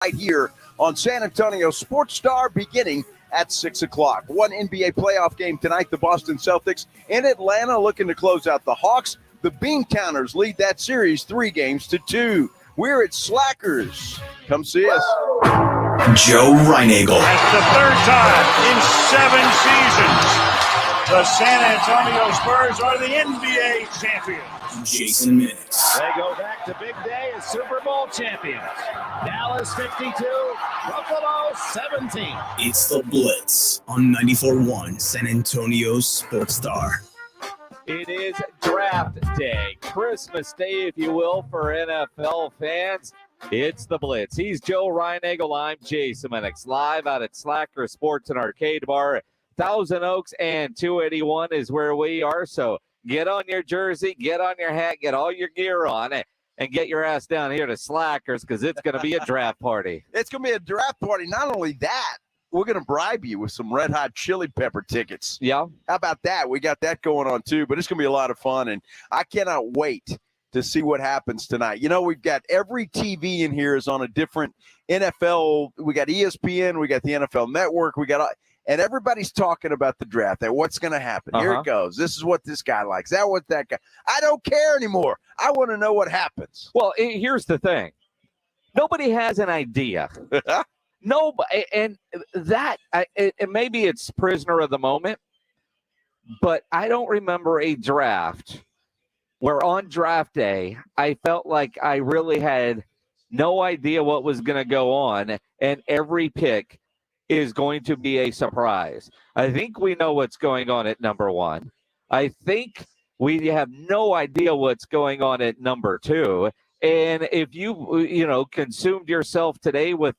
right here on San Antonio Sports Star beginning at 6 o'clock. One NBA playoff game tonight, the Boston Celtics in Atlanta looking to close out the Hawks. The Bean Counters lead that series 3-2. We're at Slackers. Come see us. Joe Reinagel. That's the third time in 7 seasons. The San Antonio Spurs are the NBA champions. Jason Minix. They go back to big day as Super Bowl champions. Dallas 52, Buffalo 17. It's the Blitz on 94.1 San Antonio Sports Star. It is draft day, Christmas day, if you will, for NFL fans. It's the Blitz. He's Joe Reinagel. I'm Jason Minix, live out at Slacker Sports and Arcade Bar. Thousand Oaks and 281 is where we are. So get on your jersey, get on your hat, get all your gear on, and get your ass down here to Slackers because it's going to be a draft party. It's going to be a draft party. Not only that, we're going to bribe you with some Red Hot Chili Pepper tickets. Yeah. How about that? We got that going on too, but it's going to be a lot of fun, and I cannot wait to see what happens tonight. You know, we've got every TV in here is on a different NFL. We got ESPN, we got the NFL Network, and everybody's talking about the draft and what's going to happen. Here it goes. This is what this guy likes. That what that guy. I don't care anymore. I want to know what happens. Well, here's the thing. Nobody has an idea. Nobody, and that, maybe it's prisoner of the moment, but I don't remember a draft where on draft day I felt like I really had no idea what was going to go on, and every pick is going to be a surprise. I think we know what's going on at number 1. I think we have no idea what's going on at number 2. And if you consumed yourself today with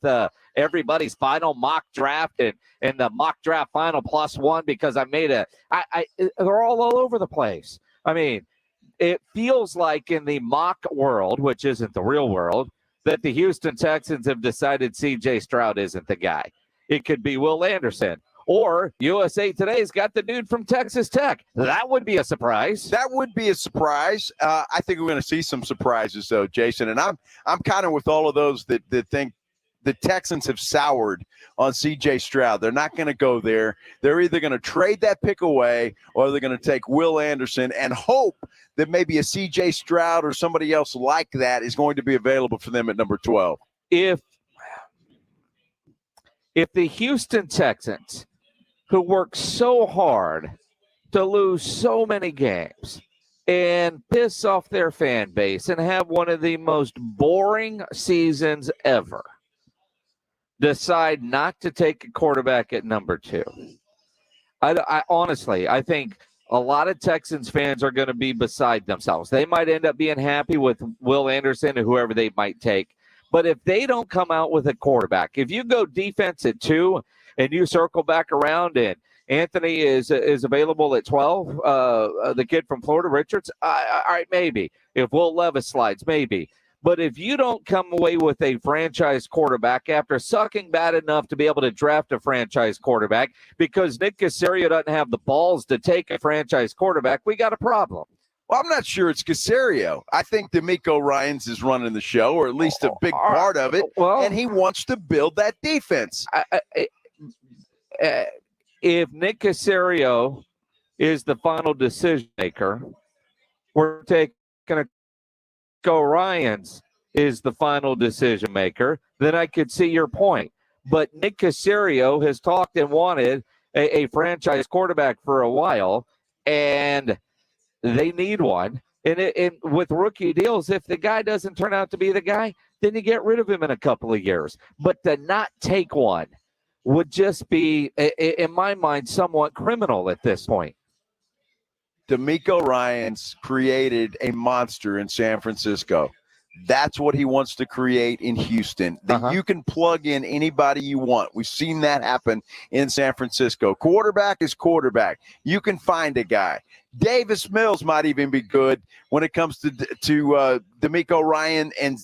everybody's final mock draft and the mock draft final +1 because I made they're all over the place. I mean, it feels like in the mock world, which isn't the real world, that the Houston Texans have decided C.J. Stroud isn't the guy. It could be Will Anderson. Or USA Today's got the dude from Texas Tech. That would be a surprise. That would be a surprise. I think we're going to see some surprises, though, Jason. And I'm kind of with all of those that think the Texans have soured on C.J. Stroud. They're not going to go there. They're either going to trade that pick away or they're going to take Will Anderson and hope that maybe a C.J. Stroud or somebody else like that is going to be available for them at number 12. If the Houston Texans, who work so hard to lose so many games and piss off their fan base and have one of the most boring seasons ever, decide not to take a quarterback at number 2, I honestly think a lot of Texans fans are going to be beside themselves. They might end up being happy with Will Anderson or whoever they might take. But if they don't come out with a quarterback, if you go defense at 2 and you circle back around and Anthony is available at 12, the kid from Florida, Richards, all right, maybe. If Will Levis slides, maybe. But if you don't come away with a franchise quarterback after sucking bad enough to be able to draft a franchise quarterback because Nick Caserio doesn't have the balls to take a franchise quarterback, we got a problem. Well, I'm not sure it's Caserio. I think D'Amico Ryans is running the show, or at least a big part of it, and he wants to build that defense. If Nick Caserio is the final decision maker, we're taking D'Amico Ryans is the final decision maker, then I could see your point. But Nick Caserio has talked and wanted a franchise quarterback for a while, and they need one. And with rookie deals, if the guy doesn't turn out to be the guy, then you get rid of him in a couple of years. But to not take one would just be, in my mind, somewhat criminal at this point. D'Amico Ryans created a monster in San Francisco. That's what he wants to create in Houston. That you can plug in anybody you want. We've seen that happen in San Francisco. Quarterback is quarterback. You can find a guy. Davis Mills might even be good when it comes to D'Amico Ryan and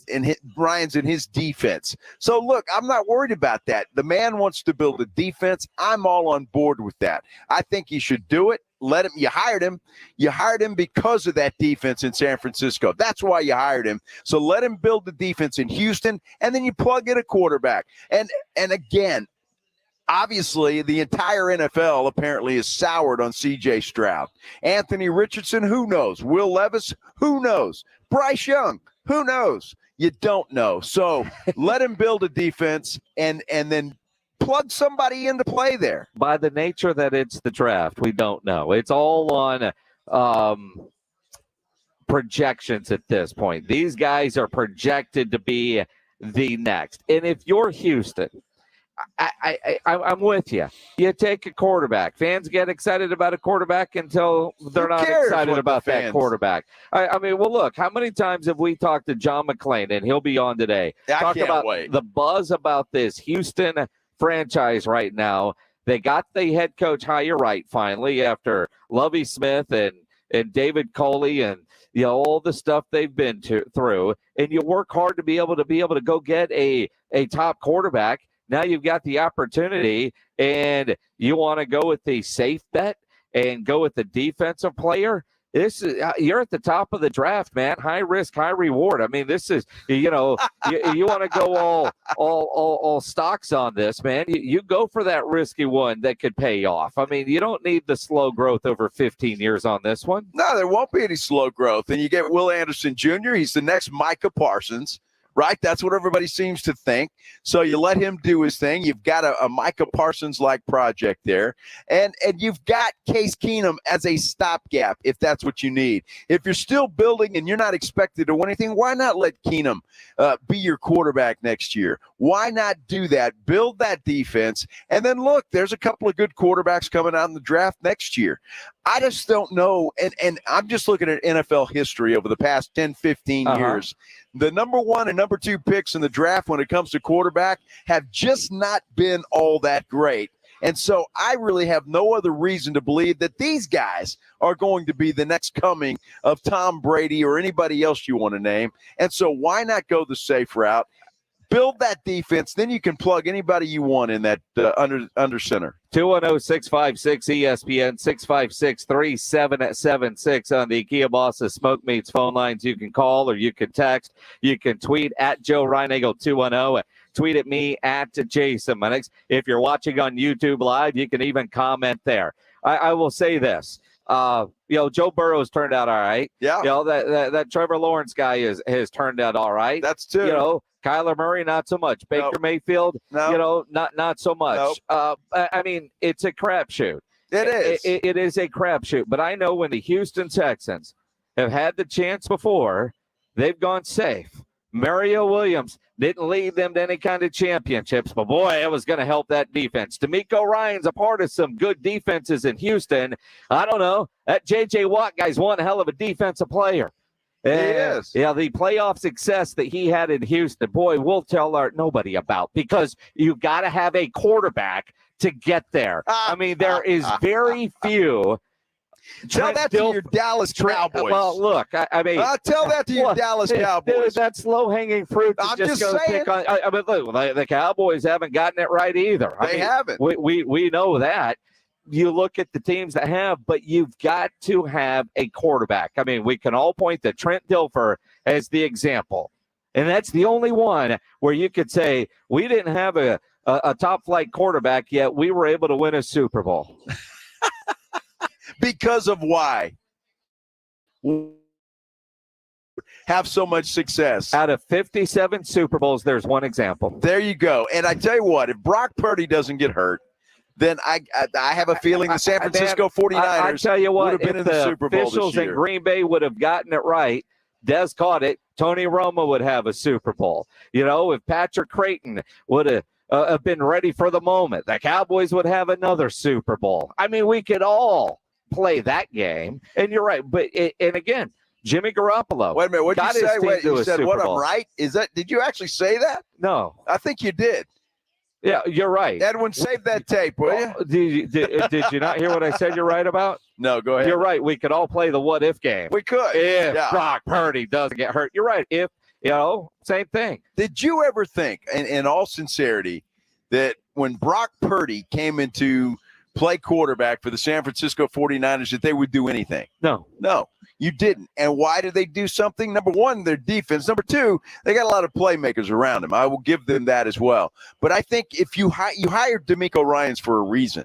Ryans and his defense. So, look, I'm not worried about that. The man wants to build a defense. I'm all on board with that. I think he should do it. let him. You hired him. You hired him because of that defense in San Francisco. That's why you hired him. So let him build the defense in Houston, and then you plug in a quarterback. And again, obviously, the entire NFL apparently is soured on C.J. Stroud. Anthony Richardson, who knows? Will Levis, who knows? Bryce Young, who knows? You don't know. So let him build a defense and then plug somebody into play there. By the nature that it's the draft, we don't know. It's all on projections at this point. These guys are projected to be the next. And if you're Houston, I'm with you. You take a quarterback. Fans get excited about a quarterback until they're not excited about that quarterback. I mean, well, look, how many times have we talked to John McClain, and he'll be on today, talk about the buzz about this Houston franchise right now. They got the head coach hire right finally after Lovie Smith and David Coley and all the stuff they've been through. And you work hard to be able to go get a top quarterback. Now you've got the opportunity, and you want to go with the safe bet and go with the defensive player. This is you're at the top of the draft, man. High risk, high reward. I mean, this is you want to go all stocks on this, man. You go for that risky one that could pay off. I mean, you don't need the slow growth over 15 years on this one. No, there won't be any slow growth. And you get Will Anderson Jr. He's the next Micah Parsons. Right? That's what everybody seems to think. So you let him do his thing. You've got a Micah Parsons-like project there. And you've got Case Keenum as a stopgap if that's what you need. If you're still building and you're not expected to win anything, why not let Keenum be your quarterback next year? Why not do that? Build that defense. And then, look, there's a couple of good quarterbacks coming out in the draft next year. I just don't know. And I'm just looking at NFL history over the past 10, 15 years. The number 1 and number 2 picks in the draft when it comes to quarterback have just not been all that great. And so I really have no other reason to believe that these guys are going to be the next coming of Tom Brady or anybody else you want to name. And so why not go the safe route? Build that defense, then you can plug anybody you want in that under center. 210-656-ESPN, 656-3776 on the Kia Bosses Smoke Meats phone lines. You can call or you can text. You can tweet at Joe Reinagle 210. Tweet at me at Jason Minix. If you're watching on YouTube Live, you can even comment there. I will say this. Joe Burrow's turned out all right. Yeah. That Trevor Lawrence guy has turned out all right. That's two. Kyler Murray, not so much. Baker Mayfield, not so much. I mean, it's a crapshoot. It is. It is a crapshoot. But I know when the Houston Texans have had the chance before, they've gone safe. Mario Williams didn't lead them to any kind of championships, but boy, it was going to help that defense. D'Amico Ryan's a part of some good defenses in Houston. I don't know. That J.J. Watt guy's one hell of a defensive player. He is. Yeah, the playoff success that he had in Houston, boy, we'll tell nobody about because you got to have a quarterback to get there. I mean, there is very few. Tell that to your Dallas Cowboys. Well, look, I mean, tell that to your Dallas Cowboys. That's low-hanging fruit. I'm just saying. Pick on, I mean, look, the Cowboys haven't gotten it right either. They haven't. We know that. You look at the teams that have, but you've got to have a quarterback. I mean, we can all point to Trent Dilfer as the example, and that's the only one where you could say we didn't have a top-flight quarterback yet. We were able to win a Super Bowl. Because of why? Have so much success. Out of 57 Super Bowls, there's one example. There you go. And I tell you what, if Brock Purdy doesn't get hurt, then I have a feeling the San Francisco 49ers I tell you what, would have been in the Super Bowl this year. Officials in Green Bay would have gotten it right. Des caught it. Tony Romo would have a Super Bowl. If Patrick Creighton would have been ready for the moment, the Cowboys would have another Super Bowl. I mean, we could all play that game. And you're right. But and again, Jimmy Garoppolo. Wait a minute. What did you say? Wait, you said what? I'm right? Did you actually say that? No. I think you did. Yeah, you're right. Edwin, save that tape, will you? Did you not hear what I said you're right about? No, go ahead. You're right. We could all play the what-if game. We could. If Brock Purdy doesn't get hurt. You're right. If, same thing. Did you ever think, in all sincerity, that when Brock Purdy came into play quarterback for the San Francisco 49ers that they would do anything? No. You didn't. And why did they do something? Number one, their defense. Number two, they got a lot of playmakers around them. I will give them that as well. But I think if you hired DeMeco Ryans for a reason,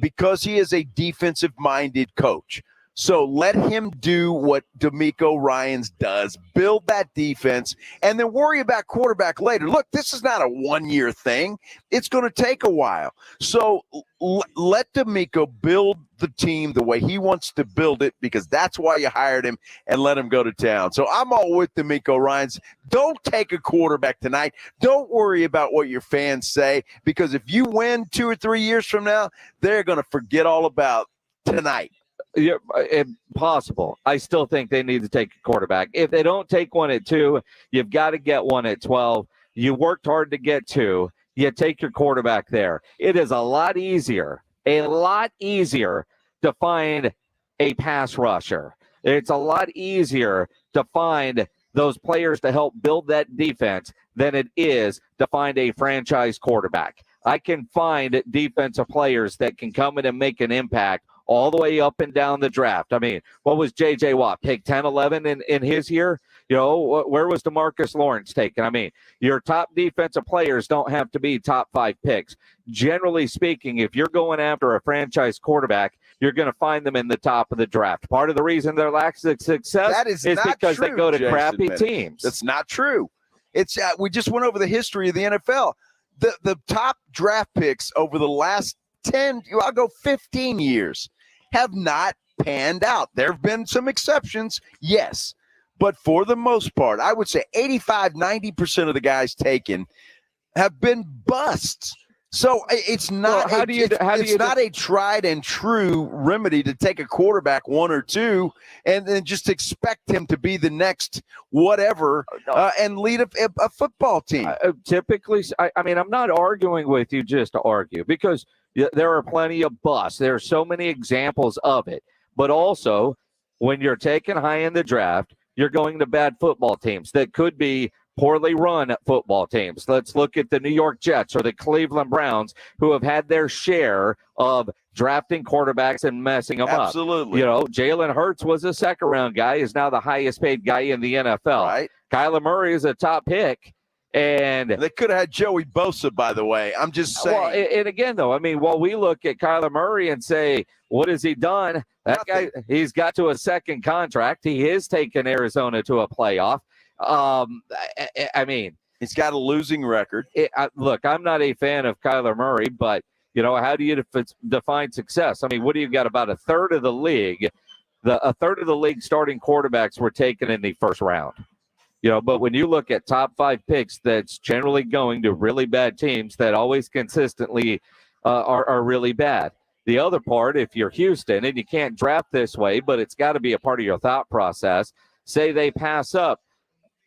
because he is a defensive-minded coach. So let him do what DeMeco Ryans does, build that defense, and then worry about quarterback later. Look, this is not a one-year thing. It's going to take a while. So let DeMeco build the team the way he wants to build it, because that's why you hired him, and let him go to town. So I'm all with DeMeco Ryans. Don't take a quarterback tonight. Don't worry about what your fans say, because if you win 2 or 3 years from now, they're going to forget all about tonight. Yeah, impossible. I still think they need to take a quarterback. If they don't take one at 2, you've got to get one at 12. You worked hard to get 2. You take your quarterback there. It is a lot easier to find a pass rusher. It's a lot easier to find those players to help build that defense than it is to find a franchise quarterback. I can find defensive players that can come in and make an impact all the way up and down the draft. I mean, what was J.J. Watt, pick 10, 11 in his year? You know, where was DeMarcus Lawrence taken? I mean, your top defensive players don't have to be top 5 picks. Generally speaking, if you're going after a franchise quarterback, you're going to find them in the top of the draft. Part of the reason they're lacking success is because they go to crappy teams. That's not true. It's we just went over the history of the NFL. The top draft picks over the last 10, I'll go 15 years, have not panned out. There have been some exceptions, yes. But for the most part, I would say 85-90% of the guys taken have been busts. So it's not not a tried and true remedy to take a quarterback 1 or 2 and then just expect him to be the next whatever and lead a football team. Typically, I mean, I'm not arguing with you just to argue, because there are plenty of busts. There are so many examples of it. But also, when you're taken high in the draft, you're going to bad football teams that could be poorly run football teams. Let's look at the New York Jets or the Cleveland Browns, who have had their share of drafting quarterbacks and messing them up. Absolutely. You know, Jalen Hurts was a second-round guy, is now the highest-paid guy in the NFL. Right. Kyler Murray is a top pick. And they could have had Joey Bosa, by the way. I'm just saying. Well, and again, though, I mean, while we look at Kyler Murray and say, what has he done? That Nothing. guy, he's got to a second contract. He has taken Arizona to a playoff. I mean, he's got a losing record. Look, I'm not a fan of Kyler Murray, but, you know, how do you define success? I mean, what do you got? About a third of the league starting quarterbacks were taken in the first round. You know, but when you look at top 5 picks, that's generally going to really bad teams that always consistently are really bad. The other part, if you're Houston and you can't draft this way, but it's got to be a part of your thought process, say they pass up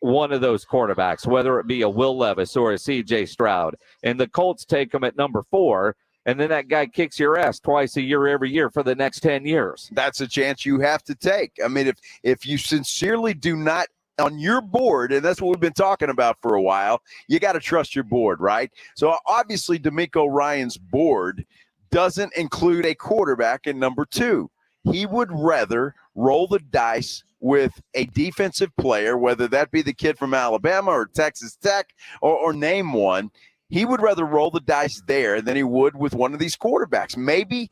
one of those quarterbacks, whether it be a Will Levis or a C.J. Stroud, and the Colts take them at number 4, and then that guy kicks your ass twice a year every year for the next 10 years. That's a chance you have to take. I mean, if you sincerely do not on your board, and that's what we've been talking about for a while, you got to trust your board, right? So obviously DeMeco Ryans' board doesn't include a quarterback in number 2. He would rather roll the dice with a defensive player, whether that be the kid from Alabama or Texas Tech or name one. He would rather roll the dice there than he would with one of these quarterbacks. Maybe.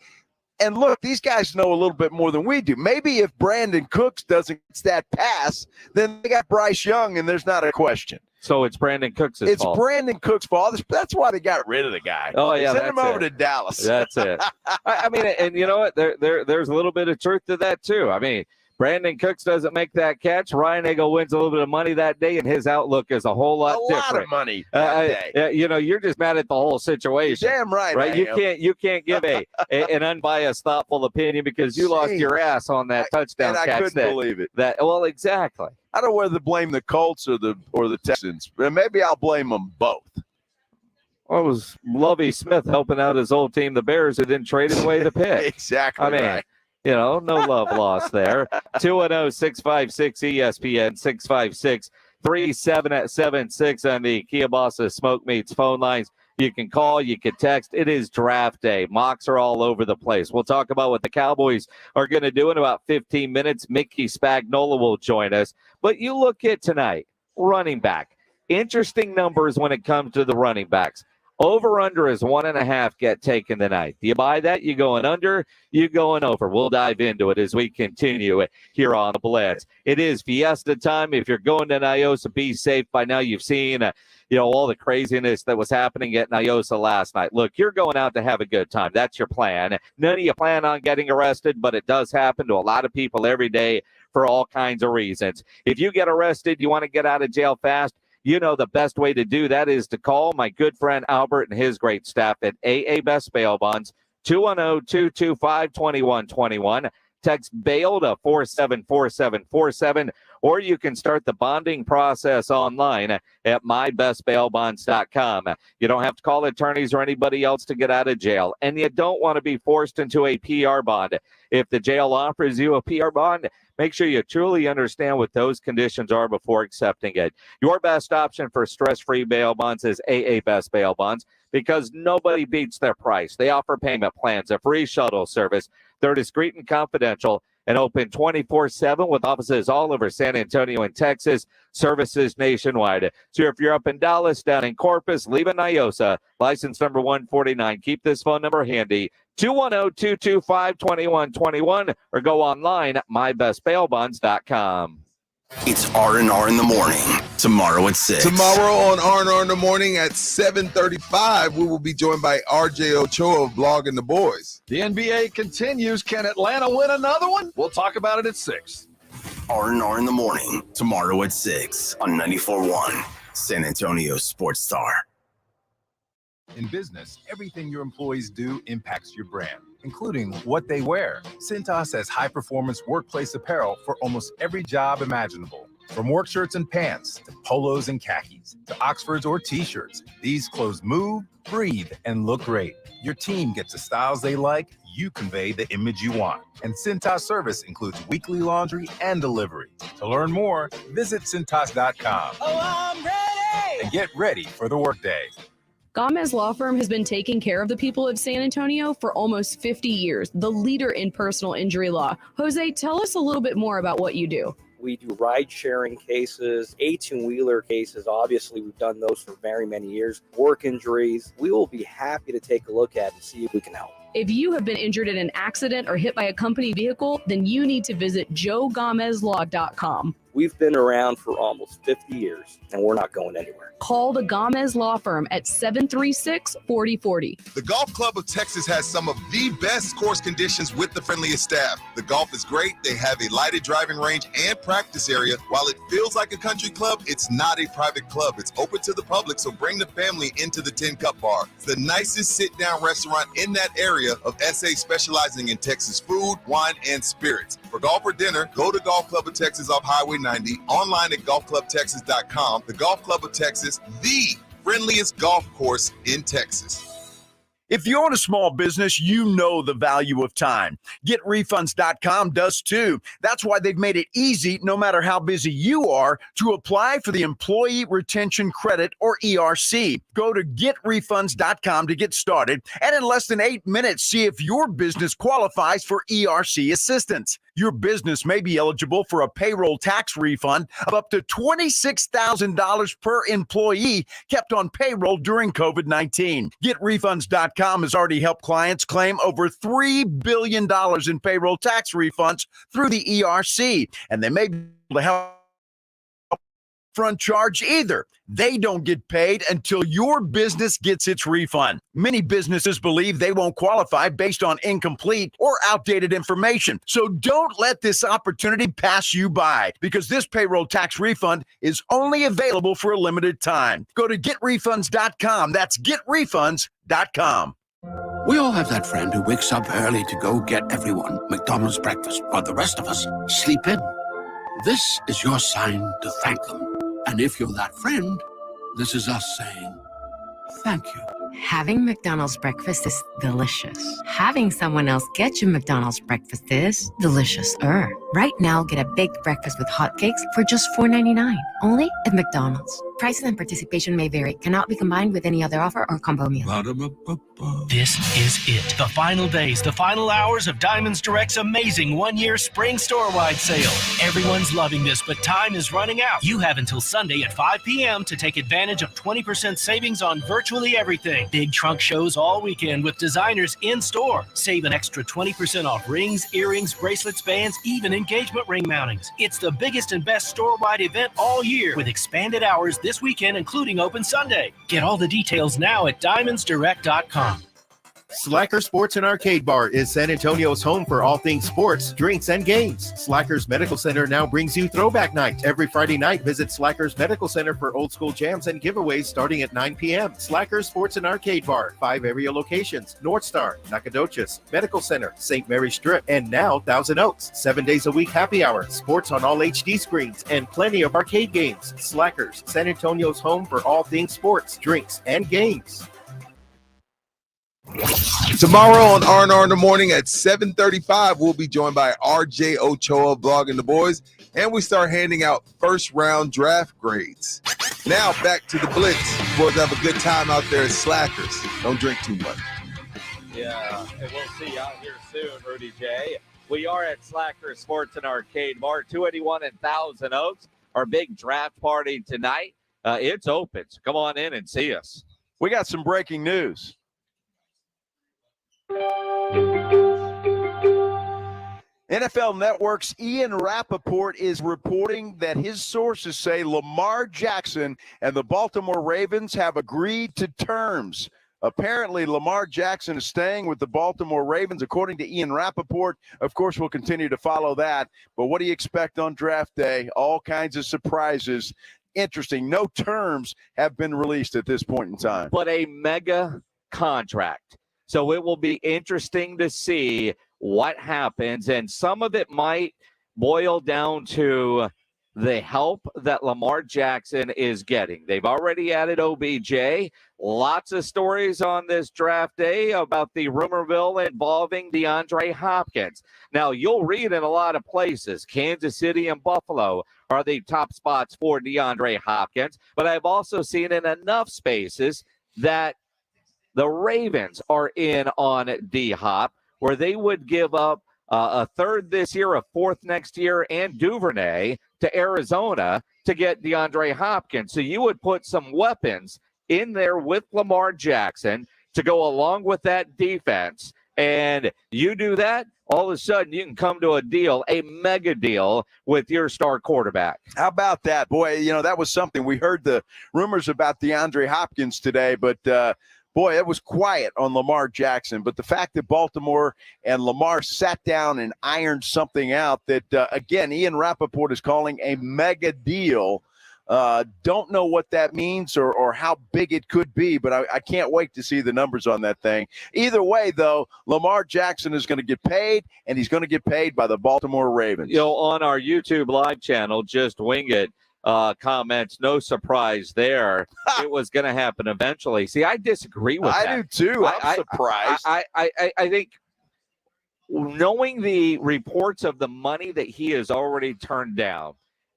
And look, these guys know a little bit more than we do. Maybe if Brandon Cooks doesn't get that pass, then they got Bryce Young, and there's not a question. So it's Brandon Cooks' fault. It's Brandon Cooks' fault. That's why they got rid of the guy. Oh, yeah, Send him over to Dallas. That's it. I mean, and you know what? There's a little bit of truth to that, too. I mean, Brandon Cooks doesn't make that catch. Ryan Eagle wins a little bit of money that day, and his outlook is a whole lot different. A lot of money that day. You know, you're just mad at the whole situation. You're damn right. Right? You can't give an unbiased, thoughtful opinion because you lost your ass on that touchdown catch. I couldn't believe it. Well, exactly. I don't know whether to blame the Colts or the Texans. Maybe I'll blame them both. Well, it was Lovie Smith helping out his old team, the Bears, who didn't trade away the pick. Exactly. I mean, right. You know, no love lost there. 210-656-ESPN, 656-3776 on the Kia Bosses Smoke Meats phone lines. You can call, you can text. It is draft day. Mocks are all over the place. We'll talk about what the Cowboys are going to do in about 15 minutes. Mickey Spagnola will join us. But you look at tonight, running back. Interesting numbers when it comes to the running backs. Over-under is 1.5 get taken tonight. Do you buy that? You going under? You going over? We'll dive into it as we continue it here on the Blitz. It is Fiesta time. If you're going to Nyosa, be safe. By now you've seen all the craziness that was happening at Nyosa last night. Look, you're going out to have a good time. That's your plan. None of you plan on getting arrested, but it does happen to a lot of people every day for all kinds of reasons. If you get arrested, you want to get out of jail fast, you know the best way to do that is to call my good friend Albert and his great staff at AA Best Bail Bonds, 210-225-2121. Text bail to 474747, or you can start the bonding process online at mybestbailbonds.com. You don't have to call attorneys or anybody else to get out of jail, and you don't want to be forced into a PR bond. If the jail offers you a PR bond, make sure you truly understand what those conditions are before accepting it. Your best option for stress-free bail bonds is AA Best Bail Bonds, because nobody beats their price. They offer payment plans, a free shuttle service. They're discreet and confidential and open 24/7 with offices all over San Antonio and Texas, services nationwide. So if you're up in Dallas, down in Corpus, leave in Nyosa, license number 149. Keep this phone number handy, 210-225-2121, or go online at mybestbailbonds.com. It's R&R in the morning. Tomorrow at 6. Tomorrow on R&R in the morning at 7:35, we will be joined by RJ Ochoa of Blogging the Boys. The NBA continues. Can Atlanta win another one? We'll talk about it at 6. R&R in the morning. Tomorrow at 6 on 94.1 San Antonio Sports Star. In business, everything your employees do impacts your brand, including what they wear. Cintas has high-performance workplace apparel for almost every job imaginable. From work shirts and pants, to polos and khakis, to Oxfords or T-shirts, these clothes move, breathe, and look great. Your team gets the styles they like, you convey the image you want. And Cintas service includes weekly laundry and delivery. To learn more, visit Cintas.com. Oh, I'm ready! And get ready for the workday. Gomez Law Firm has been taking care of the people of San Antonio for almost 50 years, the leader in personal injury law. Jose, tell us a little bit more about what you do. We do ride-sharing cases, 18-wheeler cases. Obviously, we've done those for very many years. Work injuries. We will be happy to take a look at and see if we can help. If you have been injured in an accident or hit by a company vehicle, then you need to visit joegomezlaw.com. We've been around for almost 50 years, and we're not going anywhere. Call the Gomez Law Firm at 736-4040. The Golf Club of Texas has some of the best course conditions with the friendliest staff. The golf is great. They have a lighted driving range and practice area. While it feels like a country club, it's not a private club. It's open to the public, so bring the family into the 10 Cup Bar. It's the nicest sit-down restaurant in that area of SA, specializing in Texas food, wine, and spirits. For golf or dinner, go to Golf Club of Texas off Highway 90, online at golfclubtexas.com. The Golf Club of Texas, the friendliest golf course in Texas. If you own a small business, you know the value of time. GetRefunds.com does too. That's why they've made it easy, no matter how busy you are, to apply for the Employee Retention Credit, or ERC. Go to GetRefunds.com to get started, and in less than 8 minutes, see if your business qualifies for ERC assistance. Your business may be eligible for a payroll tax refund of up to $26,000 per employee kept on payroll during COVID-19. GetRefunds.com has already helped clients claim over $3 billion in payroll tax refunds through the ERC, and they may be able to help front charge either. They don't get paid until your business gets its refund. Many businesses believe they won't qualify based on incomplete or outdated information. So don't let this opportunity pass you by, because this payroll tax refund is only available for a limited time. Go to GetRefunds.com. That's GetRefunds.com. We all have that friend who wakes up early to go get everyone McDonald's breakfast, while the rest of us sleep in. This is your sign to thank them. And if you're that friend, this is us saying thank you. Having McDonald's breakfast is delicious. Having someone else get you McDonald's breakfast is delicious-er. Right now, get a baked breakfast with hotcakes for just $4.99. Only at McDonald's. Prices and participation may vary. Cannot be combined with any other offer or combo meal. This is it. The final days, the final hours of Diamonds Direct's amazing one-year spring store-wide sale. Everyone's loving this, but time is running out. You have until Sunday at 5 p.m. to take advantage of 20% savings on virtually everything. Big trunk shows all weekend with designers in-store. Save an extra 20% off rings, earrings, bracelets, bands, even engagement ring mountings. It's the biggest and best store-wide event all year with expanded hours this weekend, including open Sunday. Get all the details now at diamondsdirect.com. Slacker Sports and Arcade Bar is San Antonio's home for all things sports, drinks, and games. Slacker's Medical Center now brings you Throwback Night. Every Friday night, visit Slacker's Medical Center for old school jams and giveaways starting at 9 p.m. Slacker Sports and Arcade Bar, 5 area locations: North Star, Nacogdoches, Medical Center, St. Mary's Strip, and now Thousand Oaks. 7 days a week happy hour, sports on all HD screens, and plenty of arcade games. Slackers, San Antonio's home for all things sports, drinks, and games. Tomorrow on R&R in the Morning at 7:35, we'll be joined by RJ Ochoa, Blogging the Boys, and we start handing out first-round draft grades. Now back to the Blitz. Boys, have a good time out there at Slackers. Don't drink too much. Yeah, and we'll see you out here soon, Rudy J. We are at Slacker Sports and Arcade Bar, 281 in Thousand Oaks. Our big draft party tonight. It's open, so come on in and see us. We got some breaking news. NFL Network's Ian Rappaport is reporting that his sources say Lamar Jackson and the Baltimore Ravens have agreed to terms. Apparently, Lamar Jackson is staying with the Baltimore Ravens, according to Ian Rappaport. Of course, we'll continue to follow that. But what do you expect on draft day? All kinds of surprises. Interesting. No terms have been released at this point in time. But a mega contract. So it will be interesting to see what happens. And some of it might boil down to the help that Lamar Jackson is getting. They've already added OBJ. Lots of stories on this draft day about the rumor mill involving DeAndre Hopkins. Now, you'll read in a lot of places, Kansas City and Buffalo are the top spots for DeAndre Hopkins. But I've also seen in enough spaces that the Ravens are in on D-Hop, where they would give up a third this year, a fourth next year, and Duvernay to Arizona to get DeAndre Hopkins. So you would put some weapons in there with Lamar Jackson to go along with that defense. And you do that, all of a sudden you can come to a deal, a mega deal with your star quarterback. How about that? Boy, you know, that was something. We heard the rumors about DeAndre Hopkins today, but boy, it was quiet on Lamar Jackson. But the fact that Baltimore and Lamar sat down and ironed something out that, again, Ian Rappaport is calling a mega deal. Don't know what that means or how big it could be, but I can't wait to see the numbers on that thing. Either way, though, Lamar Jackson is going to get paid, and he's going to get paid by the Baltimore Ravens. You know, on our YouTube live channel, Just Wing It, comments, no surprise there. It was going to happen eventually. See, I disagree with that. I do too. I'm surprised. I think knowing the reports of the money that he has already turned down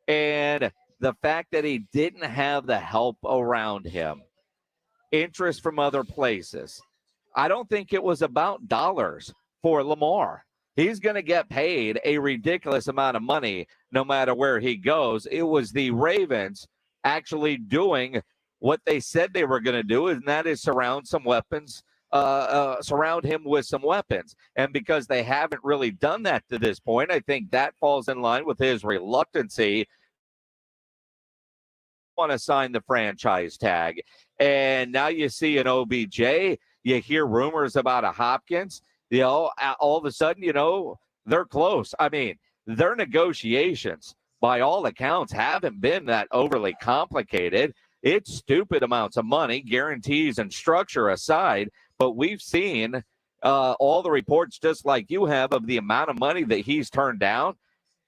and the fact that he didn't have the help around him, interest from other places, I don't think it was about dollars for Lamar. He's going to get paid a ridiculous amount of money no matter where he goes. It was the Ravens actually doing what they said they were going to do, and that is surround him with some weapons. And because they haven't really done that to this point, I think that falls in line with his reluctancy want to sign the franchise tag. And now you see an OBJ, you hear rumors about a Hopkins. You know, all of a sudden, you know, they're close. I mean, their negotiations, by all accounts, haven't been that overly complicated. It's stupid amounts of money, guarantees and structure aside, but we've seen all the reports, just like you have, of the amount of money that he's turned down.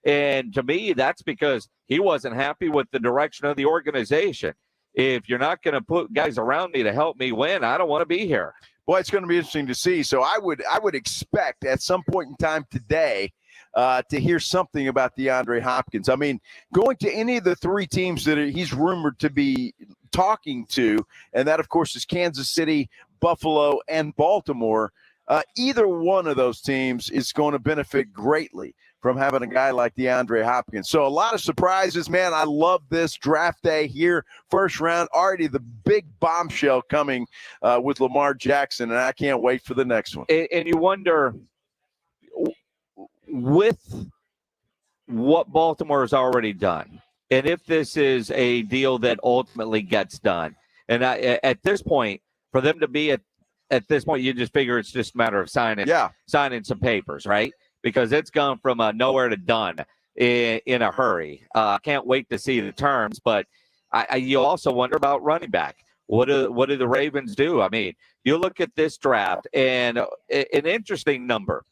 And to me, that's because he wasn't happy with the direction of the organization. if you're not going to put guys around me to help me win, I don't want to be here. Boy, it's going to be interesting to see. So I would expect at some point in time today to hear something about DeAndre Hopkins. I mean, going to any of the three teams that he's rumored to be talking to, and that, of course, is Kansas City, Buffalo, and Baltimore. Either one of those teams is going to benefit greatly from having a guy like DeAndre Hopkins. So a lot of surprises, man. I love this draft day here. First round, already the big bombshell coming with Lamar Jackson, and I can't wait for the next one. And you wonder, with what Baltimore has already done, and if this is a deal that ultimately gets done, and at this point, for them to be at this point, you just figure it's just a matter of signing some papers, right? Because it's gone from nowhere to done in a hurry. Can't wait to see the terms, but you also wonder about running back. What do the Ravens do? I mean, you look at this draft, and an interesting number.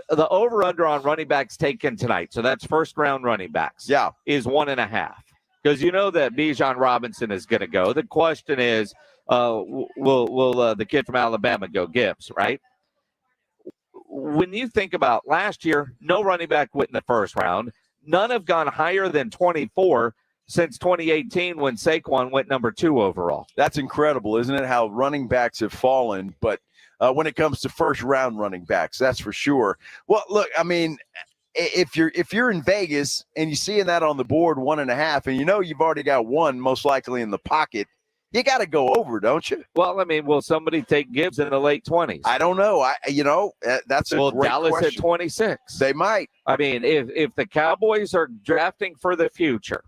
The over-under on running backs taken tonight, so that's first-round running backs, is 1.5. Because you know that Bijan Robinson is going to go. The question is, will the kid from Alabama go, Gibbs, right? When you think about last year, no running back went in the first round. None have gone higher than 24 since 2018 when Saquon went number 2 overall. That's incredible, isn't it, how running backs have fallen? But when it comes to first-round running backs, that's for sure. Well, look, I mean, if you're in Vegas and you're seeing that on the board 1.5, and you know you've already got one most likely in the pocket, you got to go over, don't you? Well, I mean, will somebody take Gibbs in the late 20s? I don't know. That's a great Dallas question. At 26. They might. I mean, if the Cowboys are drafting for the future,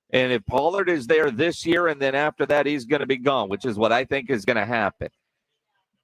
and if Pollard is there this year and then after that he's going to be gone, which is what I think is going to happen,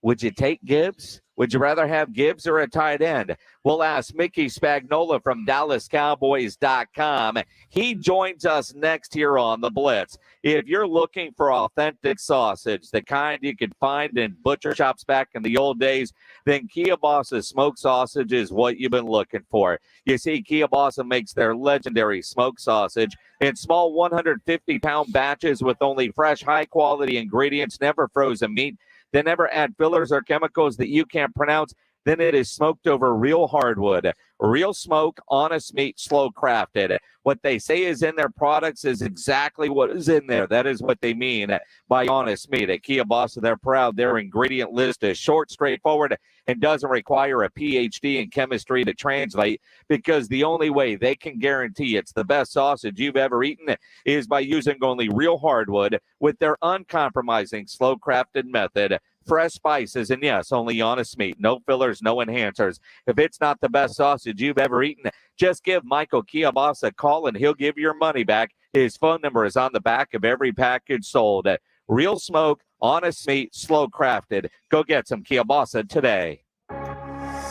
would you take Gibbs? Would you rather have Gibbs or a tight end? We'll ask Mickey Spagnola from DallasCowboys.com. He joins us next here on The Blitz. If you're looking for authentic sausage, the kind you could find in butcher shops back in the old days, then Kielbasa smoked sausage is what you've been looking for. You see, Kielbasa makes their legendary smoked sausage in small 150-pound batches with only fresh, high-quality ingredients, never frozen meat. They never add fillers or chemicals that you can't pronounce. Then it is smoked over real hardwood. Real smoke, honest meat, slow crafted. What they say is in their products is exactly what is in there. That is what they mean by honest meat. At Kielbasa, they're proud. Their ingredient list is short, straightforward, and doesn't require a PhD in chemistry to translate, because the only way they can guarantee it's the best sausage you've ever eaten is by using only real hardwood with their uncompromising slow crafted method. Fresh spices, and yes, only honest meat. No fillers, no enhancers. If it's not the best sausage you've ever eaten, just give Michael Kielbasa a call and he'll give you your money back. His phone number is on the back of every package sold. Real smoke, honest meat, slow crafted. Go get some Kielbasa today.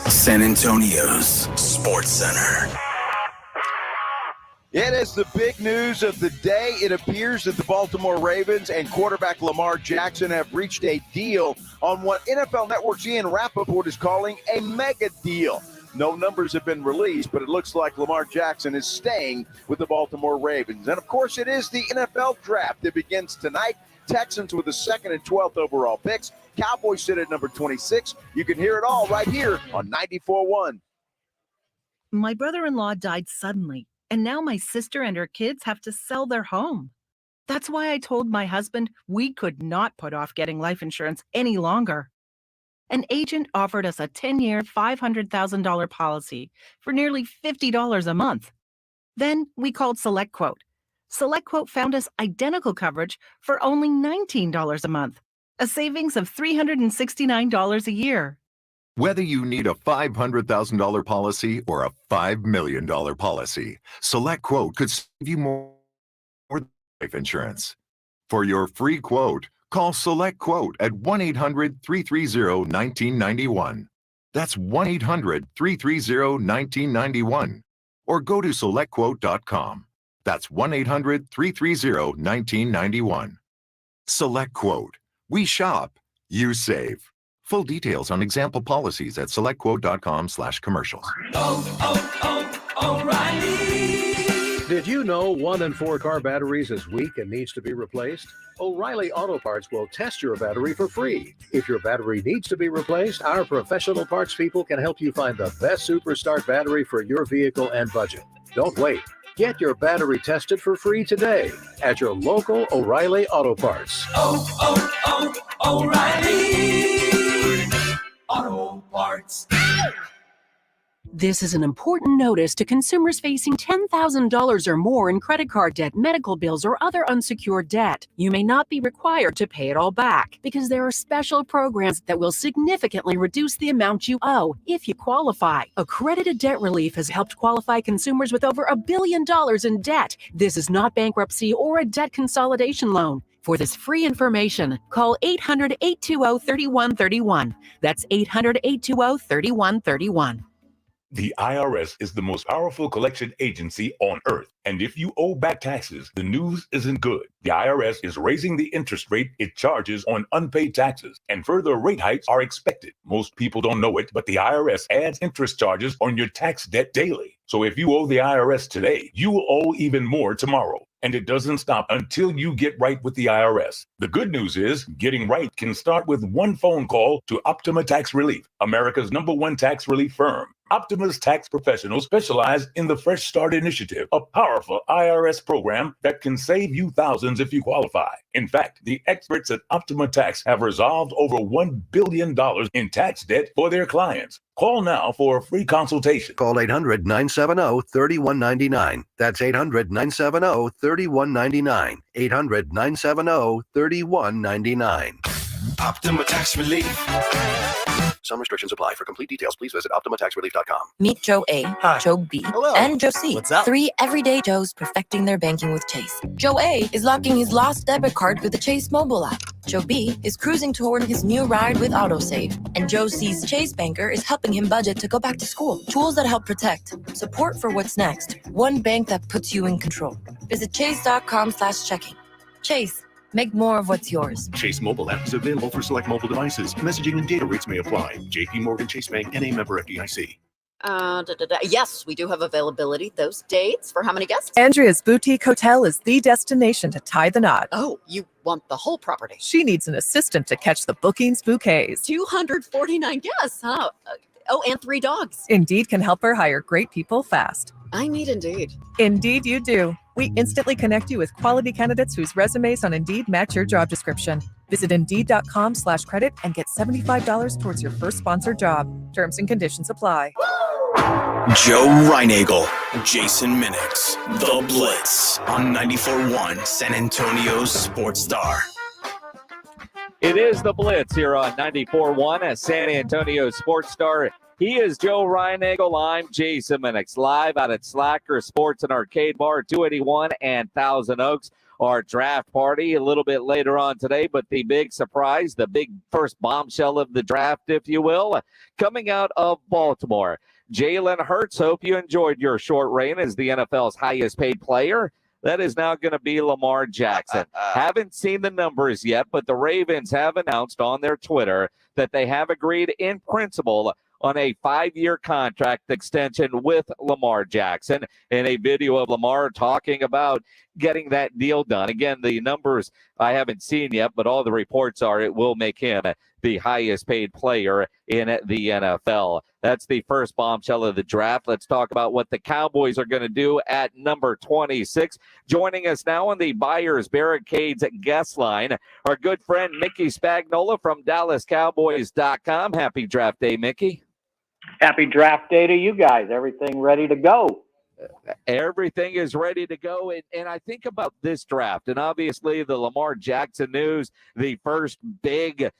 San Antonio's Sports Center. It is the big news of the day. It appears that the Baltimore Ravens and quarterback Lamar Jackson have reached a deal on what NFL Network's Ian Rappaport is calling a mega deal. No numbers have been released, but it looks like Lamar Jackson is staying with the Baltimore Ravens. And, of course, it is the NFL draft that begins tonight. Texans with the 2nd and 12th overall picks. Cowboys sit at number 26. You can hear it all right here on 94.1. My brother-in-law died suddenly, and now my sister and her kids have to sell their home. That's why I told my husband we could not put off getting life insurance any longer. An agent offered us a 10-year, $500,000 policy for nearly $50 a month. Then we called SelectQuote. SelectQuote found us identical coverage for only $19 a month, a savings of $369 a year. Whether you need a $500,000 policy or a $5 million policy, SelectQuote could save you more than life insurance. For your free quote, call SelectQuote at 1-800-330-1991. That's 1-800-330-1991. Or go to SelectQuote.com. That's 1-800-330-1991. SelectQuote. We shop, you save. Full details on example policies at SelectQuote.com/commercials. O'Reilly. Did you know 1 in 4 car batteries is weak and needs to be replaced? O'Reilly Auto Parts will test your battery for free. If your battery needs to be replaced, our professional parts people can help you find the best Superstart battery for your vehicle and budget. Don't wait. Get your battery tested for free today at your local O'Reilly Auto Parts. O'Reilly Auto Parts. This is an important notice to consumers facing $10,000 or more in credit card debt, medical bills, or other unsecured debt. You may not be required to pay it all back because there are special programs that will significantly reduce the amount you owe if you qualify. Accredited Debt Relief has helped qualify consumers with over $1 billion in debt. This is not bankruptcy or a debt consolidation loan. For this free information, call 800-820-3131. That's 800-820-3131. The IRS is the most powerful collection agency on earth. And if you owe back taxes, the news isn't good. The IRS is raising the interest rate it charges on unpaid taxes, and further rate hikes are expected. Most people don't know it, but the IRS adds interest charges on your tax debt daily. So if you owe the IRS today, you will owe even more tomorrow. And it doesn't stop until you get right with the IRS. The good news is getting right can start with one phone call to Optima Tax Relief, America's #1 tax relief firm. Optima's tax professionals specialize in the Fresh Start Initiative, a powerful IRS program that can save you thousands if you qualify. In fact, the experts at Optima Tax have resolved over $1 billion in tax debt for their clients. Call now for a free consultation. Call 800-970-3199. That's 800-970-3199. 800-970-3199. Optima Tax Relief. Some restrictions apply. For complete details, please visit OptimaTaxRelief.com. Meet Joe A, Joe B, and Joe C. What's up? 3 everyday Joes perfecting their banking with Chase. Joe A is locking his lost debit card with the Chase mobile app. Joe B is cruising toward his new ride with AutoSave. And Joe C's Chase banker is helping him budget to go back to school. Tools that help protect. Support for what's next. One bank that puts you in control. Visit chase.com/checking. Chase. Make more of what's yours. Chase mobile app is available for select mobile devices. Messaging and data rates may apply. JP Morgan Chase Bank, N.A. member FDIC. Yes, we do have availability. Those dates for how many guests? Andrea's Boutique Hotel is the destination to tie the knot. Oh, you want the whole property? She needs an assistant to catch the bookings bouquets. 249 guests, huh? Oh, and 3 dogs. Indeed can help her hire great people fast. I need Indeed. Indeed you do. We instantly connect you with quality candidates whose resumes on Indeed match your job description. Visit Indeed.com/credit and get $75 towards your first sponsored job. Terms and conditions apply. Joe Reinagel, Jason Minix, The Blitz on 94.1 San Antonio's Sports Star. It is The Blitz here on 94.1 at San Antonio Sports Star. He is Joe Reinagel. I'm Jason Minix, live out at Slacker Sports and Arcade Bar, 281 and Thousand Oaks. Our draft party a little bit later on today, but the big surprise, the big first bombshell of the draft, if you will, coming out of Baltimore. Jalen Hurts, hope you enjoyed your short reign as the NFL's highest paid player. That is now going to be Lamar Jackson. Haven't seen the numbers yet, but the Ravens have announced on their Twitter that they have agreed in principle on a 5-year contract extension with Lamar Jackson. In a video of Lamar talking about getting that deal done. Again, the numbers I haven't seen yet, but all the reports are it will make him the highest paid player in the NFL. That's the first bombshell of the draft. Let's talk about what the Cowboys are going to do at number 26. Joining us now on the Buyers Barricades guest line, our good friend Mickey Spagnola from DallasCowboys.com. Happy draft day, Mickey. Happy draft day to you guys. Everything ready to go. Everything is ready to go. And I think about this draft, and obviously the Lamar Jackson news, the first big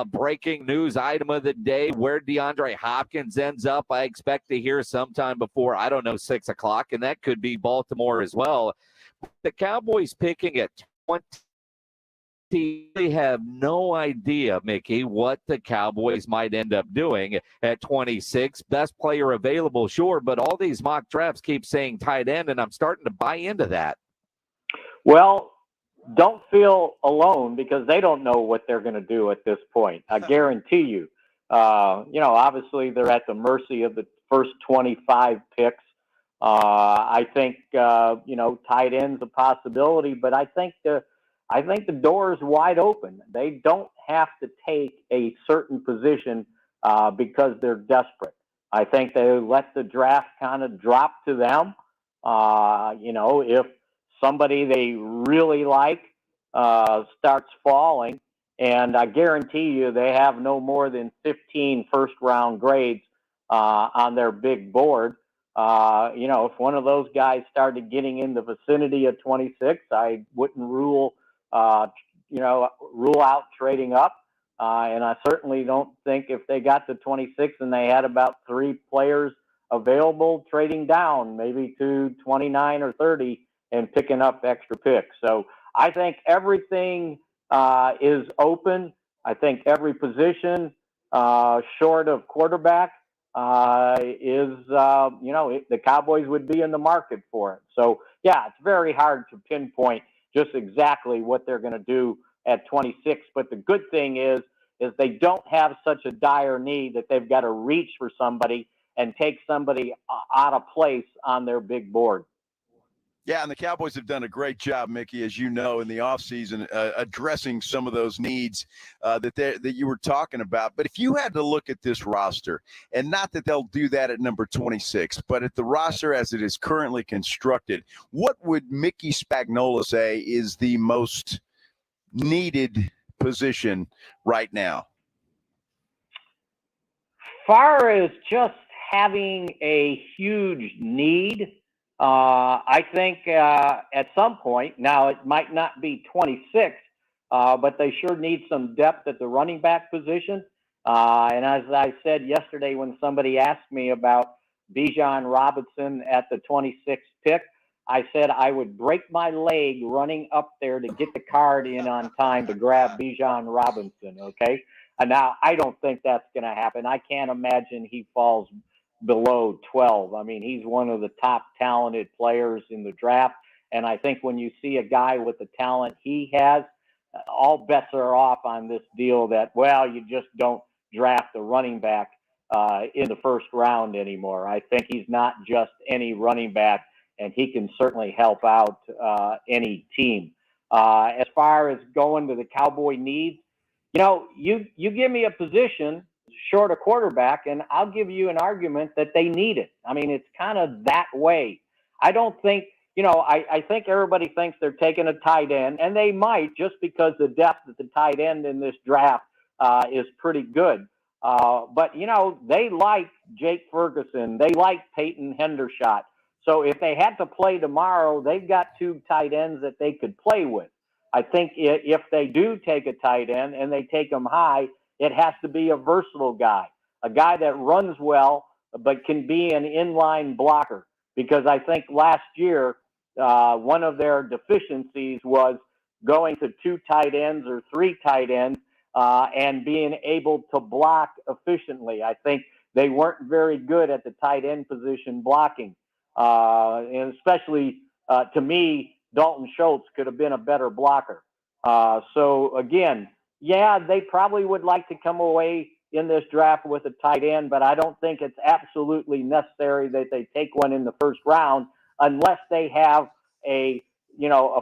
breaking news item of the day, where DeAndre Hopkins ends up. I expect to hear sometime before, 6 o'clock, and that could be Baltimore as well. The Cowboys picking at 20. They have no idea, Mickey, what the Cowboys might end up doing at 26. Best player available, sure, but all these mock drafts keep saying tight end, and I'm starting to buy into that. Well, don't feel alone because they don't know what they're going to do at this point. I guarantee you. Obviously they're at the mercy of the first 25 picks. I think tight end's a possibility, but I think the door is wide open. They don't have to take a certain position because they're desperate. I think they let the draft kind of drop to them. If somebody they really like starts falling, and I guarantee you they have no more than 15 first-round grades on their big board. If one of those guys started getting in the vicinity of 26, I wouldn't rule out trading up. And I certainly don't think if they got to 26 and they had about 3 players available, trading down maybe to 29 or 30 and picking up extra picks. So I think everything is open. I think every position short of quarterback the Cowboys would be in the market for it. So, yeah, it's very hard to pinpoint just exactly what they're going to do at 26. But the good thing is they don't have such a dire need that they've got to reach for somebody and take somebody out of place on their big board. Yeah, and the Cowboys have done a great job, Mickey, as you know, in the offseason, addressing some of those needs that you were talking about. But if you had to look at this roster, and not that they'll do that at number 26, but at the roster as it is currently constructed, what would Mickey Spagnuolo say is the most needed position right now? Far as just having a huge need, I think at some point, now it might not be 26, but they sure need some depth at the running back position. And as I said yesterday when somebody asked me about Bijan Robinson at the 26th pick, I said I would break my leg running up there to get the card in on time to grab Bijan Robinson, okay? And now I don't think that's going to happen. I can't imagine he falls below 12. I mean, he's one of the top talented players in the draft. And I think when you see a guy with the talent he has, all bets are off on this deal that, well, you just don't draft a running back in the first round anymore. I think he's not just any running back, and he can certainly help out any team. As far as going to the Cowboy needs, you give me a position short a quarterback, and I'll give you an argument that they need it. I mean, it's kind of that way. I don't think, I think everybody thinks they're taking a tight end, and they might just because the depth at the tight end in this draft is pretty good. But, they like Jake Ferguson. They like Peyton Hendershot. So if they had to play tomorrow, they've got 2 tight ends that they could play with. I think if they do take a tight end and they take them high, it has to be a versatile guy, a guy that runs well but can be an inline blocker. Because I think last year, one of their deficiencies was going to 2 tight ends or 3 tight ends and being able to block efficiently. I think they weren't very good at the tight end position blocking. And especially to me, Dalton Schultz could have been a better blocker. So again, yeah, they probably would like to come away in this draft with a tight end, but I don't think it's absolutely necessary that they take one in the first round unless they have a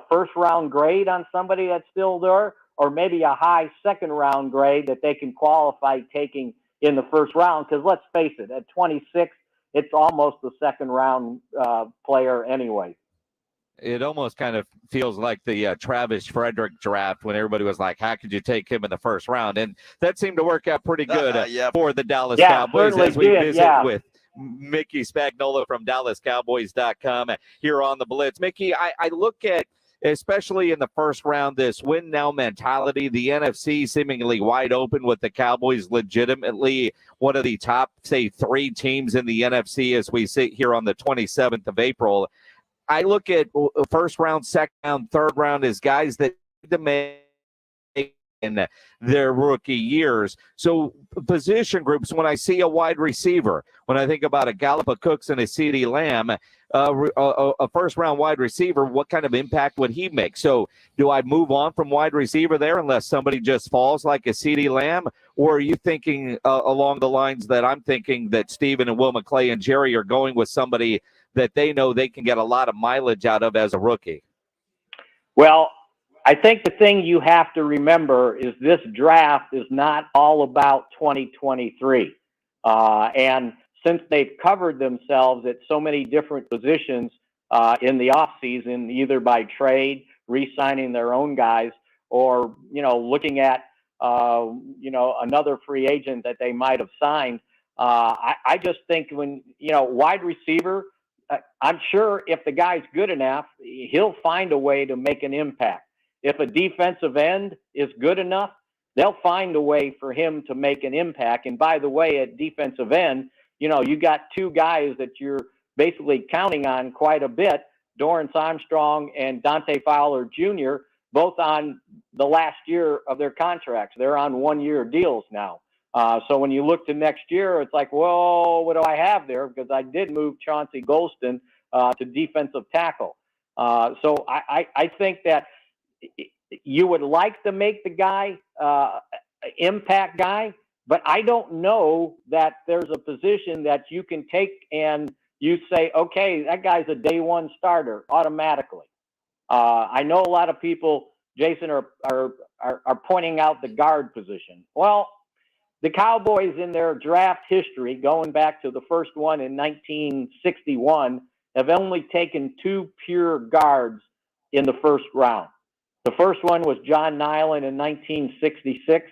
first round grade on somebody that's still there, or maybe a high second round grade that they can qualify taking in the first round. Because let's face it, at 26, it's almost a second round player anyway. It almost kind of feels like the Travis Frederick draft when everybody was like, how could you take him in the first round? And that seemed to work out pretty good for the Dallas Cowboys as we visit with Mickey Spagnuolo from DallasCowboys.com here on the Blitz. Mickey, I look at, especially in the first round, this win now mentality, the NFC seemingly wide open with the Cowboys legitimately one of the top, say, 3 teams in the NFC as we sit here on the 27th of April. I look at first round, second round, third round as guys that make in their rookie years. So position groups, when I see a wide receiver, when I think about a Gallup, a Cooks, and a CeeDee Lamb, a first-round wide receiver, what kind of impact would he make? So do I move on from wide receiver there unless somebody just falls like a CeeDee Lamb? Or are you thinking along the lines that I'm thinking that Steven and Will McClay and Jerry are going with somebody that they know they can get a lot of mileage out of as a rookie? Well, I think the thing you have to remember is this draft is not all about 2023. And since they've covered themselves at so many different positions in the offseason, either by trade, re-signing their own guys, or, looking at, another free agent that they might have signed, I just think when, wide receiver, I'm sure if the guy's good enough, he'll find a way to make an impact. If a defensive end is good enough, they'll find a way for him to make an impact. And by the way, at defensive end, you got two guys that you're basically counting on quite a bit, Dorrance Armstrong and Dante Fowler Jr., both on the last year of their contracts. They're on 1-year deals now. So when you look to next year, it's like, whoa, what do I have there? Because I did move Chauncey Golston to defensive tackle. So I think that you would like to make the guy impact guy, but I don't know that there's a position that you can take and you say, okay, that guy's a day one starter automatically. I know a lot of people, Jason, are pointing out the guard position. Well, the Cowboys in their draft history, going back to the first one in 1961, have only taken 2 pure guards in the first round. The first one was John Nyland in 1966,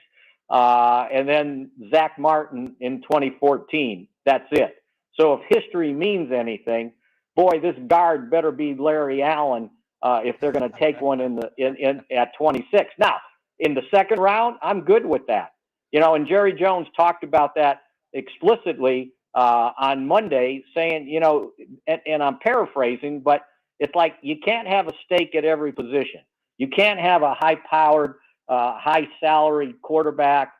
and then Zach Martin in 2014. That's it. So if history means anything, boy, this guard better be Larry Allen if they're going to take one at 26. Now, in the second round, I'm good with that. And Jerry Jones talked about that explicitly on Monday, saying, and I'm paraphrasing, but it's like you can't have a stake at every position. You can't have a high-powered, high-salaried quarterback,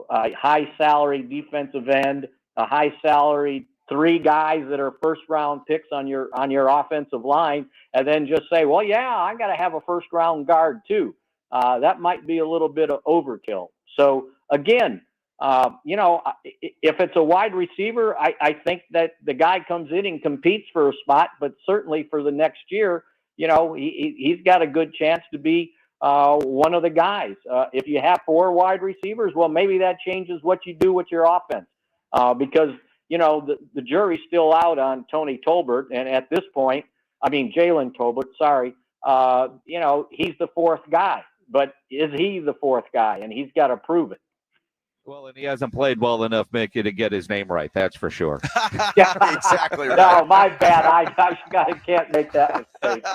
a high-salaried defensive end, a high-salaried 3 guys that are first-round picks on your offensive line, and then just say, well, yeah, I got to have a first-round guard too. That might be a little bit of overkill. So again, if it's a wide receiver, I think that the guy comes in and competes for a spot, but certainly for the next year, he's got a good chance to be one of the guys. If you have 4 wide receivers, well, maybe that changes what you do with your offense because, the jury's still out on Tony Tolbert. And at this point, Jalen Tolbert, sorry, he's the 4th guy. But is he the 4th guy? And he's got to prove it. Well, and he hasn't played well enough, Mickey, to get his name right. That's for sure. Yeah, exactly right. No, my bad. I can't make that mistake.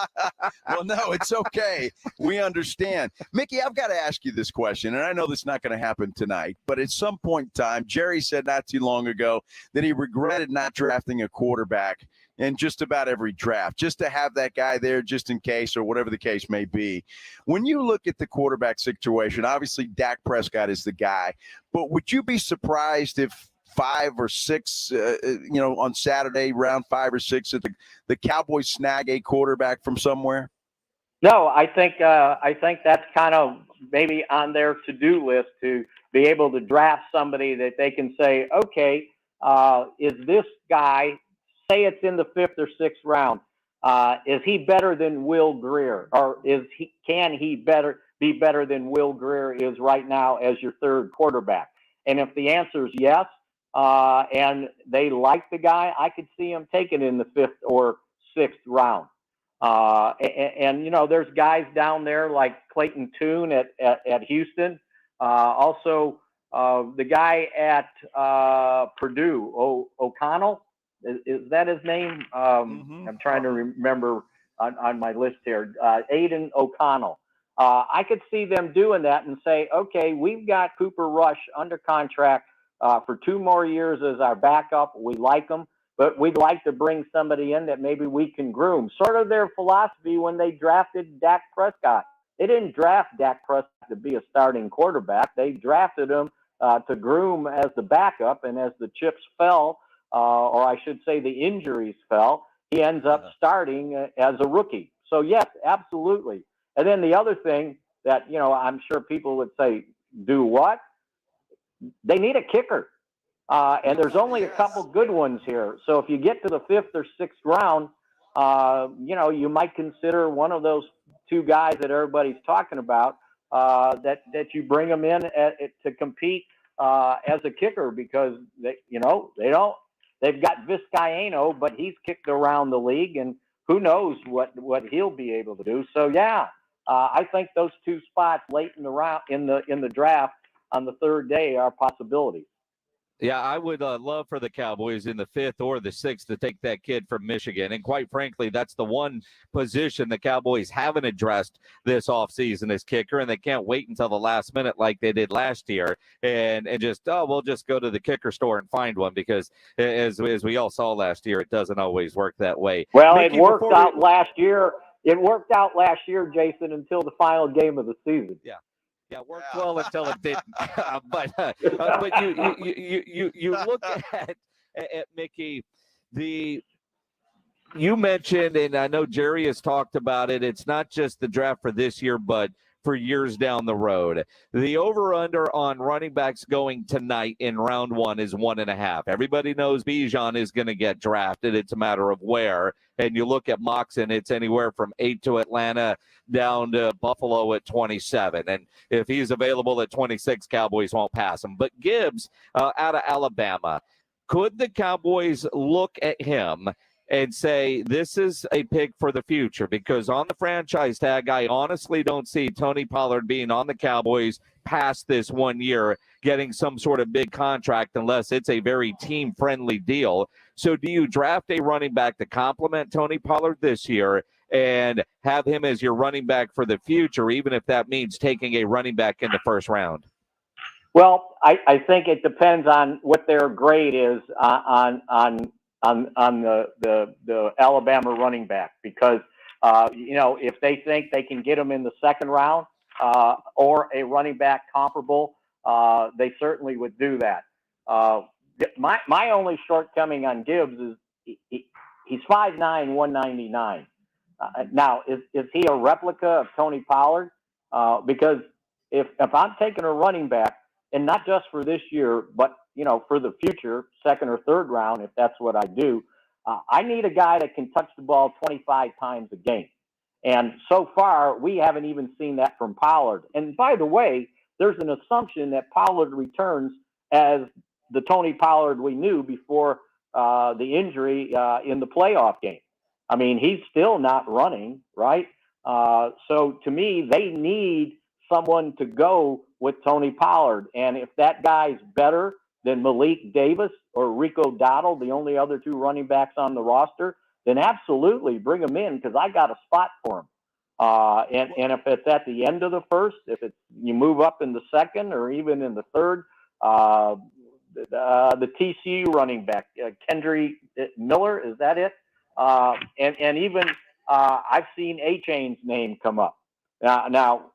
Well, no, it's okay. We understand. Mickey, I've got to ask you this question, and I know this is not going to happen tonight, but at some point in time, Jerry said not too long ago that he regretted not drafting a quarterback in just about every draft, just to have that guy there just in case or whatever the case may be. When you look at the quarterback situation, obviously Dak Prescott is the guy, but would you be surprised if 5 or 6, on Saturday, round 5 or 6, that the Cowboys snag a quarterback from somewhere? No, I think that's kind of maybe on their to-do list to be able to draft somebody that they can say, okay, is this guy, say it's in the 5th or 6th round, is he better than Will Grier, or can he be better than Will Grier is right now as your 3rd quarterback? And if the answer is yes, and they like the guy, I could see him taken in the 5th or 6th round. And there's guys down there like Clayton Tune at Houston. Also, the guy at Purdue, O'Connell, is that his name? I'm trying to remember on my list here. Aiden O'Connell. I could see them doing that and say, okay, we've got Cooper Rush under contract for 2 more years as our backup. We like him, but we'd like to bring somebody in that maybe we can groom. Sort of their philosophy when they drafted Dak Prescott. They didn't draft Dak Prescott to be a starting quarterback. They drafted him to groom as the backup, and as the chips fell, or I should say the injuries fell, he ends up starting as a rookie. So, yes, absolutely. And then the other thing that, I'm sure people would say, do what? They need a kicker. And there's only a couple good ones here. So if you get to the 5th or 6th round, you might consider one of those two guys that everybody's talking about that you bring them in to compete as a kicker because they've got Vizcaino, but he's kicked around the league and who knows what he'll be able to do. So I think those two spots late in the round in the draft on the third day are possibilities. Yeah, I would love for the Cowboys in the 5th or the 6th to take that kid from Michigan. And quite frankly, that's the one position the Cowboys haven't addressed this offseason as kicker, and they can't wait until the last minute like they did last year and just, we'll just go to the kicker store and find one because as we all saw last year, it doesn't always work that way. Well, Mickey, it worked out last year. It worked out last year, Jason, until the final game of the season. Yeah. Yeah, worked well until it didn't. But you look at Mickey, you mentioned, and I know Jerry has talked about it. It's not just the draft for this year, but for years down the road. The over/under on running backs going tonight in round 1 is 1.5. Everybody knows Bijan is going to get drafted. It's a matter of where. And you look at Moxon, it's anywhere from 8 to Atlanta down to Buffalo at 27. And if he's available at 26, Cowboys won't pass him. But Gibbs out of Alabama, could the Cowboys look at him and say, this is a pick for the future? Because on the franchise tag, I honestly don't see Tony Pollard being on the Cowboys past this 1 year, getting some sort of big contract unless it's a very team-friendly deal. So do you draft a running back to complement Tony Pollard this year and have him as your running back for the future, even if that means taking a running back in the first round? Well, I think it depends on what their grade is on the Alabama running back, because if they think they can get them in the second round or a running back comparable, they certainly would do that. My only shortcoming on Gibbs is he's 5'9", 199. Now, is he a replica of Tony Pollard? Because if I'm taking a running back, and not just for this year, but for the future, second or third round, if that's what I do, I need a guy that can touch the ball 25 times a game. And so far, we haven't even seen that from Pollard. And by the way, there's an assumption that Pollard returns as the Tony Pollard we knew before the injury in the playoff game. I mean, he's still not running, right? So to me, they need someone to go with Tony Pollard. And if that guy's better than Malik Davis or Rico Dowdle, the only other two running backs on the roster, then absolutely bring him in, because I got a spot for him. And if it's at the end of the first, if it's you move up in the second or even in the third, the TCU running back, Kendry Miller, is that it? And even I've seen A-Chain's name come up. Now,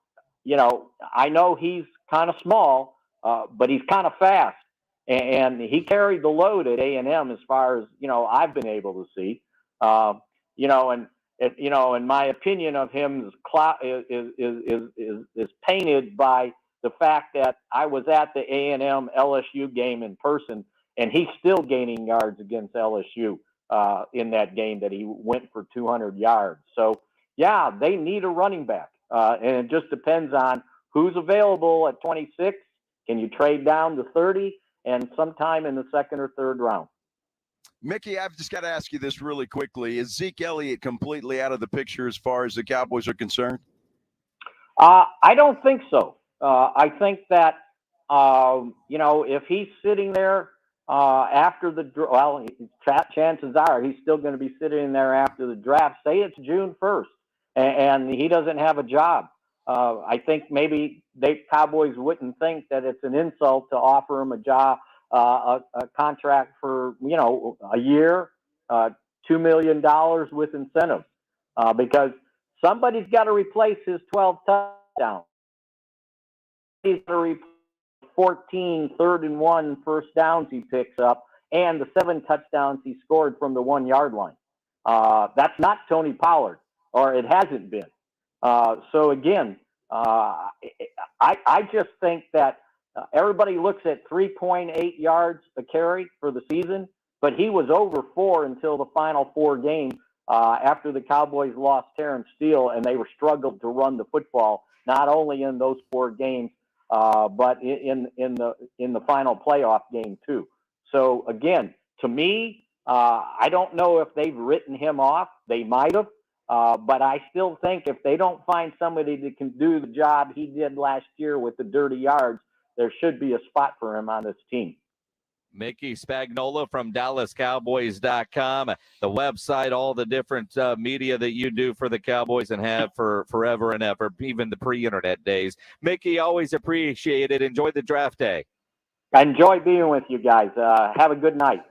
I know he's kind of small, but he's kind of fast. And he carried the load at A&M as far as, I've been able to see. And my opinion of him is painted by the fact that I was at the A&M LSU game in person, and he's still gaining yards against LSU in that game that he went for 200 yards. So, yeah, they need a running back. And it just depends on who's available at 26. Can you trade down to 30 and sometime in the second or third round? Mickey, I've just got to ask you this really quickly. Is Zeke Elliott completely out of the picture as far as the Cowboys are concerned? I don't think so. I think that, if he's sitting there after the chances are he's still going to be sitting there after the draft. Say it's June 1st and he doesn't have a job. I think maybe Cowboys wouldn't think that it's an insult to offer him a job, a contract for, a year, $2 million with incentives, because somebody's got to replace his 12 touchdowns. He's got to replace 14 third and 1 first downs he picks up and the 7 touchdowns he scored from the 1 yard line. That's not Tony Pollard, or it hasn't been. So again, I just think that everybody looks at 3.8 yards a carry for the season, but he was over 4 until the final 4 games after the Cowboys lost Terrence Steele and they were struggled to run the football, not only in those 4 games, but in the final playoff game too. So again, to me, I don't know if they've written him off. They might have, but I still think if they don't find somebody that can do the job he did last year with the dirty yards, there should be a spot for him on this team. Mickey Spagnola from DallasCowboys.com, the website, all the different media that you do for the Cowboys and have for forever and ever, even the pre-internet days. Mickey, always appreciate it. Enjoy the draft day. I enjoy being with you guys. Have a good night.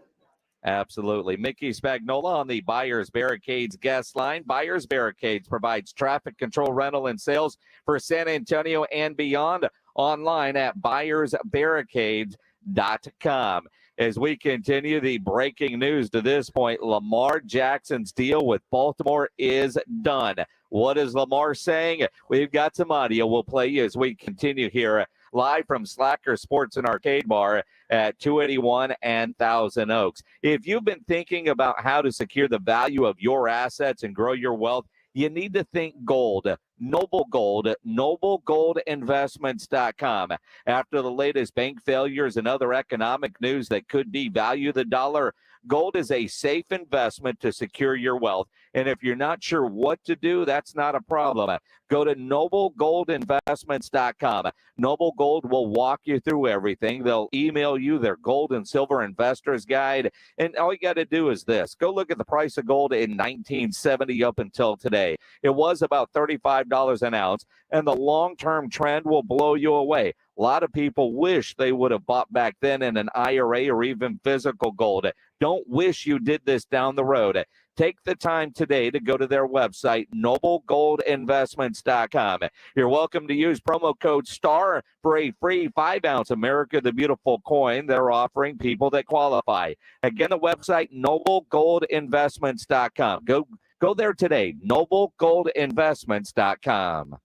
Absolutely. Mickey Spagnola on the Buyers Barricades guest line. Buyers Barricades provides traffic control, rental, and sales for San Antonio and beyond. Online at buyersbarricades.com. As we continue the breaking news to this point, Lamar Jackson's deal with Baltimore is done. What is Lamar saying? We've got some audio we'll play you as we continue here live from Slacker Sports and Arcade Bar at 281 and Thousand Oaks. If you've been thinking about how to secure the value of your assets and grow your wealth, you need to think gold. Noble Gold, noblegoldinvestments.com. After the latest bank failures and other economic news that could devalue the dollar, gold is a safe investment to secure your wealth. And if you're not sure what to do, that's not a problem. Go to noblegoldinvestments.com. Noble Gold will walk you through everything. They'll email you their gold and silver investors guide. And all you got to do is this. Go look at the price of gold in 1970 up until today. It was about $35 an ounce, and the long-term trend will blow you away. A lot of people wish they would have bought back then in an IRA or even physical gold. Don't wish you did this down the road. Take the time today to go to their website, noblegoldinvestments.com. You're welcome to use promo code STAR for a free 5-ounce America the Beautiful coin they're offering people that qualify. Again, the website, noblegoldinvestments.com. Go there today, noblegoldinvestments.com.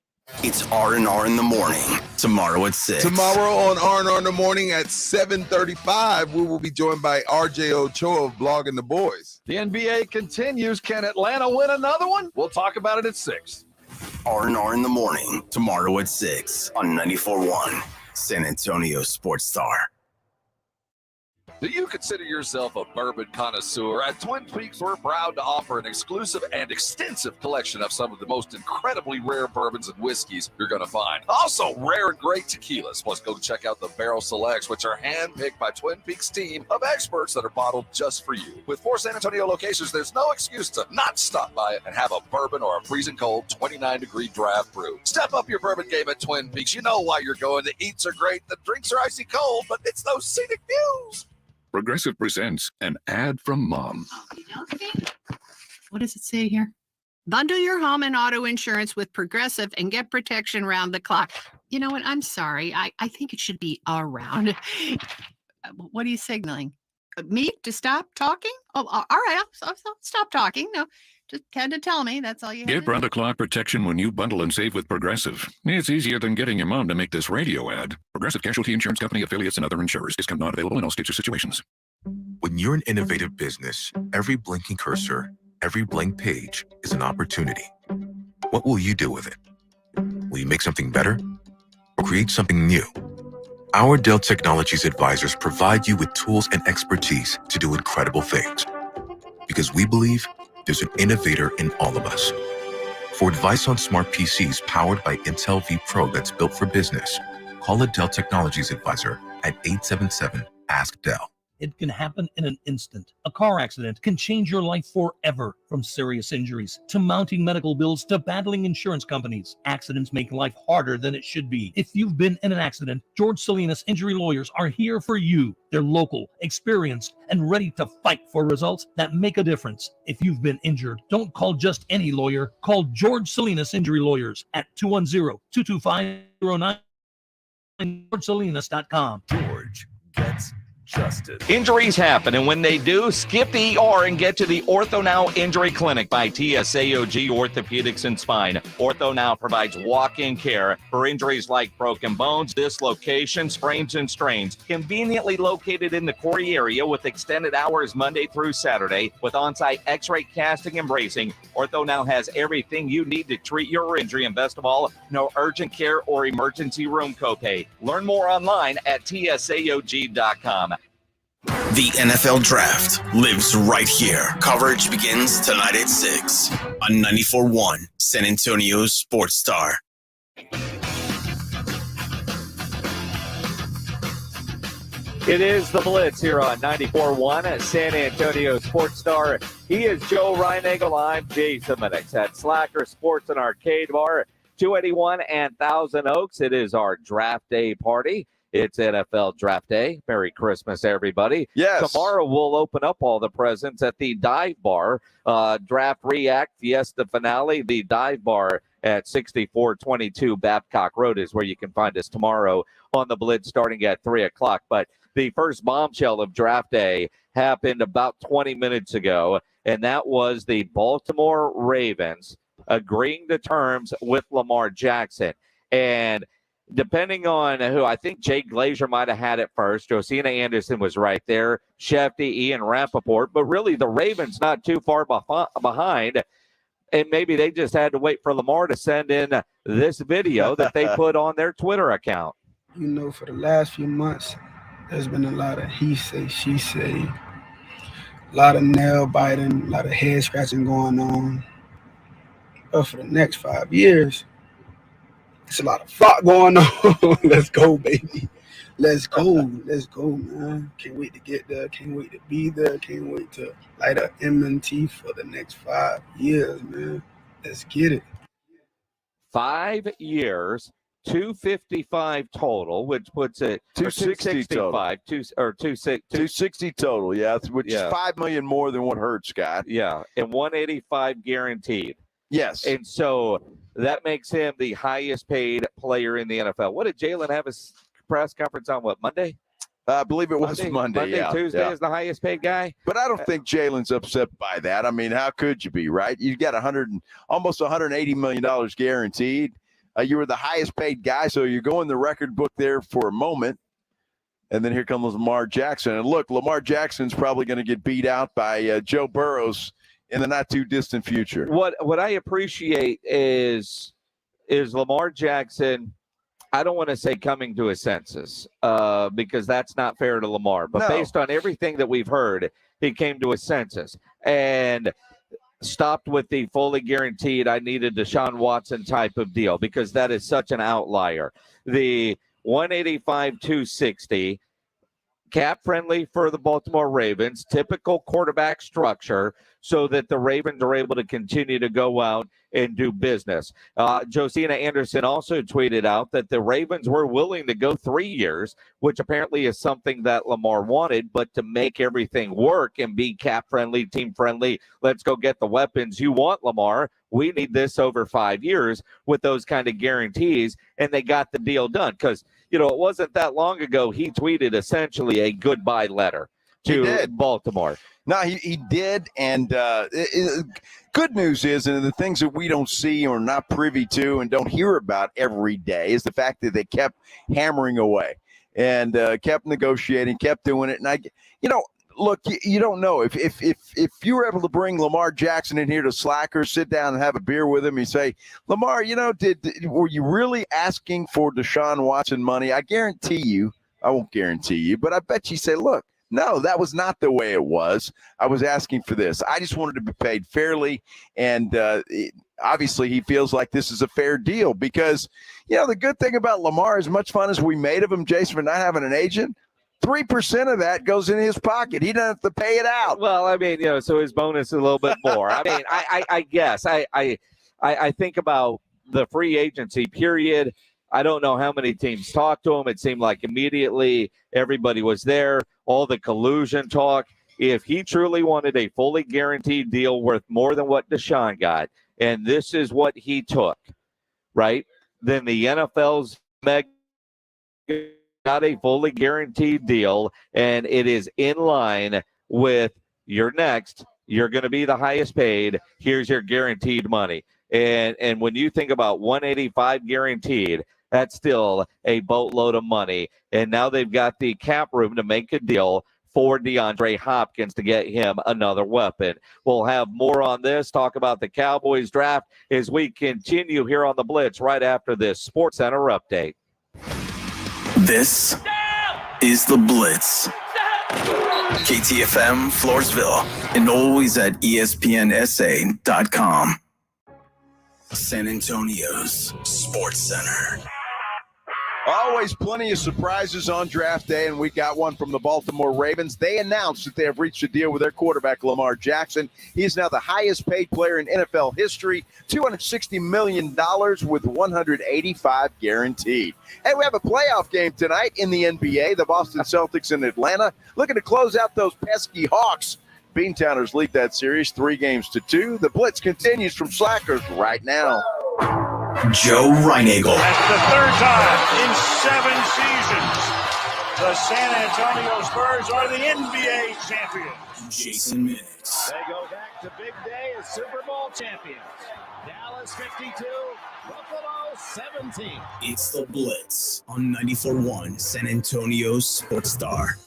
It's R&R in the morning, tomorrow at 6. Tomorrow on R&R in the morning at 7:35, we will be joined by RJ Ochoa of Blogging the Boys. The NBA continues. Can Atlanta win another one? We'll talk about it at 6. R&R in the morning, tomorrow at 6 on 94.1, San Antonio Sports Star. Do you consider yourself a bourbon connoisseur? At Twin Peaks, we're proud to offer an exclusive and extensive collection of some of the most incredibly rare bourbons and whiskeys you're going to find. Also, rare and great tequilas. Plus, go check out the Barrel Selects, which are handpicked by Twin Peaks' team of experts that are bottled just for you. With 4 San Antonio locations, there's no excuse to not stop by and have a bourbon or a freezing cold 29-degree draft brew. Step up your bourbon game at Twin Peaks. You know why you're going. The eats are great, the drinks are icy cold, but it's those scenic views. Progressive presents an ad from Mom. What does it say here? Bundle your home and auto insurance with Progressive and get protection round the clock. You know what? I'm sorry. I think it should be around. What are you signaling? Me to stop talking? Oh, all right. I'll stop talking. No, just had to tell me. That's all you had. Get round-the-clock protection when you bundle and save with Progressive. It's easier than getting your mom to make this radio ad. Progressive Casualty Insurance Company, affiliates, and other insurers. Discount not available in all states or situations. When you're an innovative business, every blinking cursor, every blank page is an opportunity. What will you do with it? Will you make something better or create something new? Our Dell Technologies advisors provide you with tools and expertise to do incredible things. Because we believe there's an innovator in all of us. For advice on smart PCs powered by Intel V Pro that's built for business, call a Dell Technologies advisor at 877-ASK-DELL. It can happen in an instant. A car accident can change your life forever. From serious injuries to mounting medical bills to battling insurance companies, accidents make life harder than it should be. If you've been in an accident, George Salinas Injury Lawyers are here for you. They're local, experienced, and ready to fight for results that make a difference. If you've been injured, don't call just any lawyer. Call George Salinas Injury Lawyers at 210-225-09. GeorgeSalinas.com. George gets justice. Injuries happen, and when they do, skip the ER and get to the Ortho Now Injury Clinic by TSAOG Orthopedics and Spine. Ortho Now provides walk-in care for injuries like broken bones, dislocations, sprains, and strains. Conveniently located in the Corey area with extended hours Monday through Saturday with on-site x-ray casting and bracing, Ortho Now has everything you need to treat your injury, and best of all, no urgent care or emergency room copay. Learn more online at tsaog.com. The NFL Draft lives right here. Coverage begins tonight at 6 on 94.1 San Antonio Sports Star. It is the Blitz here on 94.1 at San Antonio Sports Star. He is Joe Reinagel. I'm Jason Minix at Slacker Sports and Arcade Bar, 281 and Thousand Oaks. It is our draft day party. It's NFL Draft Day. Merry Christmas, everybody. Yes. Tomorrow we'll open up all the presents at the Dive Bar. Draft React Fiesta Finale, the Dive Bar at 6422 Babcock Road is where you can find us tomorrow on the Blitz starting at 3 o'clock. But the first bombshell of Draft Day happened about 20 minutes ago, and that was the Baltimore Ravens agreeing to terms with Lamar Jackson. And depending on who, I think Jay Glazer might have had it first. Josina Anderson was right there. Shefty, Ian Rappaport. But really, the Ravens not too far behind. And maybe they just had to wait for Lamar to send in this video that they put on their Twitter account. You know, for the last few months, there's been a lot of he say, she say, a lot of nail biting, a lot of head scratching going on. But for the next 5 years, it's a lot of fought going on. Let's go, baby. Let's go. Let's go, man. Can't wait to get there. Can't wait to be there. Can't wait to light up M&T for the next 5 years, man. Let's get it. 5 years, 255 total, which puts it 260 total. 260 total, yeah, which is $5 million more than what Hurts got. Yeah, and 185 guaranteed. Yes. And so that makes him the highest paid player in the NFL. What did Jalen have his press conference on, Monday? I believe it was Monday. Yeah, Tuesday is the highest paid guy. But I don't think Jalen's upset by that. I mean, how could you be, right? You got almost $180 million guaranteed. You were the highest paid guy, so you're going the record book there for a moment. And then here comes Lamar Jackson. And look, Lamar Jackson's probably going to get beat out by Joe Burrows in the not too distant future. What I appreciate is Lamar Jackson. I don't want to say coming to his senses because that's not fair to Lamar. But based on everything that we've heard, he came to his senses and stopped with the fully guaranteed I needed Deshaun Watson type of deal because that is such an outlier. The 185-260 cap friendly for the Baltimore Ravens, typical quarterback structure so that the Ravens are able to continue to go out and do business. Josina Anderson also tweeted out that the Ravens were willing to go 3 years, which apparently is something that Lamar wanted, but to make everything work and be cap friendly, team friendly, let's go get the weapons you want, Lamar. We need this over 5 years with those kind of guarantees, and they got the deal done because, it wasn't that long ago he tweeted essentially a goodbye letter to Baltimore. No, he did, and good news is, and the things that we don't see or not privy to and don't hear about every day is the fact that they kept hammering away and kept negotiating, kept doing it. And look, you don't know if you were able to bring Lamar Jackson in here to Slacker, sit down and have a beer with him, you say, Lamar, were you really asking for Deshaun Watson money? I guarantee you, I won't guarantee you, but I bet you say, look, no, that was not the way it was. I was asking for this. I just wanted to be paid fairly, and obviously he feels like this is a fair deal because, the good thing about Lamar, as much fun as we made of him, Jason, for not having an agent, 3% of that goes in his pocket. He doesn't have to pay it out. Well, I mean, so his bonus is a little bit more. I mean, I guess I think about the free agency period. I don't know how many teams talked to him. It seemed like immediately everybody was there. All the collusion talk. If he truly wanted a fully guaranteed deal worth more than what Deshaun got, and this is what he took, right? Then the NFL's mega got a fully guaranteed deal, and it is in line with your next. You're going to be the highest paid. Here's your guaranteed money. And when you think about 185 guaranteed, that's still a boatload of money. And now they've got the cap room to make a deal for DeAndre Hopkins to get him another weapon. We'll have more on this, talk about the Cowboys draft as we continue here on the Blitz right after this Sports Center update. This is the Blitz. KTFM Floresville and always at ESPNSA.com. San Antonio's Sports Center. Always plenty of surprises on draft day, and we got one from the Baltimore Ravens. They announced that they have reached a deal with their quarterback, Lamar Jackson. He is now the highest paid player in NFL history, $260 million with 185 guaranteed. Hey, we have a playoff game tonight in the NBA. The Boston Celtics in Atlanta looking to close out those pesky Hawks. Beantowners lead that series 3-2. The Blitz continues from Slackers right now. Joe Reinagel. That's the third time in 7 seasons the San Antonio Spurs are the NBA champions. Jason Minutes. They go back to big day as Super Bowl champions. Dallas 52, Buffalo 17. It's the Blitz on 94.1 San Antonio's Sports Star.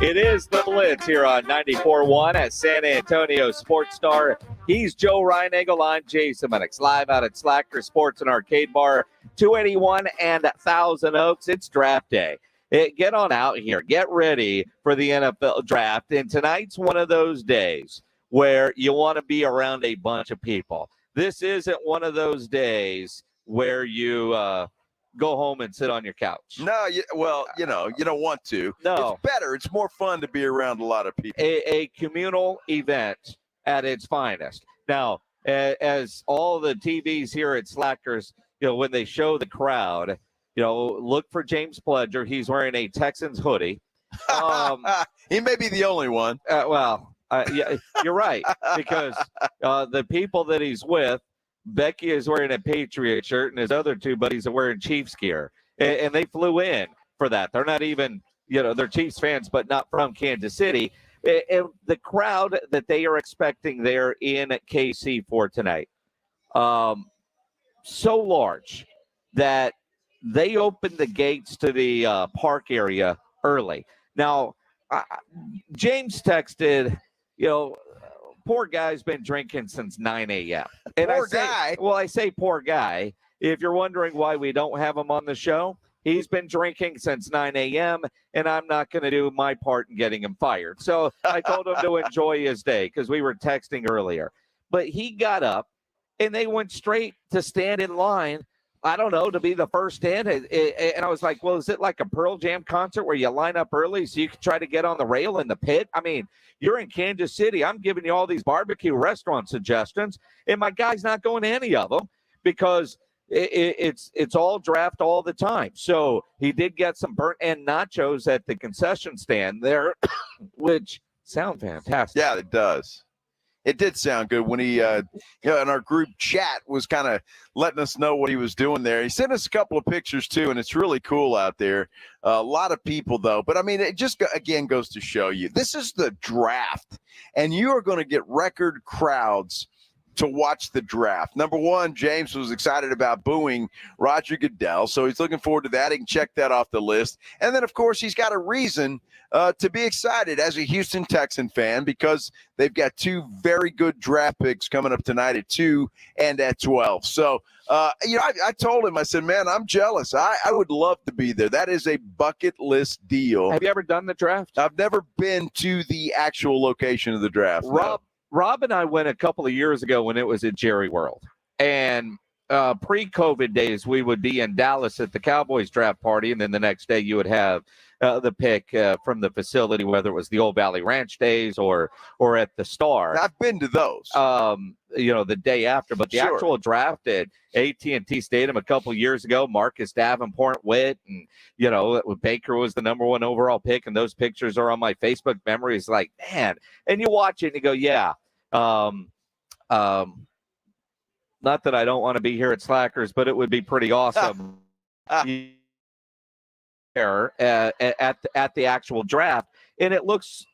It is the Blitz here on 94.1 at San Antonio Sports Star. He's Joe Reinagel. I'm Jason Minix, live out at Slacker Sports and Arcade Bar, 281 and Thousand Oaks. It's draft day. Get on out here. Get ready for the NFL draft. And tonight's one of those days where you want to be around a bunch of people. This isn't one of those days where you go home and sit on your couch. No, you don't want to. No. It's better. It's more fun to be around a lot of people. A communal event at its finest. Now, as all the TVs here at Slackers, when they show the crowd, look for James Pledger. He's wearing a Texans hoodie. He may be the only one. Yeah, you're right, because the people that he's with, Becky is wearing a Patriot shirt, and his other two buddies are wearing Chiefs gear. And they flew in for that. They're not even, they're Chiefs fans, but not from Kansas City. And the crowd that they are expecting there in KC for tonight, so large that they opened the gates to the park area early. Now, James texted, poor guy's been drinking since 9 a.m. And poor guy. Well, I say poor guy. If you're wondering why we don't have him on the show, he's been drinking since 9 a.m., and I'm not going to do my part in getting him fired. So I told him to enjoy his day because we were texting earlier. But he got up, and they went straight to stand in line, I don't know, to be the first in. And I was like, well, is it like a Pearl Jam concert where you line up early so you can try to get on the rail in the pit? I mean, you're in Kansas City. I'm giving you all these barbecue restaurant suggestions, and my guy's not going to any of them because it's all draft all the time. So he did get some burnt end nachos at the concession stand there, which sound fantastic. Yeah, it does. It did sound good when he, in our group chat was kind of letting us know what he was doing there. He sent us a couple of pictures too, and it's really cool out there. A lot of people though, but I mean, it just again goes to show you this is the draft, and you are going to get record crowds to watch the draft. Number one, James was excited about booing Roger Goodell, so he's looking forward to that. He can check that off the list. And then, of course, he's got a reason to be excited as a Houston Texan fan because they've got two very good draft picks coming up tonight at 2 and at 12. So, I told him, I said, man, I'm jealous. I would love to be there. That is a bucket list deal. Have you ever done the draft? I've never been to the actual location of the draft. Rob and I went a couple of years ago when it was at Jerry World. And pre-COVID days, we would be in Dallas at the Cowboys draft party, and then the next day you would have the pick from the facility, whether it was the Old Valley Ranch days or at the Star. I've been to those. The day after. But the actual draft at AT&T Stadium a couple of years ago, Marcus Davenport went, and, Baker was the number 1 overall pick, and those pictures are on my Facebook memories. Like, man, and you watch it and you go, yeah. Not that I don't want to be here at Slackers, but it would be pretty awesome. there at the actual draft, and it looks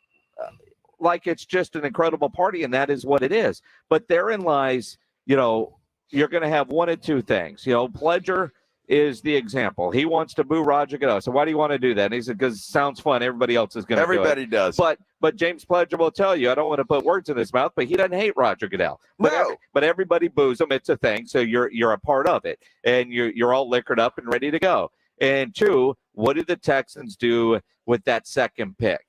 like it's just an incredible party, and that is what it is. But therein lies, you're going to have one of two things. Pledger is the example. He wants to boo Roger Goodell. So why do you want to do that? And he said, because it sounds fun. Everybody else is going to do it. Everybody does. But James Pledger will tell you, I don't want to put words in his mouth, but he doesn't hate Roger Goodell. But everybody boos him. It's a thing. So you're a part of it. And you're all liquored up and ready to go. And two, what did the Texans do with that second pick?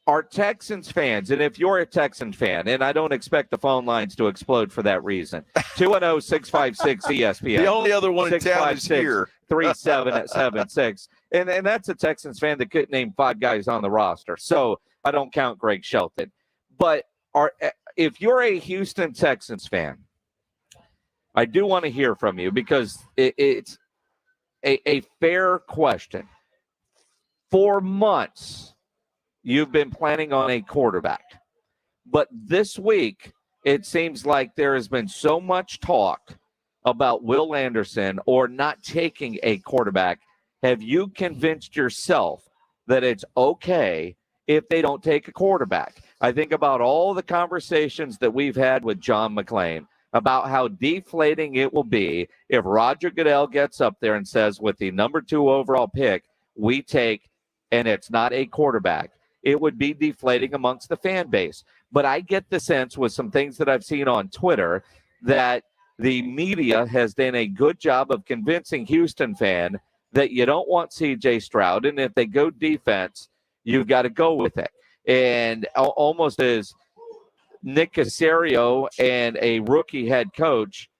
Are Texans fans, and if you're a Texan fan, and I don't expect the phone lines to explode for that reason, 210-656-ESPN. The only other one in town is here. 3776. And that's a Texans fan that couldn't name 5 guys on the roster. So I don't count Greg Shelton. But if you're a Houston Texans fan, I do want to hear from you because it's a fair question. For months, you've been planning on a quarterback. But this week, it seems like there has been so much talk about Will Anderson or not taking a quarterback. Have you convinced yourself that it's okay if they don't take a quarterback? I think about all the conversations that we've had with John McClain about how deflating it will be if Roger Goodell gets up there and says, with the number 2 overall pick, we take, and it's not a quarterback. It would be deflating amongst the fan base. But I get the sense with some things that I've seen on Twitter that the media has done a good job of convincing Houston fan that you don't want C.J. Stroud, and if they go defense, you've got to go with it. And almost as Nick Caserio and a rookie head coach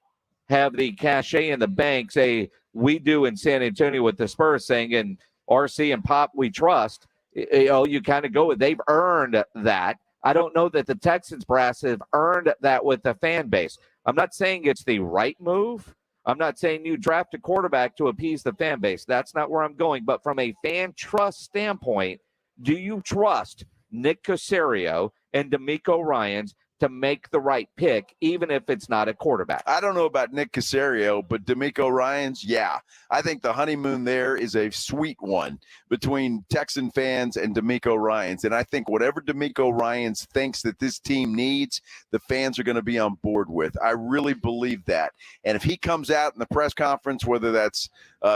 have the cachet in the bank, say, we do in San Antonio with the Spurs saying, and RC and Pop, we trust. You kind of go with, they've earned that. I don't know that the Texans brass have earned that with the fan base. I'm not saying it's the right move. I'm not saying you draft a quarterback to appease the fan base. That's not where I'm going. But from a fan trust standpoint, do you trust Nick Caserio and DeMeco Ryans to make the right pick, even if it's not a quarterback? I don't know about Nick Caserio, but DeMeco Ryans, yeah. I think the honeymoon there is a sweet one between Texan fans and DeMeco Ryans. And I think whatever DeMeco Ryans thinks that this team needs, the fans are going to be on board with. I really believe that. And if he comes out in the press conference, whether that's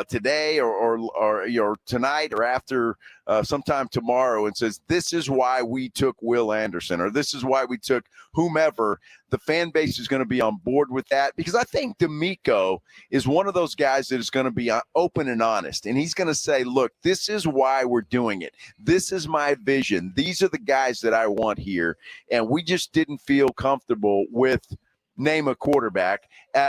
today or tonight or after sometime tomorrow, and says, this is why we took Will Anderson, or this is why we took whomever, the fan base is going to be on board with that, because I think DeMeco is one of those guys that is going to be open and honest, and he's going to say, look, this is why we're doing it. This is my vision. These are the guys that I want here, and we just didn't feel comfortable with name a quarterback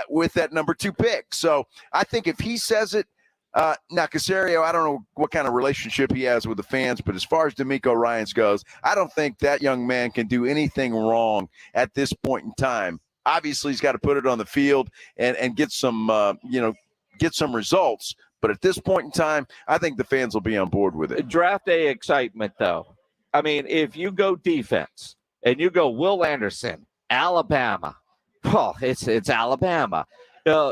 with that number 2 pick. So I think if he says it, now Caserio, I don't know what kind of relationship he has with the fans, but as far as DeMeco Ryans goes, I don't think that young man can do anything wrong at this point in time. Obviously, he's got to put it on the field and get some, get some results. But at this point in time, I think the fans will be on board with it. Draft day excitement, though. I mean, if you go defense and you go Will Anderson, Alabama, it's Alabama,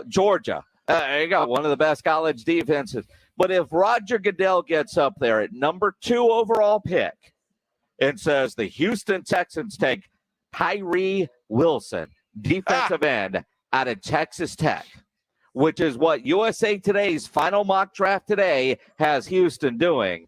Georgia. You got one of the best college defenses. But if Roger Goodell gets up there at number 2 overall pick and says the Houston Texans take Tyree Wilson, defensive end out of Texas Tech, which is what USA Today's final mock draft today has Houston doing,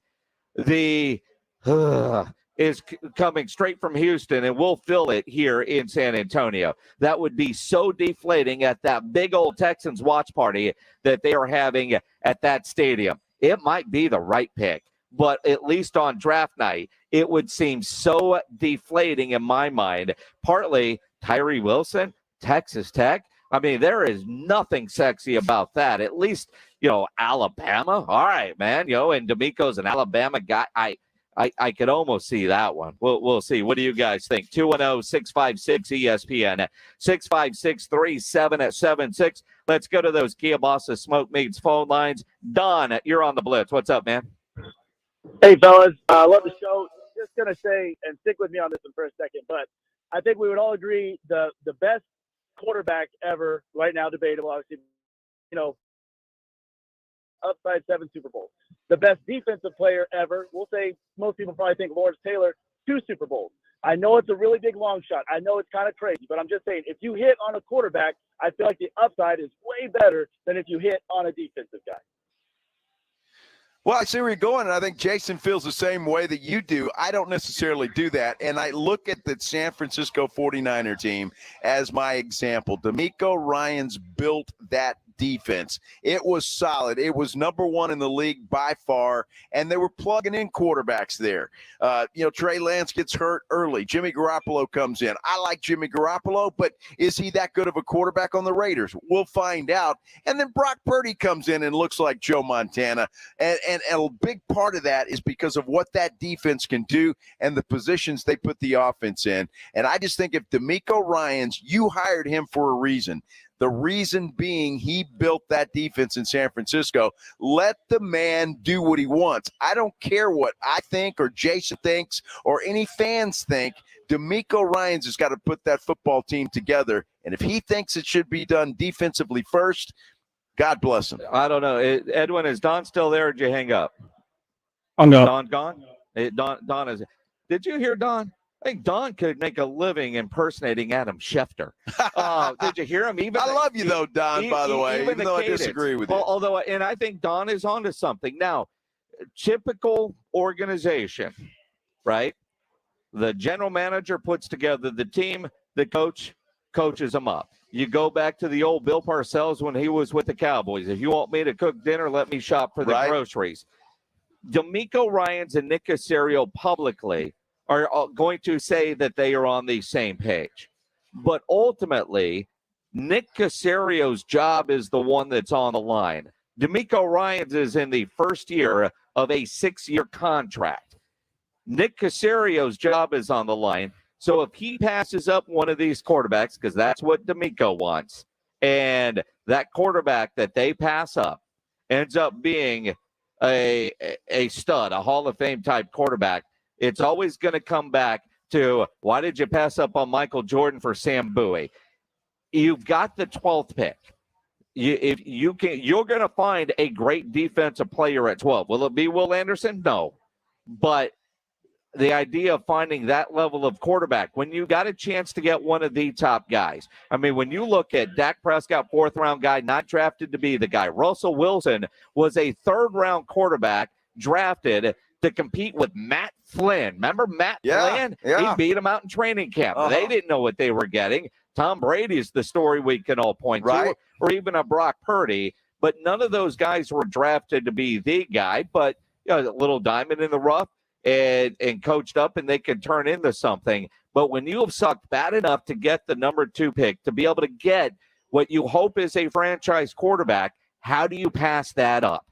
is coming straight from Houston, and we'll fill it here in San Antonio. That would be so deflating at that big old Texans watch party that they are having at that stadium. It might be the right pick, but at least on draft night, it would seem so deflating in my mind. Partly Tyree Wilson, Texas Tech. I mean, there is nothing sexy about that. At least, Alabama. All right, man, and DeMeco's an Alabama guy. I could almost see that one. We'll see. What do you guys think? 210-656-ESPN, 656-3776. Let's go to those Kia Bosses Smoke Meats phone lines. Don, you're on the Blitz. What's up, man? Hey, fellas. I love the show. Just going to say, and stick with me on this one for a second, but I think we would all agree the best quarterback ever right now, debatable, obviously, upside 7 Super Bowls. The best defensive player ever, we'll say most people probably think Lawrence Taylor, 2 Super Bowls. I know it's a really big long shot. I know it's kind of crazy, but I'm just saying, if you hit on a quarterback, I feel like the upside is way better than if you hit on a defensive guy. Well, I see where you're going, and I think Jason feels the same way that you do. I don't necessarily do that, and I look at the San Francisco 49er team as my example. DeMeco Ryans built that defense. It was solid. It was number 1 in the league by far, and they were plugging in quarterbacks there. Trey Lance gets hurt early. Jimmy Garoppolo comes in. I like Jimmy Garoppolo, but is he that good of a quarterback on the Raiders? We'll find out. And then Brock Purdy comes in and looks like Joe Montana, and a big part of that is because of what that defense can do and the positions they put the offense in. And I just think if DeMeco Ryans, you hired him for a reason. The reason being he built that defense in San Francisco. Let the man do what he wants. I don't care what I think or Jason thinks or any fans think. DeMeco Ryans has got to put that football team together. And if he thinks it should be done defensively first, God bless him. I don't know. Edwin, is Don still there or did you hang up? Hung up. Don gone? Don is. Did you hear Don? I think Don could make a living impersonating Adam Schefter. Did you hear him? I love you, though, Don, by the way, even though I disagree with you. Although, and I think Don is onto something. Now, typical organization, right? The general manager puts together the team, the coach coaches them up. You go back to the old Bill Parcells when he was with the Cowboys. If you want me to cook dinner, let me shop for the groceries. DeMeco Ryans and Nick Caserio publicly are going to say that they are on the same page. But ultimately, Nick Caserio's job is the one that's on the line. DeMeco Ryans is in the first year of a 6-year contract. Nick Caserio's job is on the line. So if he passes up one of these quarterbacks, because that's what DeMeco wants, and that quarterback that they pass up ends up being a stud, a Hall of Fame type quarterback, it's always going to come back to, why did you pass up on Michael Jordan for Sam Bowie? You've got the 12th pick. You're going to find a great defensive player at 12. Will it be Will Anderson? No. But the idea of finding that level of quarterback, when you got a chance to get one of the top guys. I mean, when you look at Dak Prescott, 4th-round guy, not drafted to be the guy. Russell Wilson was a 3rd-round quarterback drafted to compete with Matt Flynn. Remember Matt Flynn? Yeah. He beat him out in training camp. They didn't know what they were getting. Tom Brady is the story we can all point to, or even a Brock Purdy. But none of those guys were drafted to be the guy, but a little diamond in the rough and coached up, and they could turn into something. But when you have sucked bad enough to get the number 2 pick, to be able to get what you hope is a franchise quarterback, how do you pass that up?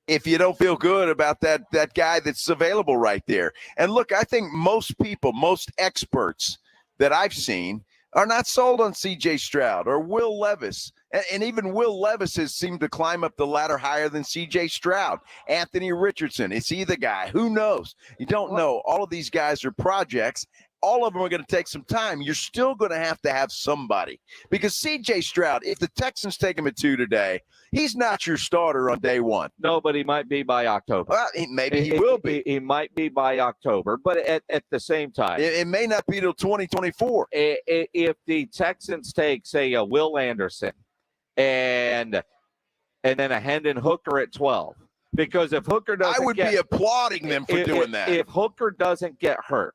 If you don't feel good about that guy that's available right there. And look, I think most people, most experts that I've seen are not sold on C.J. Stroud or Will Levis. And even Will Levis has seemed to climb up the ladder higher than C.J. Stroud. Anthony Richardson, is he the guy? Who knows? You don't know. All of these guys are projects. All of them are going to take some time. You're still going to have somebody. Because C.J. Stroud, if the Texans take him at 2 today, he's not your starter on day 1. No, but he might be by October. Well, maybe he will be. He might be by October, but at the same time. It may not be till 2024. If the Texans take, say, a Will Anderson and then a Hendon Hooker at 12, because if Hooker doesn't I would be applauding them for doing that. If Hooker doesn't get hurt,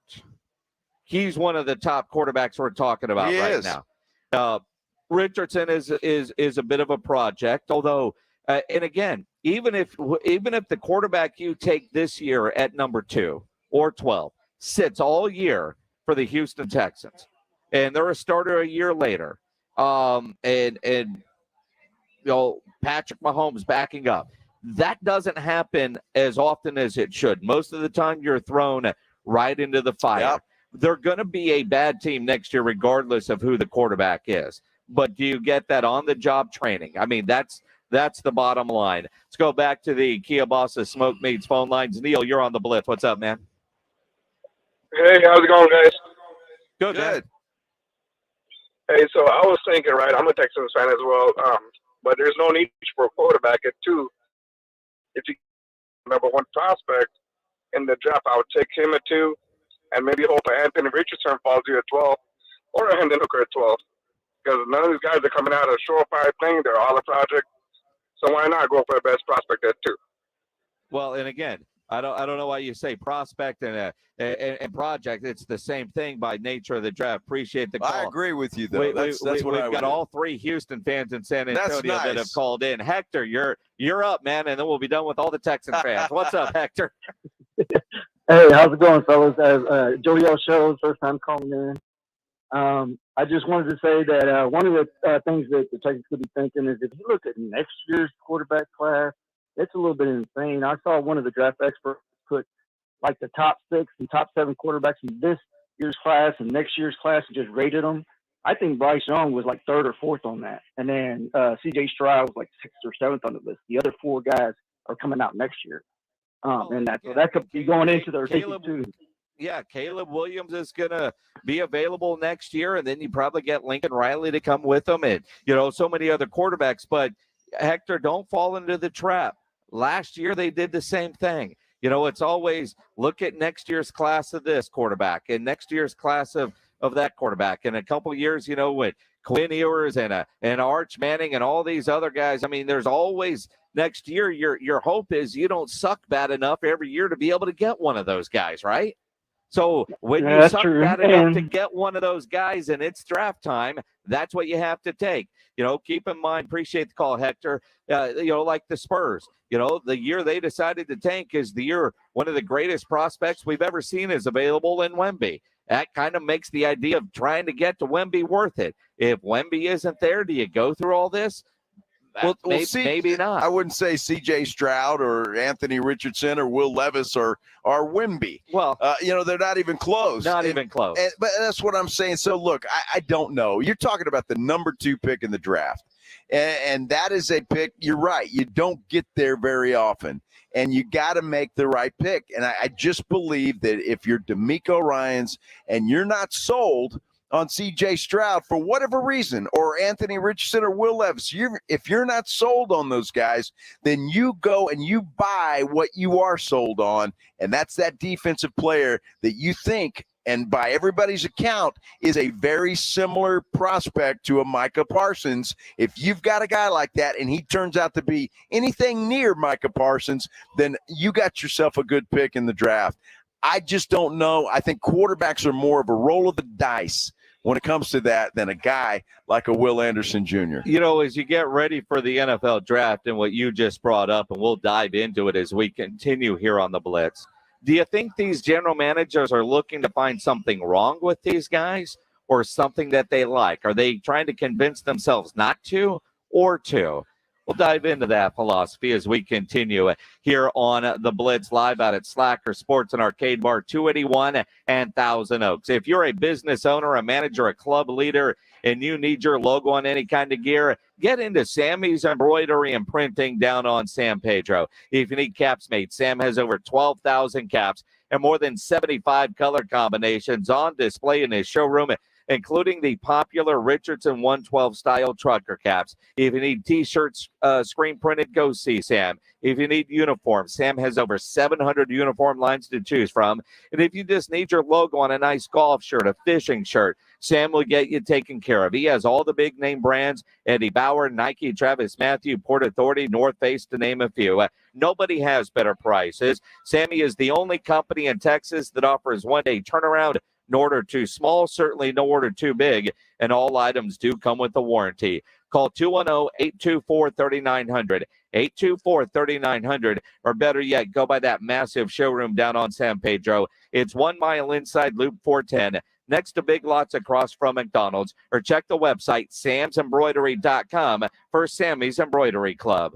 he's one of the top quarterbacks we're talking about right now. Richardson is a bit of a project, although, and again, even if the quarterback you take this year at number 2 or 12 sits all year for the Houston Texans, and they're a starter a year later, and Patrick Mahomes backing up, that doesn't happen as often as it should. Most of the time, you're thrown right into the fire. Yep. They're going to be a bad team next year, regardless of who the quarterback is. But do you get that on-the-job training? I mean, that's the bottom line. Let's go back to the Kia Bosses Smoke Meats phone lines. Neil, you're on the Blitz. What's up, man? Hey, how's it going, guys? Good. Man. Hey, so I was thinking, right, I'm a Texans fan as well, but there's no need for a quarterback at 2. if you number one prospect in the draft, I would take him at 2, and maybe hope Anthony Richardson falls here at 12, or a Hendon Hooker at 12. Because none of these guys are coming out of a surefire thing. They're all a project. So why not go for the best prospect at 2? Well, and again, I don't know why you say prospect and project. It's the same thing by nature of the draft. Appreciate the call. I agree with you, though. That's what we've I would got do. all 3 Houston fans in San Antonio that have called in. Hector, you're up, man, and then we'll be done with all the Texan fans. What's up, Hector? Hey, how's it going, fellas? Joey L. Show, first time calling in. I just wanted to say that one of the things that the Texans could be thinking is if you look at next year's quarterback class, it's a little bit insane. I saw one of the draft experts put like the top 6 and top 7 quarterbacks in this year's class and next year's class and just rated them. I think Bryce Young was like 3rd or 4th on that. And then C.J. Stroud was like 6th or 7th on the list. The other 4 guys are coming out next year. So that could be going into their Caleb, too. Yeah, Caleb Williams is going to be available next year, and then you probably get Lincoln Riley to come with them and, so many other quarterbacks. But, Hector, don't fall into the trap. Last year they did the same thing. It's always look at next year's class of this quarterback and next year's class of that quarterback. In a couple of years, with Quinn Ewers and Arch Manning and all these other guys, I mean, there's always next year your hope is you don't suck bad enough every year to be able to get one of those guys, right? So when you suck bad enough to get one of those guys and it's draft time, that's what you have to take. Keep in mind, appreciate the call, Hector, like the Spurs, the year they decided to tank is the year one of the greatest prospects we've ever seen is available in Wemby. That kind of makes the idea of trying to get to Wemby worth it. If Wemby isn't there, do you go through all this? Maybe not. I wouldn't say C.J. Stroud or Anthony Richardson or Will Levis or Wemby. Well, they're not even close. Even close. But that's what I'm saying. So, look, I don't know. You're talking about the number 2 pick in the draft. And that is a pick. You're right. You don't get there very often. And you got to make the right pick. And I just believe that if you're DeMeco Ryans and you're not sold on C.J. Stroud for whatever reason, or Anthony Richardson or Will Levis, if you're not sold on those guys, then you go and you buy what you are sold on, and that's that defensive player that you think, and by everybody's account, is a very similar prospect to a Micah Parsons. If you've got a guy like that and he turns out to be anything near Micah Parsons, then you got yourself a good pick in the draft. I just don't know. I think quarterbacks are more of a roll of the dice when it comes to that than a guy like a Will Anderson Jr. As you get ready for the NFL draft and what you just brought up, and we'll dive into it as we continue here on the Blitz, do you think these general managers are looking to find something wrong with these guys or something that they like? Are they trying to convince themselves not to or to? We'll dive into that philosophy as we continue here on the Blitz live out at Slacker Sports and Arcade Bar, 281 and Thousand Oaks. If you're a business owner, a manager, a club leader, and you need your logo on any kind of gear, get into Sammy's Embroidery and Printing down on San Pedro. If you need caps made, Sam has over 12,000 caps and more than 75 color combinations on display in his showroom, including the popular Richardson 112 style trucker caps. If you need t-shirts screen printed, go see Sam. If you need uniforms, Sam has over 700 uniform lines to choose from. And if you just need your logo on a nice golf shirt, a fishing shirt, Sam will get you taken care of. He has all the big name brands: Eddie Bauer, Nike, Travis Matthew, Port Authority, North Face, to name a few. Nobody has better prices. Sammy is the only company in Texas that offers one-day turnaround. No order too small, certainly no order too big, and all items do come with a warranty. Call 210-824-3900, 824-3900, or better yet, go by that massive showroom down on San Pedro. It's 1 mile inside Loop 410, next to Big Lots across from McDonald's, or check the website, samsembroidery.com, for Sammy's Embroidery Club.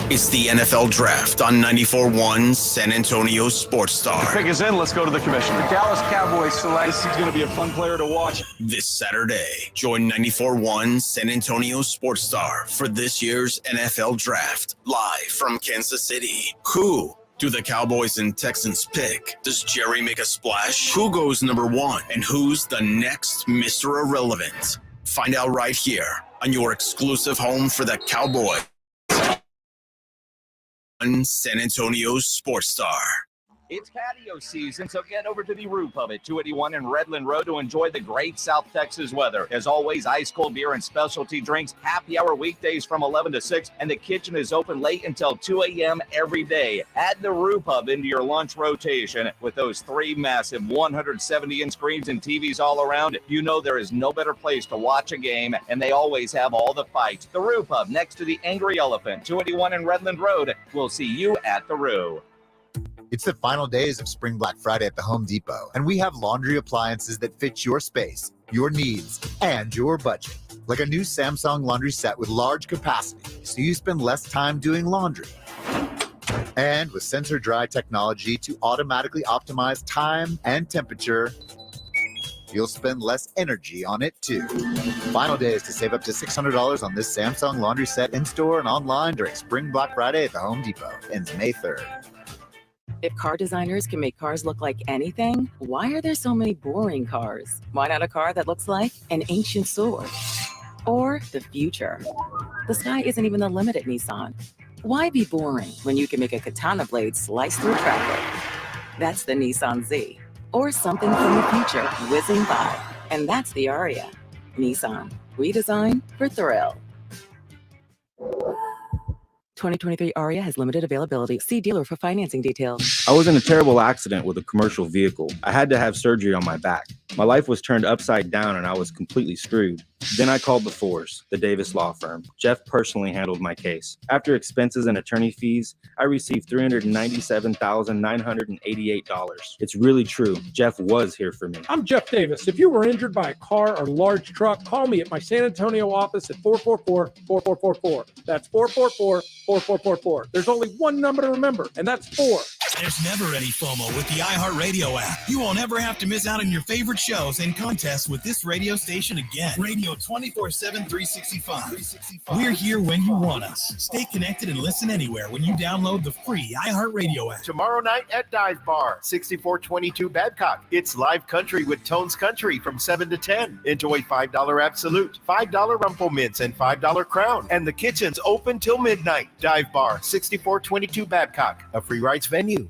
It's the NFL Draft on 94.1 San Antonio Sports Star. The pick is in. Let's go to the commissioner. The Dallas Cowboys select. This is going to be a fun player to watch. This Saturday, join 94.1 San Antonio Sports Star for this year's NFL Draft, live from Kansas City. Who do the Cowboys and Texans pick? Does Jerry make a splash? Who goes number 1? And who's the next Mr. Irrelevant? Find out right here on your exclusive home for the Cowboys. San Antonio's Sports Star. It's patio season, so get over to the Roo Pub at 281 and Redland Road to enjoy the great South Texas weather. As always, ice cold beer and specialty drinks, happy hour weekdays from 11 to 6, and the kitchen is open late until 2 a.m. every day. Add the Roo Pub into your lunch rotation. With those 3 massive 170-inch screens and TVs all around, you know there is no better place to watch a game, and they always have all the fights. The Roo Pub, next to the Angry Elephant, 281 and Redland Road. We'll see you at the Roo. It's the final days of Spring Black Friday at the Home Depot, and we have laundry appliances that fit your space, your needs, and your budget. Like a new Samsung laundry set with large capacity, so you spend less time doing laundry. And with sensor dry technology to automatically optimize time and temperature, you'll spend less energy on it too. Final days to save up to $600 on this Samsung laundry set in-store and online during Spring Black Friday at the Home Depot. Ends May 3rd. If car designers can make cars look like anything, why are there so many boring cars? Why not a car that looks like an ancient sword? Or the future? The sky isn't even the limit at Nissan. Why be boring when you can make a katana blade slice through traffic? That's the Nissan Z. Or something from the future whizzing by. And that's the Aria. Nissan. Redesign for thrill. 2023 Aria has limited availability. See dealer for financing details. I was in a terrible accident with a commercial vehicle. I had to have surgery on my back. My life was turned upside down and I was completely screwed. Then I called the Force, the Davis law firm. Jeff personally handled my case. After expenses and attorney fees, I received $397,988. It's really true. Jeff was here for me. I'm Jeff Davis. If you were injured by a car or large truck, call me at my San Antonio office at 444-4444. That's 444-4444. There's only one number to remember, and that's 4. There's never any FOMO with the iHeartRadio app. You won't ever have to miss out on your favorite shows and contests with this radio station again. Radio 24/7, 365. We're here when you want us. Stay connected and listen anywhere when you download the free iHeartRadio app. Tomorrow night at Dive Bar, 6422 Babcock. It's live country with Tones Country from 7 to 10. Enjoy $5 Absolute, $5 Rumple Mints, and $5 Crown. And the kitchen's open till midnight. Dive Bar, 6422 Babcock. A free rights venue.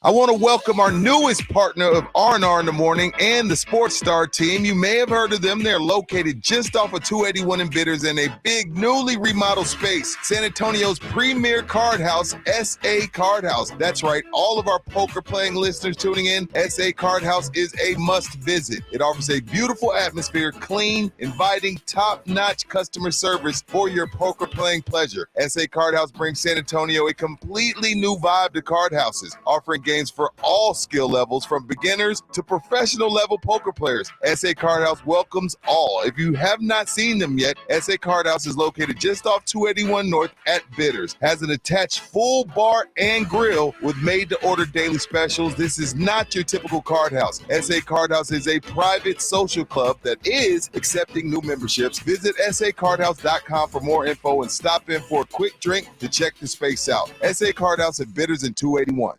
I want to welcome our newest partner of R&R in the Morning and the Sports Star team. You may have heard of them. They're located just off of 281 in Bitters in a big, newly remodeled space. San Antonio's premier card house, SA Card House. That's right. All of our poker playing listeners tuning in, SA Card House is a must visit. It offers a beautiful atmosphere, clean, inviting, top-notch customer service for your poker playing pleasure. SA Card House brings San Antonio a completely new vibe to card houses, offering games for all skill levels from beginners to professional level poker players. SA Card House welcomes all. If you have not seen them yet, SA Card House is located just off 281 North at Bitters. Has an attached full bar and grill with made-to-order daily specials. This is not your typical card house. SA Card House is a private social club that is accepting new memberships. Visit sacardhouse.com for more info and stop in for a quick drink to check the space out. SA Card House at Bitters and 281.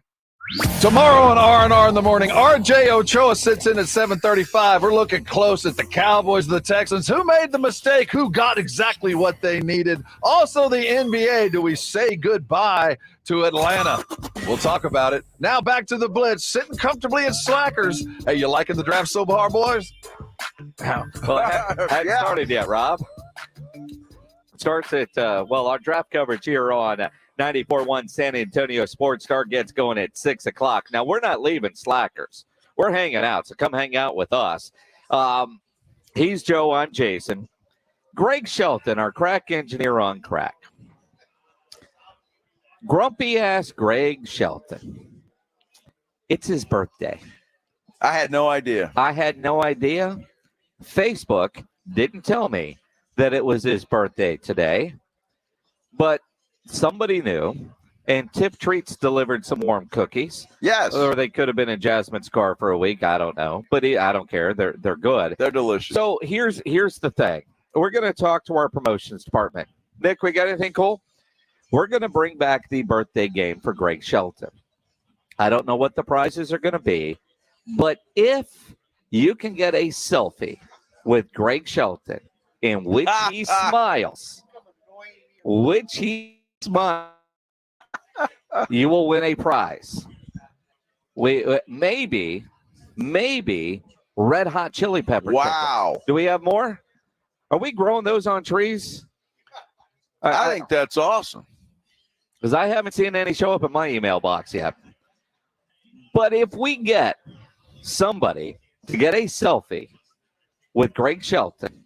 Tomorrow on R&R in the Morning, RJ Ochoa sits in at 7:35. We're looking close at the Cowboys and the Texans. Who made the mistake? Who got exactly what they needed? Also the NBA. Do we say goodbye to Atlanta? We'll talk about it. Now back to the Blitz, sitting comfortably at Slackers. Hey, you liking the draft so far, boys? Well, I haven't started yet, Rob. Starts at, our draft coverage here on 94.1 San Antonio Sports Star gets going at 6 o'clock. Now, we're not leaving Slackers. We're hanging out, so come hang out with us. He's Joe, I'm Jason. Greg Shelton, our crack engineer on crack. Grumpy-ass Greg Shelton. It's his birthday. I had no idea. Facebook didn't tell me that it was his birthday today, but somebody knew, and Tip Treats delivered some warm cookies. Yes. Or they could have been in Jasmine's car for a week. I don't know. But I don't care. They're good. They're delicious. So here's the thing. We're going to talk to our promotions department. Nick, we got anything cool? We're going to bring back the birthday game for Greg Shelton. I don't know what the prizes are going to be, but if you can get a selfie with Greg Shelton in which he smiles, you will win a prize. We maybe Red Hot Chili Pepper. Wow. Tickets. Do we have more? Are we growing those on trees? I think that's awesome. Because I haven't seen any show up in my email box yet. But if we get somebody to get a selfie with Greg Shelton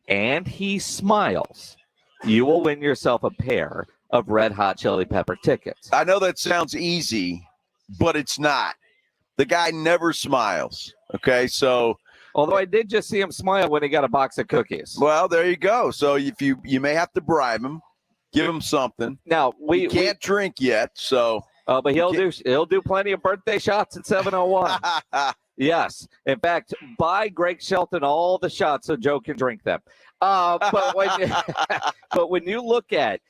and he smiles, you will win yourself a pair of Red Hot Chili Pepper tickets. I know that sounds easy, but it's not. The guy never smiles. Okay, so although I did just see him smile when he got a box of cookies. Well, there you go. So if you may have to bribe him, give him something. Now we can't drink yet, so but he'll do plenty of birthday shots at 701. Yes. In fact, buy Greg Shelton all the shots so Joe can drink them. But when you look at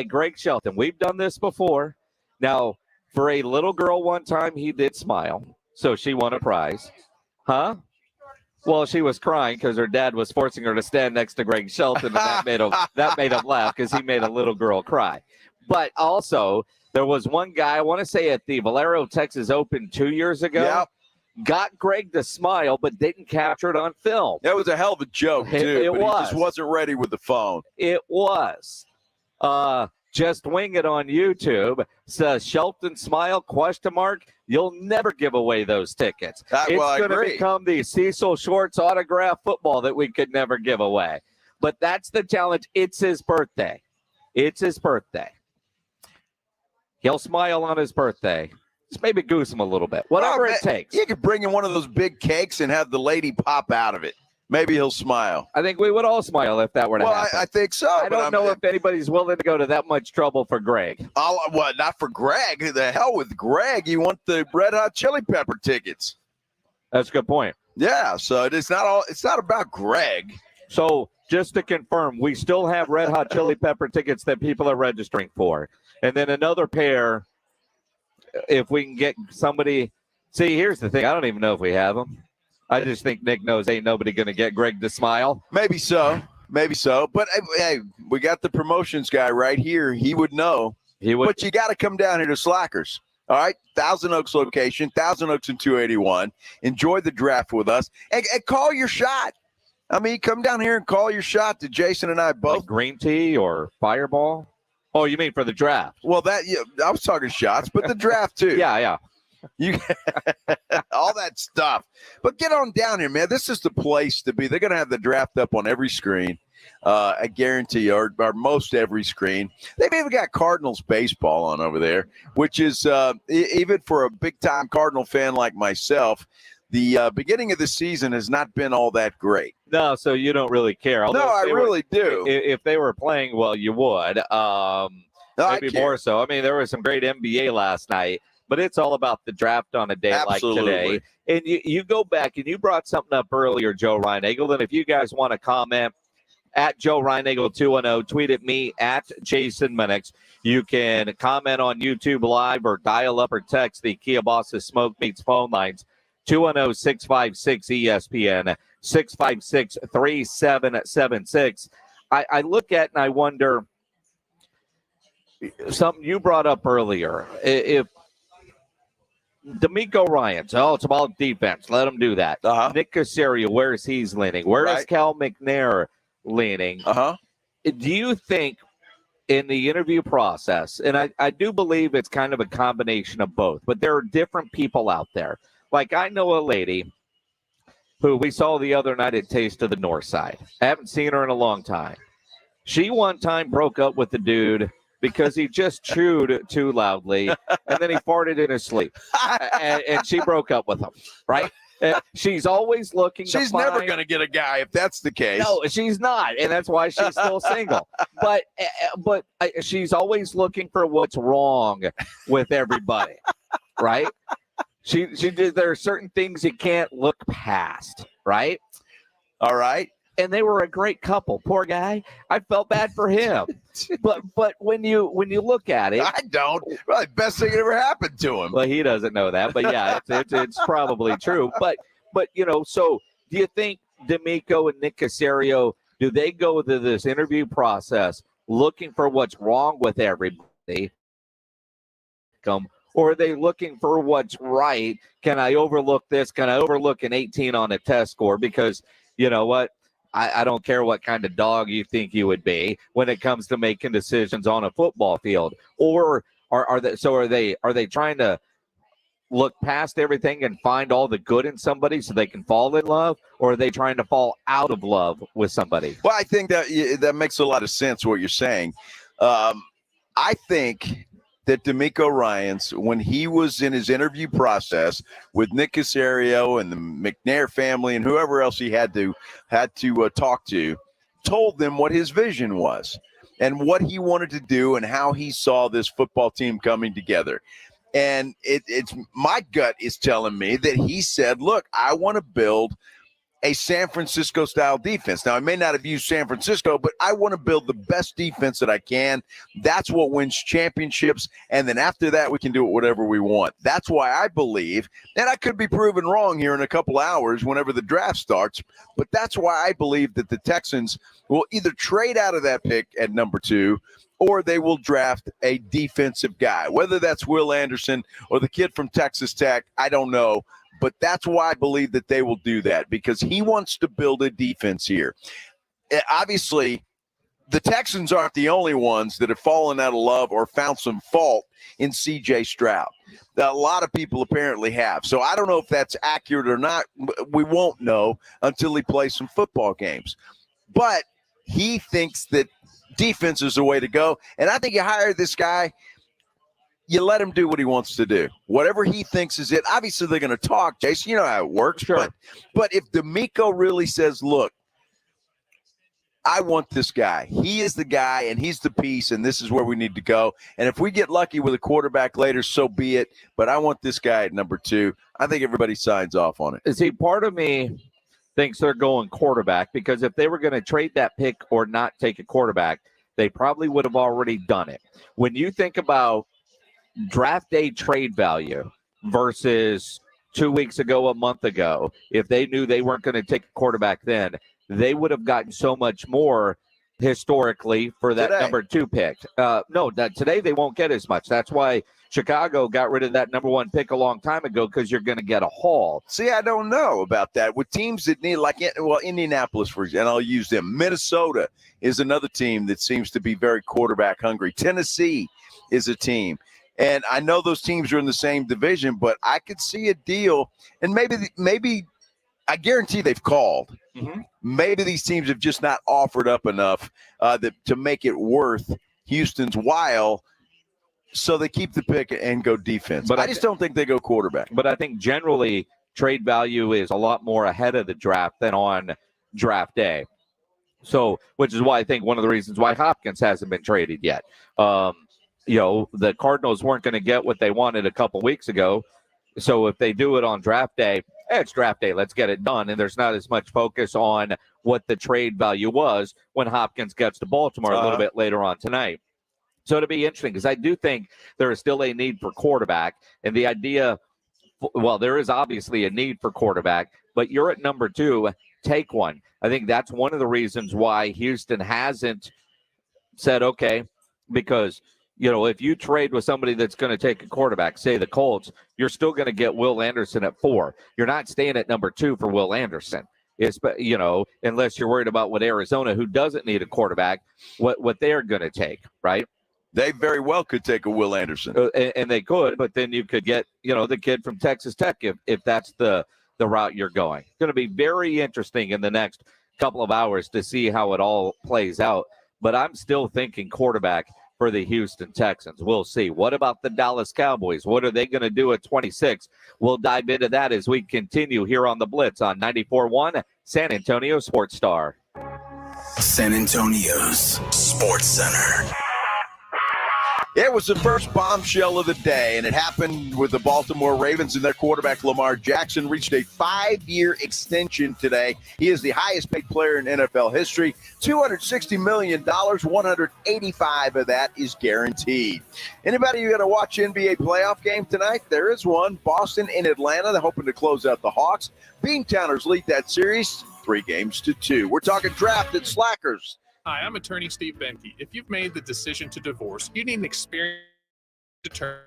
Greg Shelton, we've done this before. Now, for a little girl one time, he did smile, so she won a prize. Huh? Well, she was crying because her dad was forcing her to stand next to Greg Shelton, and that made him laugh because he made a little girl cry. But also, there was one guy, I want to say at the Valero, Texas Open 2 years ago, got Greg to smile, but didn't capture it on film. That was a hell of a joke, too. It but was. He just wasn't ready with the phone. It was. Just wing it on YouTube. Says Shelton smile ? You'll never give away those tickets. It's going to become the Cecil Shorts autograph football that we could never give away. But that's the challenge. It's his birthday. It's his birthday. He'll smile on his birthday. Just maybe goose him a little bit. Whatever it takes. You could bring in one of those big cakes and have the lady pop out of it. Maybe he'll smile. I think we would all smile if that were to happen. I think so. I don't know if anybody's willing to go to that much trouble for Greg. Well, not for Greg. Who the hell with Greg? You want the Red Hot Chili Pepper tickets. That's a good point. Yeah, so it's not about Greg. So just to confirm, we still have Red Hot Chili Pepper tickets that people are registering for. And then another pair, if we can get somebody. See, here's the thing. I don't even know if we have them. I just think Nick knows ain't nobody going to get Greg to smile. Maybe so. But, hey, we got the promotions guy right here. He would know. He would. But you got to come down here to Slackers. All right? Thousand Oaks location, Thousand Oaks and 281. Enjoy the draft with us. And call your shot. I mean, come down here and call your shot to Jason and I both. Like green tea or Fireball? Oh, you mean for the draft? Well, I was talking shots, but the draft too. Yeah. You all that stuff. But get on down here, man. This is the place to be. They're going to have the draft up on every screen. I guarantee you, or most every screen. They've even got Cardinals baseball on over there, which is even for a big-time Cardinal fan like myself, the beginning of the season has not been all that great. No, so you don't really care. No, I really do. If they were playing well, you would. Maybe more so. I mean, there was some great NBA last night. But it's all about the draft on a day like today. And you go back, and you brought something up earlier, Joe Reinagle. And if you guys want to comment, at Joe Reinagle 210, tweet at me at Jason Minix. You can comment on YouTube Live or dial up or text the Kia Bosses Smoke Meats phone lines, 210-656-ESPN, 656-3776. I look at and I wonder, something you brought up earlier, if D'Amico Ryans, it's about defense. Let him do that. Nick Caserio, where's he's leaning? Where is Cal McNair leaning? Do you think in the interview process, and I do believe it's kind of a combination of both, but there are different people out there. Like I know a lady who we saw the other night at Taste of the North Side. I haven't seen her in a long time. She one time broke up with the dude because he just chewed too loudly, and then he farted in his sleep. And she broke up with him, right? She's always looking to She's never going to get a guy if that's the case. No, she's not, and that's why she's still single. But she's always looking for what's wrong with everybody, right? She there are certain things you can't look past, right? All right. And they were a great couple. Poor guy. I felt bad for him. But when you look at it, I don't. Well, the best thing that ever happened to him. Well, he doesn't know that, but yeah, it's probably true. But so do you think D'Amico and Nick Caserio, do they go to this interview process looking for what's wrong with everybody? them, or are they looking for what's right? Can I overlook this? Can I overlook an 18 on a test score? Because you know what? I don't care what kind of dog you think you would be when it comes to making decisions on a football field. Or are they trying to look past everything and find all the good in somebody so they can fall in love, or are they trying to fall out of love with somebody? Well, I think that makes a lot of sense what you're saying. I think that D'Amico Ryans, when he was in his interview process with Nick Caserio and the McNair family and whoever else he had to talk to, told them what his vision was and what he wanted to do and how he saw this football team coming together. And it's my gut is telling me that he said, look, I want to build a San Francisco style defense. Now, I may not have used San Francisco, but I want to build the best defense that I can. That's what wins championships. And then after that, we can do it whatever we want. That's why I believe, and I could be proven wrong here in a couple hours whenever the draft starts, but that's why I believe that the Texans will either trade out of that pick at number 2 or they will draft a defensive guy, whether that's Will Anderson or the kid from Texas Tech. I don't know. But that's why I believe that they will do that, because he wants to build a defense here. Obviously, the Texans aren't the only ones that have fallen out of love or found some fault in C.J. Stroud. A lot of people apparently have. So I don't know if that's accurate or not. We won't know until he plays some football games. But he thinks that defense is the way to go. And I think you hire this guy, you let him do what he wants to do. Whatever he thinks is it. Obviously, they're going to talk, Jason. You know how it works. Sure. But if D'Amico really says, look, I want this guy. He is the guy, and he's the piece, and this is where we need to go. And if we get lucky with a quarterback later, so be it. But I want this guy at number 2. I think everybody signs off on it. See, part of me thinks they're going quarterback, because if they were going to trade that pick or not take a quarterback, they probably would have already done it. When you think about draft day trade value versus 2 weeks ago, a month ago, if they knew they weren't going to take a quarterback then, they would have gotten so much more historically for that Today. number 2 pick. Today they won't get as much. That's why Chicago got rid of that number 1 pick a long time ago, because you're going to get a haul. See, I don't know about that. With teams that need, like, Indianapolis, for example, and I'll use them. Minnesota is another team that seems to be very quarterback hungry. Tennessee is a team. And I know those teams are in the same division, but I could see a deal. And maybe I guarantee they've called. Mm-hmm. Maybe these teams have just not offered up enough to make it worth Houston's while. So they keep the pick and go defense. But I just don't think they go quarterback. But I think generally trade value is a lot more ahead of the draft than on draft day. So, which is why I think one of the reasons why Hopkins hasn't been traded yet. The Cardinals weren't going to get what they wanted a couple weeks ago. So if they do it on draft day, it's draft day, let's get it done. And there's not as much focus on what the trade value was when Hopkins gets to Baltimore a little bit later on tonight. So it'll be interesting, because I do think there is still a need for quarterback. And the idea, well, there is obviously a need for quarterback, but you're at number 2, take one. I think that's one of the reasons why Houston hasn't said, okay, because – if you trade with somebody that's going to take a quarterback, say the Colts, you're still going to get Will Anderson at 4. You're not staying at number 2 for Will Anderson. Unless you're worried about what Arizona, who doesn't need a quarterback, what they're going to take, right? They very well could take a Will Anderson. And they could, but then you could get, the kid from Texas Tech if that's the route you're going. It's going to be very interesting in the next couple of hours to see how it all plays out. But I'm still thinking quarterback for the Houston Texans. We'll see. What about the Dallas Cowboys? What are they going to do at 26? We'll dive into that as we continue here on the Blitz on 94.1 San Antonio Sports Star. San Antonio's Sports Center. It was the first bombshell of the day, and it happened with the Baltimore Ravens, and their quarterback Lamar Jackson reached a 5-year extension today. He is the highest paid player in NFL history, $260 million, 185 of that is guaranteed. Anybody going to watch NBA playoff game tonight? There is one. Boston and Atlanta. They're hoping to close out the Hawks. Beantowners lead that series 3-2. We're talking draft and slackers. Hi, I'm attorney Steve Benke. If you've made the decision to divorce, you need an experienced attorney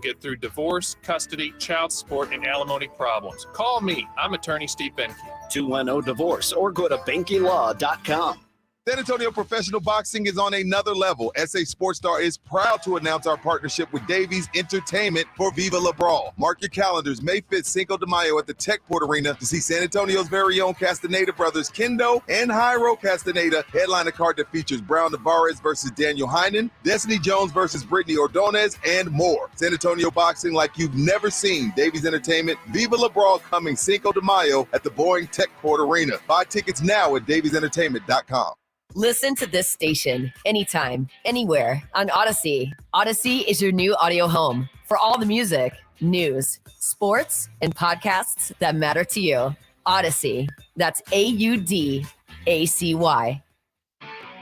get through divorce, custody, child support, and alimony problems. Call me. I'm attorney Steve Benke. 210-DIVORCE or go to BenkeLaw.com. San Antonio Professional Boxing is on another level. SA Sports Star is proud to announce our partnership with Davies Entertainment for Viva La Brawl. Mark your calendars, May 5th, Cinco de Mayo at the Techport Arena to see San Antonio's very own Castaneda brothers, Kendo and Jairo Castaneda. Headline a card that features Brown Tavares versus Daniel Heinen, Destiny Jones versus Brittany Ordonez, and more. San Antonio Boxing like you've never seen. Davies Entertainment, Viva La Brawl coming Cinco de Mayo at the Boeing Techport Arena. Buy tickets now at daviesentertainment.com. Listen to this station anytime, anywhere on Odyssey. Odyssey is your new audio home for all the music, news, sports, and podcasts that matter to you. Odyssey. That's AUDACY.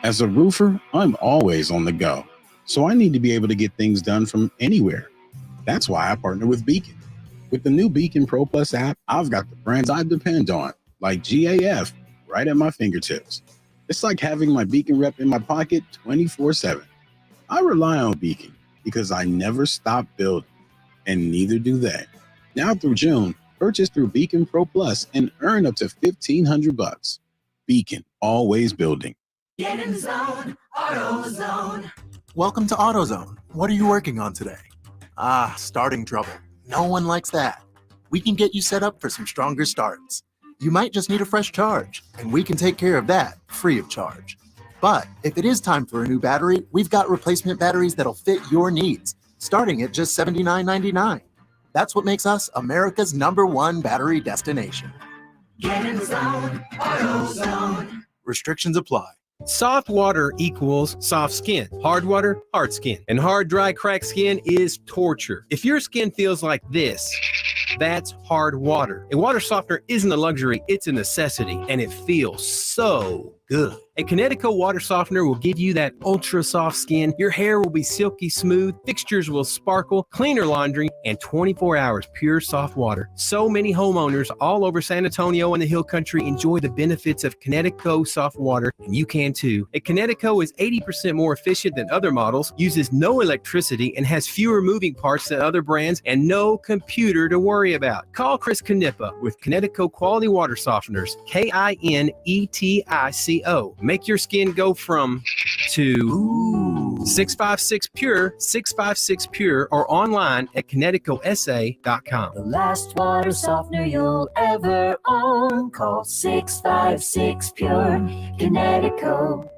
As a roofer, I'm always on the go, so I need to be able to get things done from anywhere. That's why I partner with Beacon. With the new Beacon Pro Plus app, I've got the brands I depend on, like GAF, right at my fingertips. It's like having my Beacon rep in my pocket 24/7. I rely on Beacon because I never stop building, and neither do they. Now through June, purchase through Beacon Pro Plus and earn up to $1,500. Beacon, always building. Get in the zone, AutoZone. Welcome to AutoZone. What are you working on today? Starting trouble. No one likes that. We can get you set up for some stronger starts. You might just need a fresh charge, and we can take care of that free of charge. But if it is time for a new battery, we've got replacement batteries that'll fit your needs, starting at just $79.99. That's what makes us America's #1 battery destination. Get in the zone, AutoZone. Restrictions apply. Soft water equals soft skin. Hard water, hard skin. And hard, dry, cracked skin is torture. If your skin feels like this, that's hard water. A water softener isn't a luxury, it's a necessity, and it feels so good. A Kinetico water softener will give you that ultra soft skin. Your hair will be silky smooth, fixtures will sparkle, cleaner laundry, and 24 hours pure soft water. So many homeowners all over San Antonio and the Hill Country enjoy the benefits of Kinetico soft water, and you can too. A Kinetico is 80% more efficient than other models, uses no electricity, and has fewer moving parts than other brands, and no computer to worry about. Call Chris Knippa with Kinetico Quality Water Softeners, KINETICO. Make your skin go from to 656 Pure, 656 Pure, or online at KineticoSA.com. The last water softener you'll ever own. Call 656 Pure Kinetico.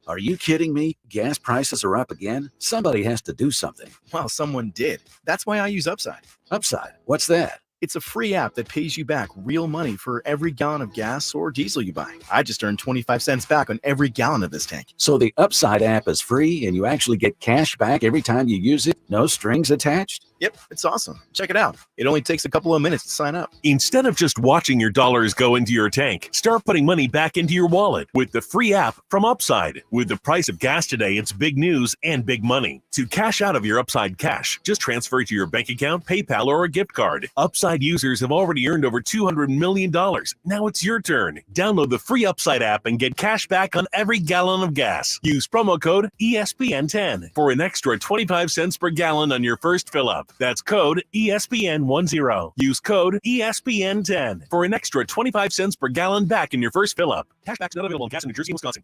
Are you kidding me? Gas prices are up again? Somebody has to do something. Well, someone did. That's why I use Upside. Upside? What's that? It's a free app that pays you back real money for every gallon of gas or diesel you buy. I just earned 25 cents back on every gallon of this tank. So the Upside app is free and you actually get cash back every time you use it? No strings attached? Yep, it's awesome. Check it out. It only takes a couple of minutes to sign up. Instead of just watching your dollars go into your tank, start putting money back into your wallet with the free app from Upside. With the price of gas today, it's big news and big money. To cash out of your Upside cash, just transfer it to your bank account, PayPal, or a gift card. Upside users have already earned over $200 million. Now it's your turn. Download the free Upside app and get cash back on every gallon of gas. Use promo code ESPN10 for an extra 25 cents per gallon on your first fill-up. That's code ESPN10. Use code ESPN10 for an extra 25 cents per gallon back in your first fill-up. Cashback's not available in gas in New Jersey and Wisconsin.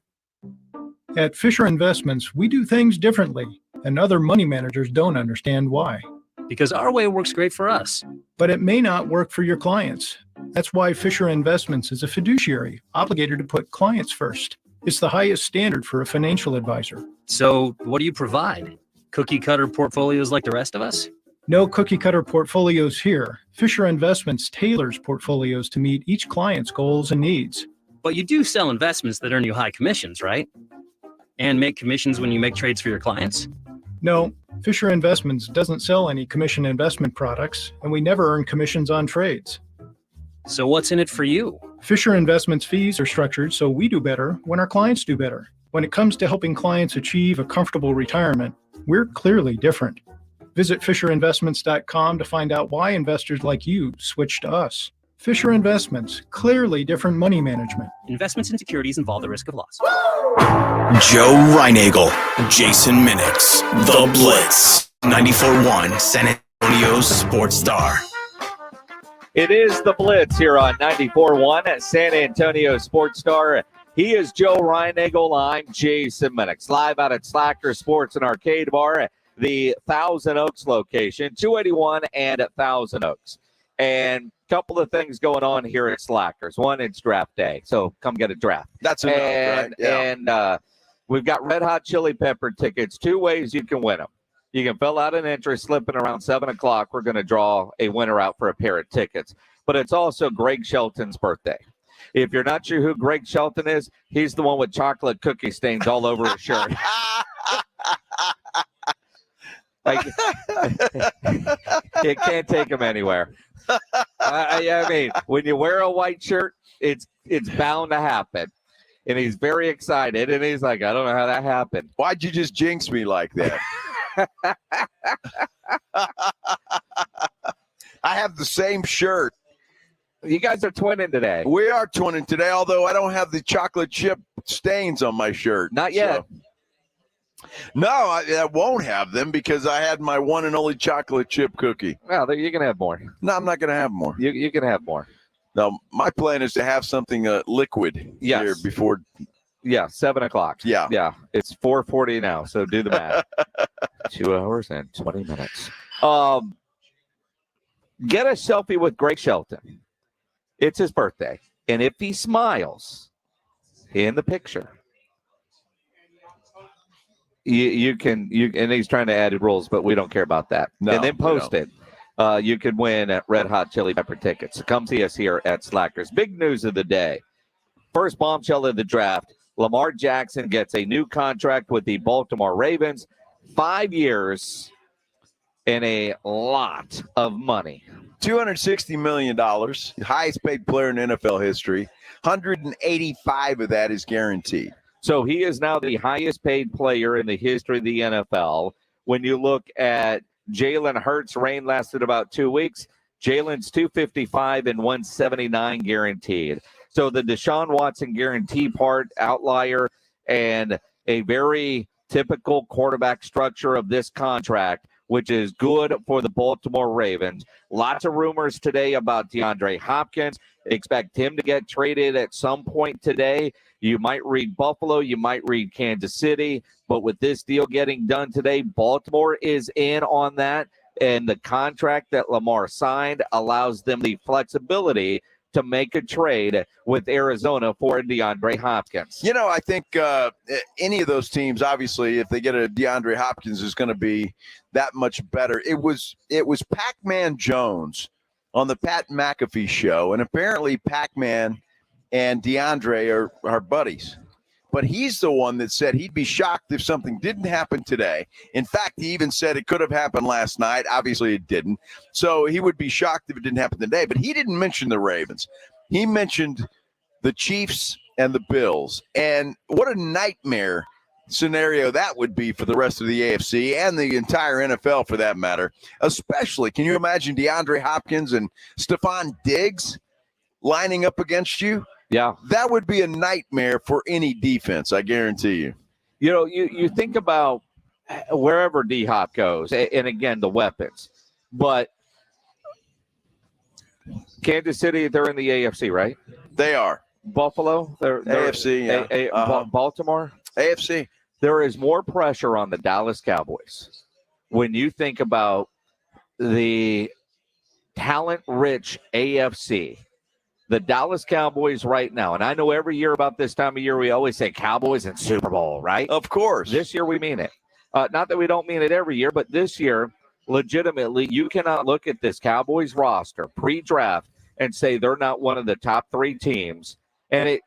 At Fisher Investments, we do things differently, and other money managers don't understand why. Because our way works great for us. But it may not work for your clients. That's why Fisher Investments is a fiduciary, obligated to put clients first. It's the highest standard for a financial advisor. So what do you provide? Cookie cutter portfolios like the rest of us? No cookie cutter portfolios here. Fisher Investments tailors portfolios to meet each client's goals and needs. But you do sell investments that earn you high commissions, right? And make commissions when you make trades for your clients? No, Fisher Investments doesn't sell any commission investment products, and we never earn commissions on trades. So what's in it for you? Fisher Investments fees are structured so we do better when our clients do better. When it comes to helping clients achieve a comfortable retirement, we're clearly different. Visit FisherInvestments.com to find out why investors like you switch to us. Fisher Investments, clearly different money management. Investments in securities involve the risk of loss. Joe Reinagel, Jason Minix, The Blitz, 94.1 Senate. Antonio Sports Star. It is the Blitz here on 94.1 at San Antonio Sports Star. He is Joe Reinagel. I'm Jason Minix. Live out at Slacker Sports and Arcade Bar at the Thousand Oaks location, 281 and at Thousand Oaks. And a couple of things going on here at Slackers. One, it's draft day, so come get a draft. That's enough, right? Yeah. And we've got Red Hot Chili Pepper tickets. Two ways you can win them. You can fill out an entry slip, and around 7 o'clock, we're going to draw a winner out for a pair of tickets. But it's also Greg Shelton's birthday. If you're not sure who Greg Shelton is, he's the one with chocolate cookie stains all over his shirt. Like, you can't take him anywhere. I mean, when you wear a white shirt, it's bound to happen. And he's very excited, and he's like, I don't know how that happened. Why'd you just jinx me like that? I have the same shirt. You guys are twinning today. We are twinning today, although I don't have the chocolate chip stains on my shirt. Not yet. So. No, I won't have them because I had my one and only chocolate chip cookie. Well, you can have more. No, I'm not going to have more. You can have more. No, my plan is to have something liquid here before. Yeah, 7 o'clock. Yeah. It's 4:40 now, so do the math. 2 hours and 20 minutes. Get a selfie with Greg Shelton. It's his birthday. And if he smiles in the picture, you can, and he's trying to add rules, but we don't care about that. No, and then post it. You could win at Red Hot Chili Pepper tickets. So come see us here at Slackers. Big news of the day. First bombshell of the draft. Lamar Jackson gets a new contract with the Baltimore Ravens. 5 years and a lot of money. $260 million, highest paid player in NFL history. 185 of that is guaranteed. So he is now the highest paid player in the history of the NFL. When you look at Jalen Hurts' reign lasted about 2 weeks. Jalen's 255 and 179 guaranteed. So the Deshaun Watson guarantee part, outlier, and a very typical quarterback structure of this contract, which is good for the Baltimore Ravens. Lots of rumors today about DeAndre Hopkins. Expect him to get traded at some point today. You might read Buffalo, you might read Kansas City, but with this deal getting done today, Baltimore is in on that, and the contract that Lamar signed allows them the flexibility to make a trade with Arizona for DeAndre Hopkins. You know, I think any of those teams, obviously, if they get a DeAndre Hopkins, is going to be that much better. It was Pac-Man Jones on the Pat McAfee show, and apparently Pac-Man and DeAndre are buddies. But he's the one that said he'd be shocked if something didn't happen today. In fact, he even said it could have happened last night. Obviously, it didn't. So he would be shocked if it didn't happen today. But he didn't mention the Ravens. He mentioned the Chiefs and the Bills. And what a nightmare scenario that would be for the rest of the AFC and the entire NFL for that matter. Especially, can you imagine DeAndre Hopkins and Stephon Diggs lining up against you? Yeah. That would be a nightmare for any defense, I guarantee you. You know, you think about wherever D-Hop goes, and again, the weapons. But Kansas City, they're in the AFC, right? They are. Buffalo, they're AFC, yeah. Baltimore? AFC. There is more pressure on the Dallas Cowboys when you think about the talent-rich AFC. The Dallas Cowboys right now, and I know every year about this time of year we always say Cowboys and Super Bowl, right? Of course. This year we mean it. Not that we don't mean it every year, but this year, legitimately, you cannot look at this Cowboys roster pre-draft and say they're not one of the top three teams. And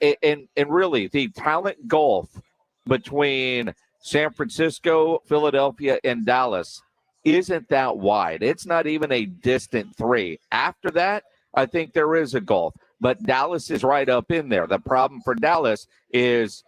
really, the talent gulf between San Francisco, Philadelphia, and Dallas isn't that wide. It's not even a distant three. After that, I think there is a gulf. But Dallas is right up in there. The problem for Dallas is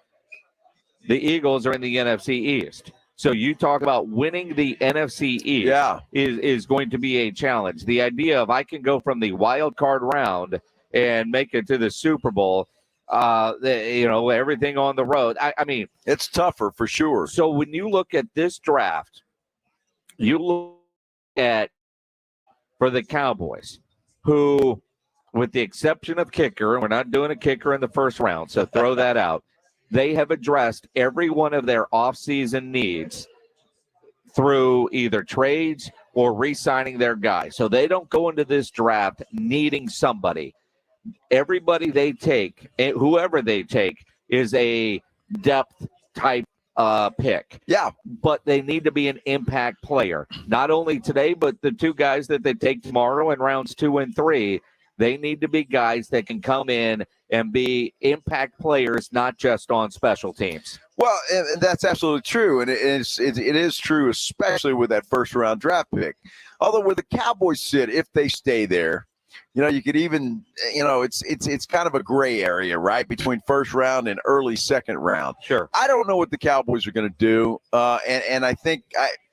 the Eagles are in the NFC East. So you talk about winning the NFC East is going to be a challenge. The idea of I can go from the wild card round and make it to the Super Bowl, everything on the road. I mean, it's tougher for sure. So when you look at this draft, you look at for the Cowboys, who, with the exception of kicker, and we're not doing a kicker in the first round, so throw that out, they have addressed every one of their offseason needs through either trades or re-signing their guy. So they don't go into this draft needing somebody. Everybody they take, whoever they take, is a depth type pick. Yeah. But they need to be an impact player. Not only today, but the two guys that they take tomorrow in rounds 2 and 3, they need to be guys that can come in and be impact players, not just on special teams. Well, and that's absolutely true, and it is true, especially with that first-round draft pick. Although where the Cowboys sit, if they stay there, you could even, it's kind of a gray area, right, between first round and early second round. Sure. I don't know what the Cowboys are going to do, and I think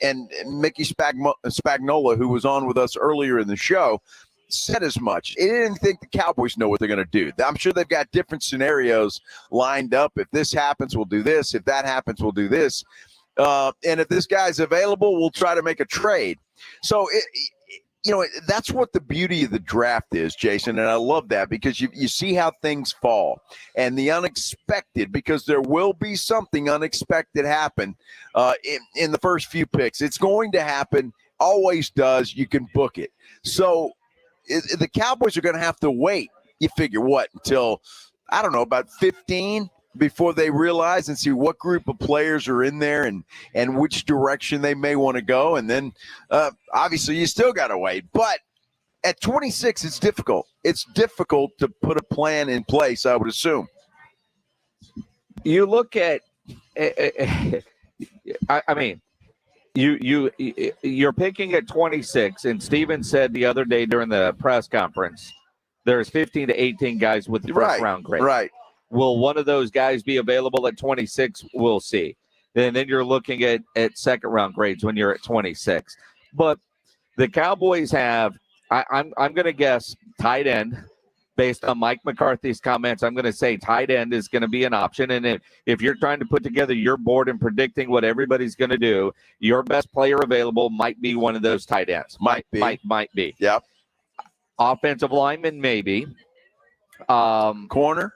and Mickey Spagnola, who was on with us earlier in the show, said as much. He didn't think the Cowboys know what they're going to do. I'm sure they've got different scenarios lined up. If this happens, we'll do this. If that happens, we'll do this. And if this guy's available, we'll try to make a trade. So, that's what the beauty of the draft is, Jason, and I love that because you see how things fall and the unexpected, because there will be something unexpected happen in the first few picks. It's going to happen, always does. You can book it. So, the Cowboys are going to have to wait, you figure what, until, I don't know, about 15 before they realize and see what group of players are in there and which direction they may want to go. And then, obviously, you still got to wait. But at 26, it's difficult. It's difficult to put a plan in place, I would assume. You look at I mean, you're picking at 26, and Steven said the other day during the press conference, there's 15 to 18 guys with the first round grade. Right. Will one of those guys be available at 26? We'll see. And then you're looking at second round grades when you're at 26. But the Cowboys have, I'm going to guess, tight end. Based on Mike McCarthy's comments, I'm going to say tight end is going to be an option. And if you're trying to put together your board and predicting what everybody's going to do, your best player available might be one of those tight ends. Might be. Yep. Offensive lineman, maybe. Corner,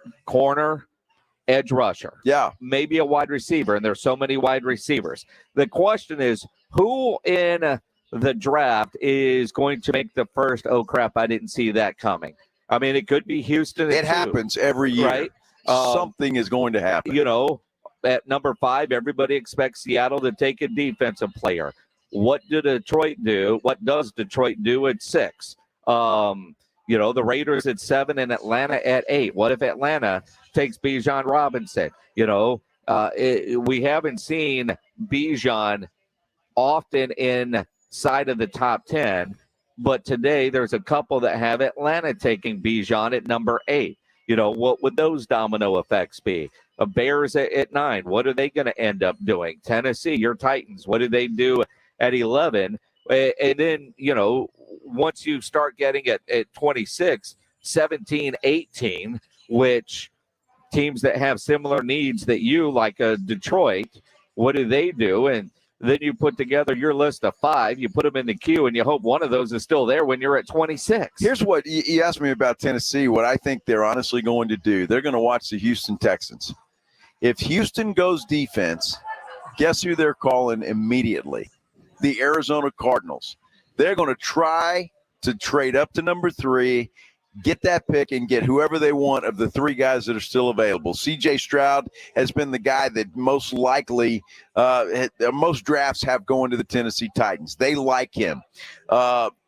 edge rusher. Yeah. Maybe a wide receiver, and there's so many wide receivers. The question is, who in the draft is going to make the first, oh, crap, I didn't see that coming? I mean, it could be Houston. It happens every year. Right? Something is going to happen. At number 5, everybody expects Seattle to take a defensive player. What do Detroit do? What does Detroit do at 6? The Raiders at 7 and Atlanta at 8. What if Atlanta takes Bijan Robinson? We haven't seen Bijan often inside of the top 10. But today there's a couple that have Atlanta taking Bijan at number 8. What would those domino effects be? Bears at 9. What are they going to end up doing? Tennessee, your Titans, what do they do at 11? And then, once you start getting at 26, 17, 18, which teams that have similar needs that you, like Detroit, what do they do? And then you put together your list of 5, you put them in the queue, and you hope one of those is still there when you're at 26. Here's what you asked me about Tennessee, what I think they're honestly going to do. They're going to watch the Houston Texans. If Houston goes defense, guess who they're calling immediately? The Arizona Cardinals. They're going to try to trade up to number 3, get that pick, and get whoever they want of the 3 guys that are still available. C.J. Stroud has been the guy that most likely most drafts have going to the Tennessee Titans. They like him.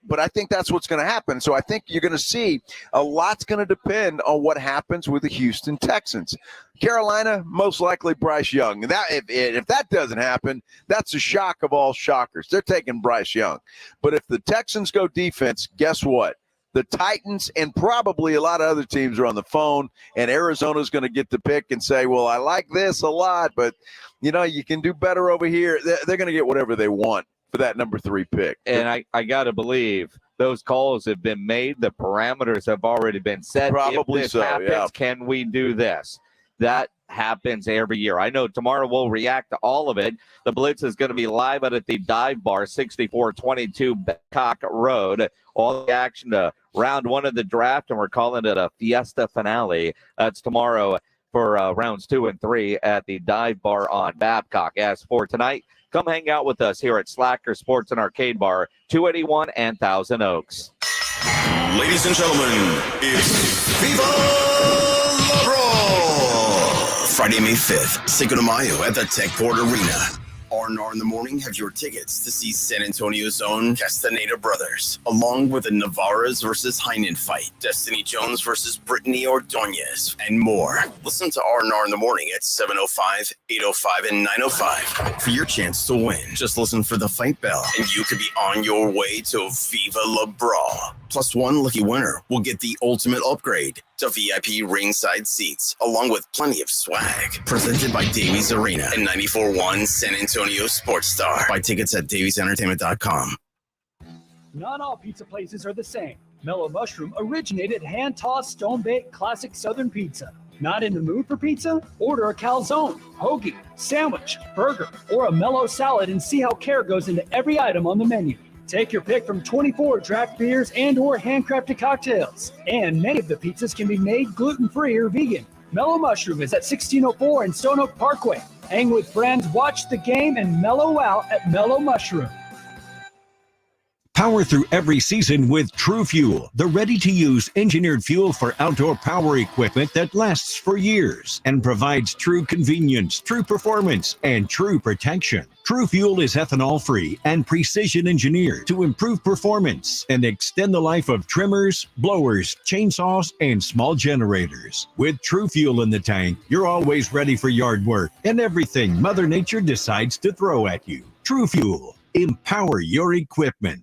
But I think that's what's going to happen. So I think you're going to see a lot's going to depend on what happens with the Houston Texans. Carolina, most likely Bryce Young. And if that doesn't happen, that's a shock of all shockers. They're taking Bryce Young. But if the Texans go defense, guess what? The Titans and probably a lot of other teams are on the phone, and Arizona's going to get the pick and say, well, I like this a lot, but, you can do better over here. They're going to get whatever they want for that number 3 pick. And I got to believe those calls have been made. The parameters have already been set. Probably if this so, happens, yeah. Can we do this? That happens every year. I know tomorrow we'll react to all of it. The Blitz is going to be live out at the Dive Bar, 6422 Babcock Road. All the action to round one of the draft, and we're calling it a fiesta finale. That's tomorrow for rounds 2 and 3 at the Dive Bar on Babcock. As for tonight, come hang out with us here at Slacker Sports and Arcade Bar, 281 and Thousand Oaks. Ladies and gentlemen, it's Viva La Brawl! Friday, May 5th, Cinco de Mayo at the Techport Arena. R&R in the Morning have your tickets to see San Antonio's own Castaneda brothers, along with the Navarez versus Heinen fight, Destiny Jones versus Brittany Ordonez, and more. Listen to R&R in the Morning at 7:05, 8:05, and 9:05 for your chance to win. Just listen for the fight bell, and you could be on your way to Viva La Brawl. Plus, one lucky winner will get the ultimate upgrade to VIP ringside seats, along with plenty of swag. Presented by Davies Arena and 94.1 San Antonio Sports Star. Buy tickets at daviesentertainment.com. Not all pizza places are the same. Mellow Mushroom originated hand-tossed, stone-baked classic Southern pizza. Not in the mood for pizza? Order a calzone, hoagie, sandwich, burger, or a mellow salad and see how care goes into every item on the menu. Take your pick from 24 draft beers and or handcrafted cocktails. And many of the pizzas can be made gluten-free or vegan. Mellow Mushroom is at 1604 and Stone Oak Parkway. Hang with friends, watch the game, and mellow out at Mellow Mushroom. Power through every season with True Fuel, the ready-to-use engineered fuel for outdoor power equipment that lasts for years and provides true convenience, true performance, and true protection. True Fuel is ethanol-free and precision engineered to improve performance and extend the life of trimmers, blowers, chainsaws, and small generators. With True Fuel in the tank, you're always ready for yard work and everything Mother Nature decides to throw at you. True Fuel. Empower your equipment.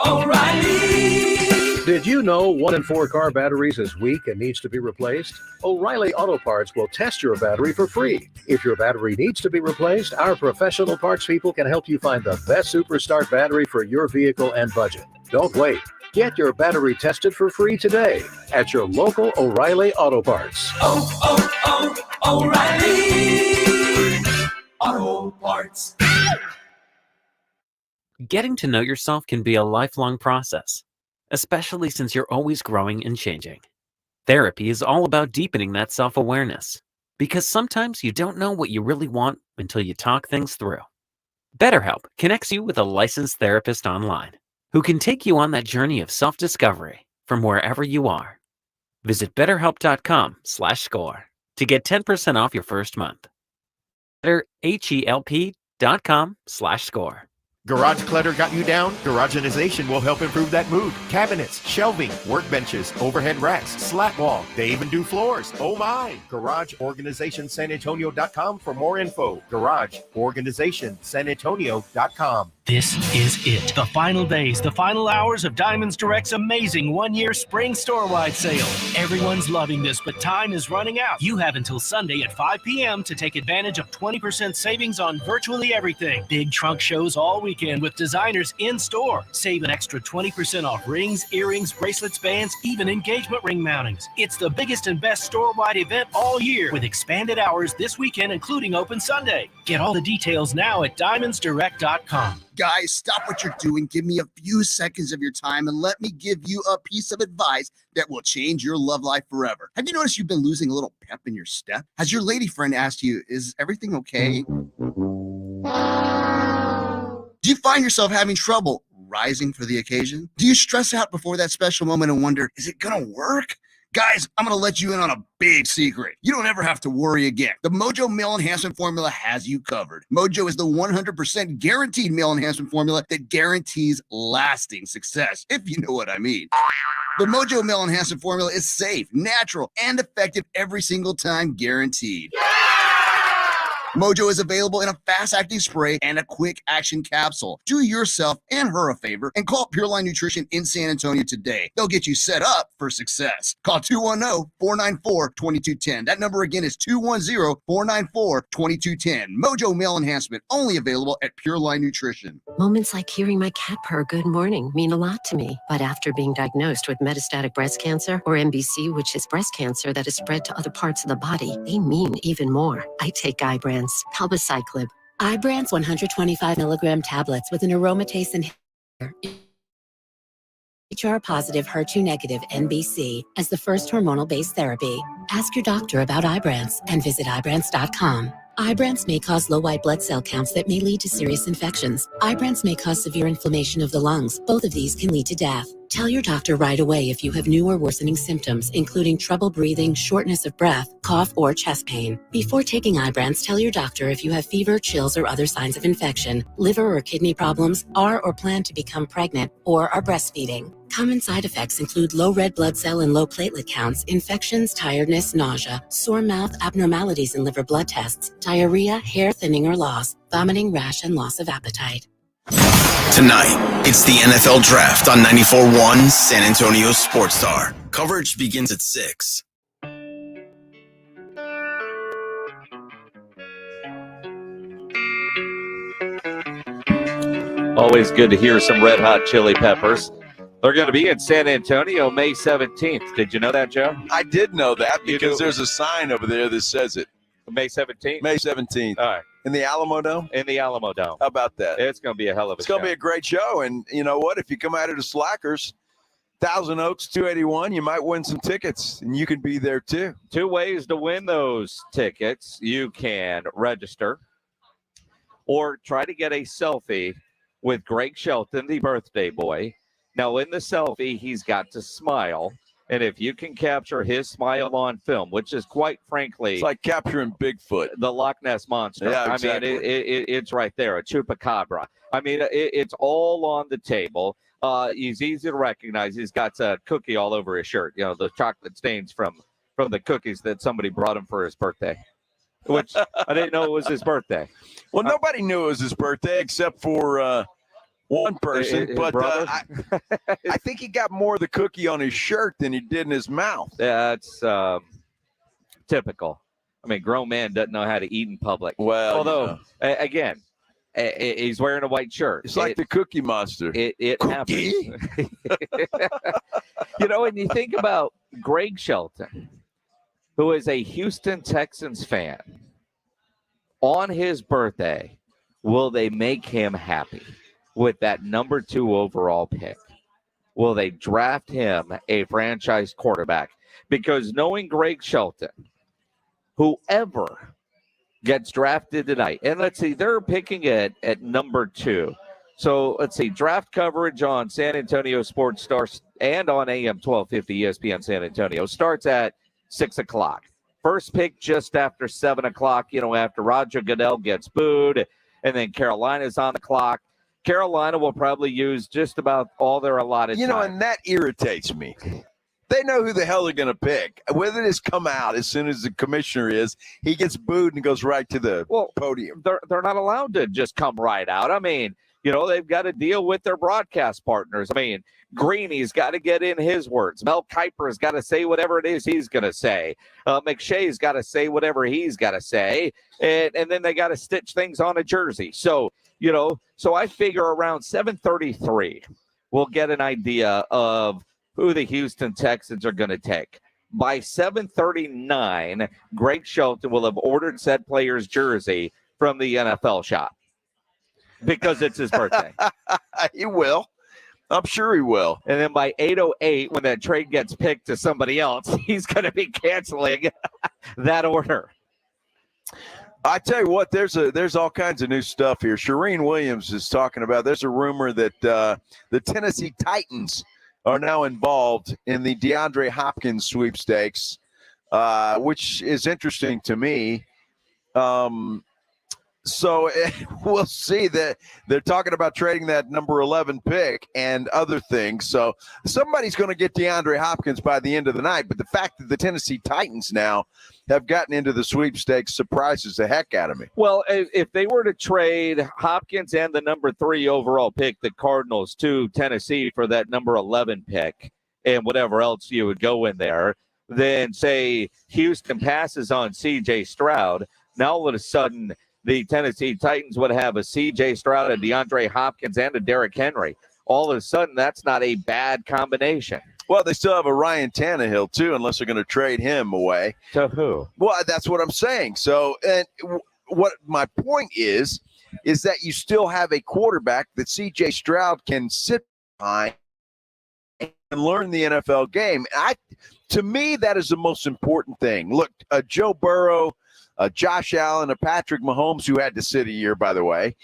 O'Reilly! Did you know 1 in 4 car batteries is weak and needs to be replaced? O'Reilly Auto Parts will test your battery for free. If your battery needs to be replaced, our professional parts people can help you find the best Superstart battery for your vehicle and budget. Don't wait. Get your battery tested for free today at your local O'Reilly Auto Parts. O'Reilly Auto Parts. Getting to know yourself can be a lifelong process, especially since you're always growing and changing. Therapy is all about deepening that self-awareness, because sometimes you don't know what you really want until you talk things through. BetterHelp connects you with a licensed therapist online who can take you on that journey of self-discovery from wherever you are. Visit betterhelp.com/score to get 10% off your first month. BetterHelp.com/score. Garage clutter got you down? Garageization will help improve that mood. Cabinets, shelving, workbenches, overhead racks, slat wall. They even do floors. Oh my! GarageOrganizationSanAntonio.com for more info. GarageOrganizationSanAntonio.com. This is it. The final days, the final hours of Diamonds Direct's amazing one-year spring store-wide sale. Everyone's loving this, but time is running out. You have until Sunday at 5 p.m. to take advantage of 20% savings on virtually everything. Big trunk shows all weekend with designers in-store. Save an extra 20% off rings, earrings, bracelets, bands, even engagement ring mountings. It's the biggest and best store-wide event all year with expanded hours this weekend, including open Sunday. Get all the details now at DiamondsDirect.com. Guys, stop what you're doing. Give me a few seconds of your time and let me give you a piece of advice that will change your love life forever. Have you noticed you've been losing a little pep in your step? Has your lady friend asked you, is everything okay? Do you find yourself having trouble rising for the occasion? Do you stress out before that special moment and wonder, is it gonna work? Guys, I'm going to let you in on a big secret. You don't ever have to worry again. The Mojo Male Enhancement Formula has you covered. Mojo is the 100% guaranteed male enhancement formula that guarantees lasting success, if you know what I mean. The Mojo Male Enhancement Formula is safe, natural, and effective every single time, guaranteed. Mojo is available in a fast-acting spray and a quick-action capsule. Do yourself and her a favor and call Pure Line Nutrition in San Antonio today. They'll get you set up for success. Call 210-494-2210. That number again is 210-494-2210. Mojo Male Enhancement, only available at Pure Line Nutrition. Moments like hearing my cat purr good morning mean a lot to me. But after being diagnosed with metastatic breast cancer, or MBC, which is breast cancer that is spread to other parts of the body, they mean even more. I take Ibrance, palbociclib. Ibrance 125 milligram tablets with an aromatase inhibitor. HR-positive, HER2-negative NBC as the first hormonal-based therapy. Ask your doctor about Ibrance and visit Ibrance.com. Ibrance may cause low white blood cell counts that may lead to serious infections. Ibrance may cause severe inflammation of the lungs. Both of these can lead to death. Tell your doctor right away if you have new or worsening symptoms, including trouble breathing, shortness of breath, cough, or chest pain. Before taking Ibrance, tell your doctor if you have fever, chills, or other signs of infection, liver or kidney problems, are or plan to become pregnant, or are breastfeeding. Common side effects include low red blood cell and low platelet counts, infections, tiredness, nausea, sore mouth, abnormalities in liver blood tests, diarrhea, hair thinning or loss, vomiting, rash, and loss of appetite. Tonight, it's the NFL Draft on 94.1 San Antonio Sports Star. Coverage begins at 6. Always good to hear some Red Hot Chili Peppers. They're going to be in San Antonio May 17th. Did you know that, Joe? I did know that because there's a sign over there that says it. May 17th? May 17th. All right. In the Alamo Dome? In the Alamo Dome. How about that? It's going to be a hell of a show. It's going to be a great show. And you know what? If you come out of the Slackers, Thousand Oaks 281, you might win some tickets, and you can be there too. 2 ways to win those tickets. You can register or try to get a selfie with Greg Shelton, the birthday boy. Now, in the selfie, he's got to smile. And if you can capture his smile on film, which is quite frankly, it's like capturing Bigfoot, the Loch Ness Monster. Yeah, exactly. I mean, it's right there, a chupacabra. I mean, it's all on the table. He's easy to recognize. He's got a cookie all over his shirt. You know, the chocolate stains from the cookies that somebody brought him for his birthday, which I didn't know it was his birthday. Well, nobody knew it was his birthday except for one person, his but brother? I think he got more of the cookie on his shirt than he did in his mouth. That's typical. I mean, grown man doesn't know how to eat in public. Well, although, again, he's wearing a white shirt. It's like the Cookie Monster. It happens. You know, and you think about Greg Shelton, who is a Houston Texans fan, on his birthday, will they make him happy with that number 2 overall pick? Will they draft him a franchise quarterback? Because knowing Greg Shelton, whoever gets drafted tonight, and let's see, they're picking it at number 2. So let's see, draft coverage on San Antonio Sports Stars and on AM 1250 ESPN San Antonio starts at 6 o'clock. First pick just after 7 o'clock, you know, after Roger Goodell gets booed, and then Carolina's on the clock. Carolina will probably use just about all their allotted time. You know, and that irritates me. They know who the hell they're going to pick. Whether it's come out as soon as the commissioner is, he gets booed and goes right to the podium. They're not allowed to just come right out. I mean, you know, they've got to deal with their broadcast partners. I mean, Greeny's got to get in his words. Mel Kiper's got to say whatever it is he's going to say. McShay's got to say whatever he's got to say. And then they got to stitch things on a jersey. So, you know, so I figure around 7:33, we'll get an idea of who the Houston Texans are going to take. By 7:39, Greg Shelton will have ordered said player's jersey from the NFL shop because it's his birthday. He will. I'm sure he will. And then by 8:08, when that trade gets picked to somebody else, he's going to be canceling that order. I tell you what, there's all kinds of new stuff here. Shireen Williams is talking about, there's a rumor that the Tennessee Titans are now involved in the DeAndre Hopkins sweepstakes, which is interesting to me. So we'll see that they're talking about trading that number 11 pick and other things. So somebody's going to get DeAndre Hopkins by the end of the night. But the fact that the Tennessee Titans now have gotten into the sweepstakes surprises the heck out of me. Well, if they were to trade Hopkins and the number 3 overall pick, the Cardinals, to Tennessee for that number 11 pick and whatever else you would go in there, then say Houston passes on C.J. Stroud, now all of a sudden the Tennessee Titans would have a C.J. Stroud, a DeAndre Hopkins, and a Derrick Henry. All of a sudden, that's not a bad combination. Well, they still have a Ryan Tannehill, too, unless they're going to trade him away. To who? Well, that's what I'm saying. So, and what my point is that you still have a quarterback that C.J. Stroud can sit behind and learn the NFL game. To me, that is the most important thing. Look, Joe Burrow, Josh Allen, Patrick Mahomes, who had to sit a year, by the way.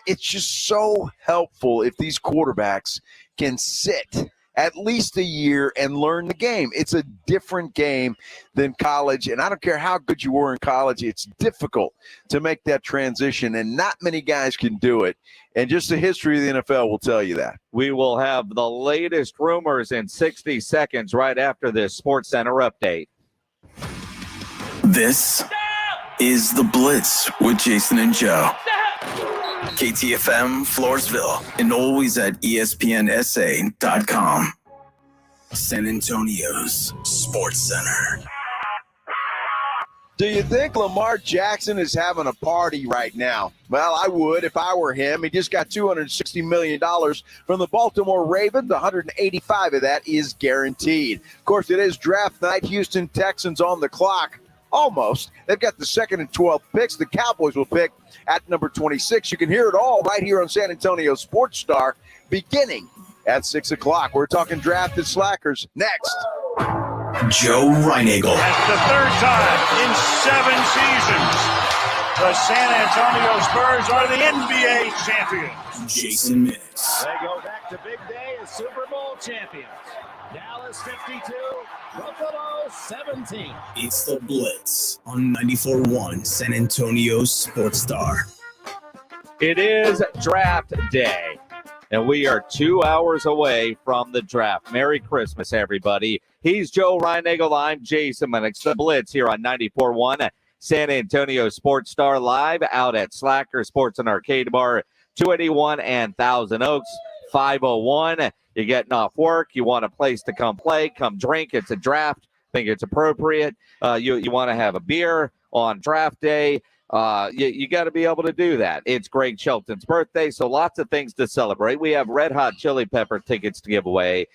It's just so helpful if these quarterbacks can sit at least a year and learn the game. It's a different game than college, and I don't care how good you were in college. It's difficult to make that transition, and not many guys can do it. And just the history of the NFL will tell you that. We will have the latest rumors in 60 seconds right after this SportsCenter update. This is The Blitz with Jason and Joe. KTFM Floresville and always at ESPNSA.com. San Antonio's Sports Center. Do you think Lamar Jackson is having a party right now? Well, I would if I were him. He just got $260 million from the Baltimore Ravens. 185 of that is guaranteed. Of course, it is draft night. Houston Texans on the clock. Almost. They've got the 2nd and 12th picks. The Cowboys will pick at number 26. You can hear it all right here on San Antonio Sports Star beginning at 6 o'clock. We're talking drafted slackers next. Joe Reinagel. That's the 3rd time in 7 seasons. The San Antonio Spurs are the NBA champions. Jason Minix. They go back to big day as Super Bowl champions. Dallas 52, Buffalo 17. It's The Blitz on 94.1 San Antonio Sports Star. It is draft day, and we are 2 hours away from the draft. Merry Christmas, everybody. He's Joe Reinagel. I'm Jason Minix. The Blitz here on 94.1 San Antonio Sports Star, live out at Slacker Sports and Arcade Bar, 281 and Thousand Oaks, 501. You're getting off work. You want a place to come play, come drink. It's a draft. I think it's appropriate. You want to have a beer on draft day. You got to be able to do that. It's Greg Shelton's birthday, so lots of things to celebrate. We have Red Hot Chili Pepper tickets to give away.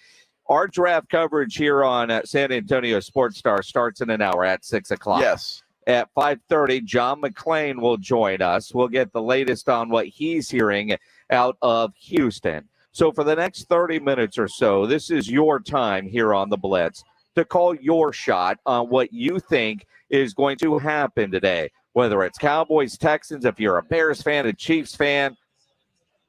Our draft coverage here on San Antonio Sports Star starts in an hour at 6 o'clock. Yes. At 5:30, John McClain will join us. We'll get the latest on what he's hearing out of Houston. So for the next 30 minutes or so, this is your time here on the Blitz to call your shot on what you think is going to happen today, whether it's Cowboys, Texans, if you're a Bears fan, a Chiefs fan.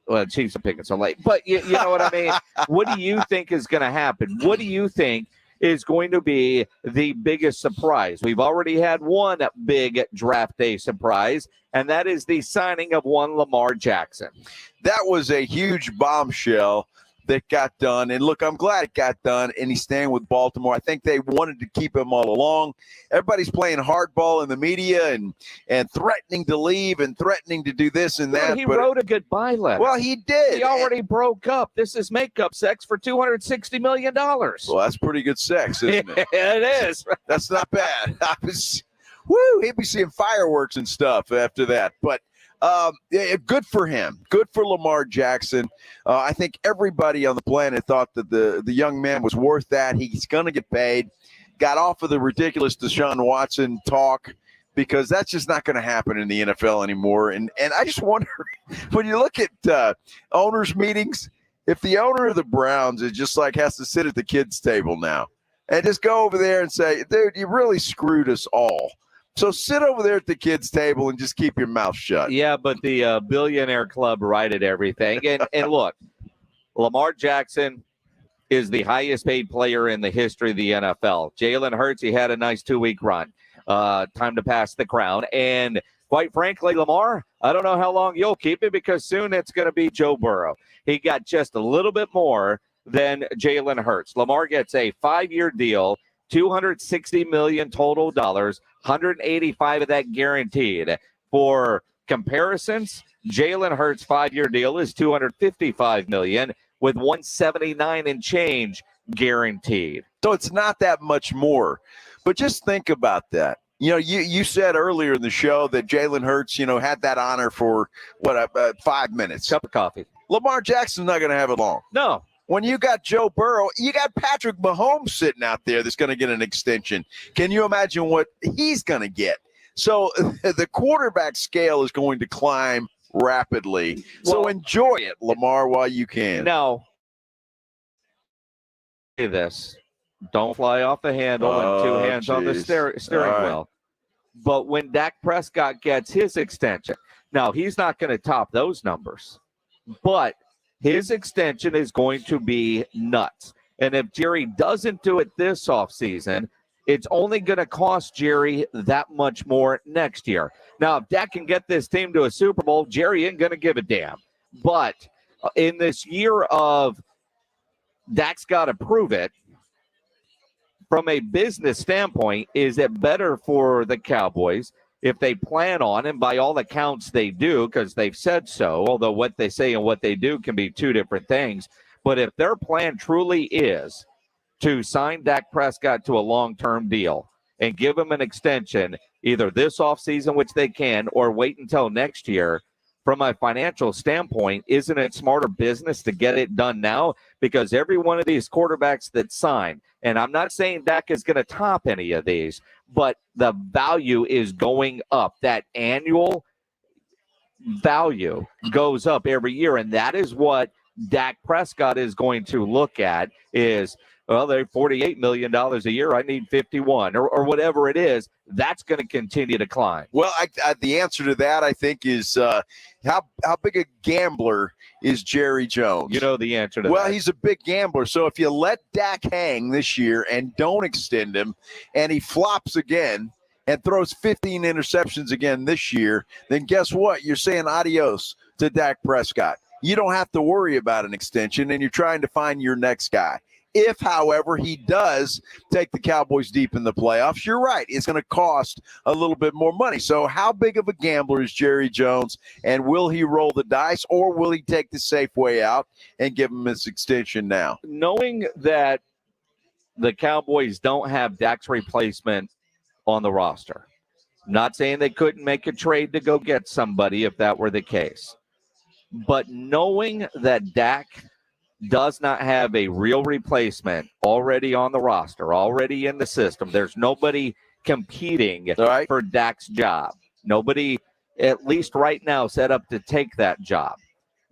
Well, Chiefs are picking so late, but you know what I mean? What do you think is going to happen? What do you think is going to be the biggest surprise? We've already had one big draft day surprise, and that is the signing of one Lamar Jackson. That was a huge bombshell that got done. And look, I'm glad it got done, and he's staying with Baltimore. I think they wanted to keep him all along. Everybody's playing hardball in the media and threatening to leave and threatening to do this and that. Well, he wrote a goodbye letter. Well, he did. He already broke up. This is makeup sex for $260 million. Well, that's pretty good sex, isn't it? It is. That's not bad. He'd be seeing fireworks and stuff after that. But good for him. Good for Lamar Jackson. I think everybody on the planet thought that the young man was worth that. He's going to get paid. Got off of the ridiculous Deshaun Watson talk because that's just not going to happen in the NFL anymore. And I just wonder, when you look at owners' meetings, if the owner of the Browns is just like has to sit at the kids' table now and just go over there and say, dude, you really screwed us all. So sit over there at the kids' table and just keep your mouth shut. Yeah, but the billionaire club righted everything. And look, Lamar Jackson is the highest paid player in the history of the NFL. Jalen Hurts, he had a nice 2-week run. Time to pass the crown. And Quite frankly, Lamar, I don't know how long you'll keep it because soon it's going to be Joe Burrow. He got just a little bit more than Jalen Hurts. Lamar gets a 5-year deal, $260 million total dollars, 185 of that guaranteed. For comparisons, Jalen Hurts' 5-year deal is $255 million with 179 and change guaranteed. So it's not that much more. But just think about that. You said earlier in the show that Jalen Hurts, had that honor for 5 minutes. Cup of coffee. Lamar Jackson's not going to have it long. No. When you got Joe Burrow, you got Patrick Mahomes sitting out there that's going to get an extension. Can you imagine what he's going to get? So the quarterback scale is going to climb rapidly. So enjoy it, Lamar, while you can. Now, say this. Don't fly off the handle and two hands on the steering wheel. But when Dak Prescott gets his extension, now he's not going to top those numbers, but his extension is going to be nuts. And if Jerry doesn't do it this offseason, it's only going to cost Jerry that much more next year. Now, if Dak can get this team to a Super Bowl, Jerry ain't going to give a damn. But in this year of Dak's got to prove it, from a business standpoint, is it better for the Cowboys if they plan on, and by all accounts they do because they've said so, although what they say and what they do can be two different things. But if their plan truly is to sign Dak Prescott to a long-term deal and give him an extension either this offseason, which they can, or wait until next year, from a financial standpoint, isn't it smarter business to get it done now? Because every one of these quarterbacks that sign, and I'm not saying Dak is going to top any of these, but the value is going up. That annual value goes up every year, and that is what Dak Prescott is going to look at is, well, they're $48 million a year. I need 51 or whatever it is. That's going to continue to climb. Well, the answer to that, I think, is how big a gambler is Jerry Jones? You know the answer to that. Well, he's a big gambler. So if you let Dak hang this year and don't extend him and he flops again and throws 15 interceptions again this year, then guess what? You're saying adios to Dak Prescott. You don't have to worry about an extension, and you're trying to find your next guy. If, however, he does take the Cowboys deep in the playoffs, you're right. It's going to cost a little bit more money. So how big of a gambler is Jerry Jones, and will he roll the dice, or will he take the safe way out and give him his extension now? Knowing that the Cowboys don't have Dak's replacement on the roster, not saying they couldn't make a trade to go get somebody if that were the case, but knowing that Dak does not have a real replacement already on the roster, already in the system. There's nobody competing for Dak's job. Nobody, at least right now, set up to take that job.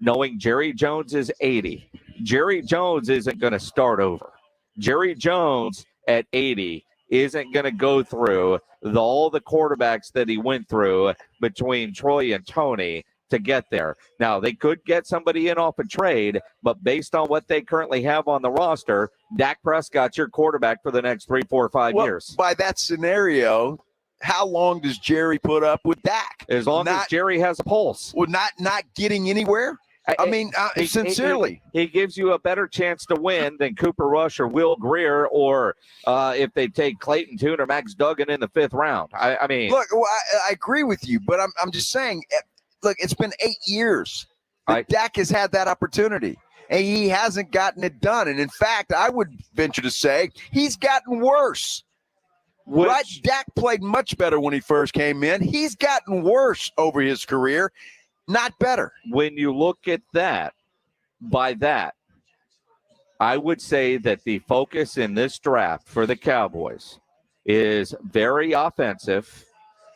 Knowing Jerry Jones is 80. Jerry Jones isn't going to start over. Jerry Jones at 80 isn't going to go through all the quarterbacks that he went through between Troy and Tony to get there. Now, they could get somebody in off a trade, but based on what they currently have on the roster, Dak Prescott's your quarterback for the next 3, 4, 5 years. By that scenario, how long does Jerry put up with Dak? As long as Jerry has a pulse. Well, not getting anywhere? I mean, sincerely. He gives you a better chance to win than Cooper Rush or Will Greer, or if they take Clayton Tune or Max Duggan in the 5th round. I mean. Look, I agree with you, but I'm just saying – look, it's been 8 years that Dak has had that opportunity, and he hasn't gotten it done. And, in fact, I would venture to say he's gotten worse. Right? Dak played much better when he first came in. He's gotten worse over his career, not better. When you look at that, by that, I would say that the focus in this draft for the Cowboys is very offensive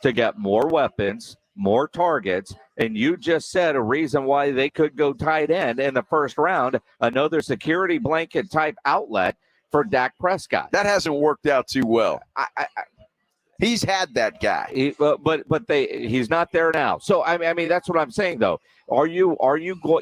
to get more weapons, more targets, and you just said a reason why they could go tight end in the first round, another security blanket type outlet for Dak Prescott. That hasn't worked out too well. He's had that guy, but he's not there now. So I mean that's what I'm saying though. Are you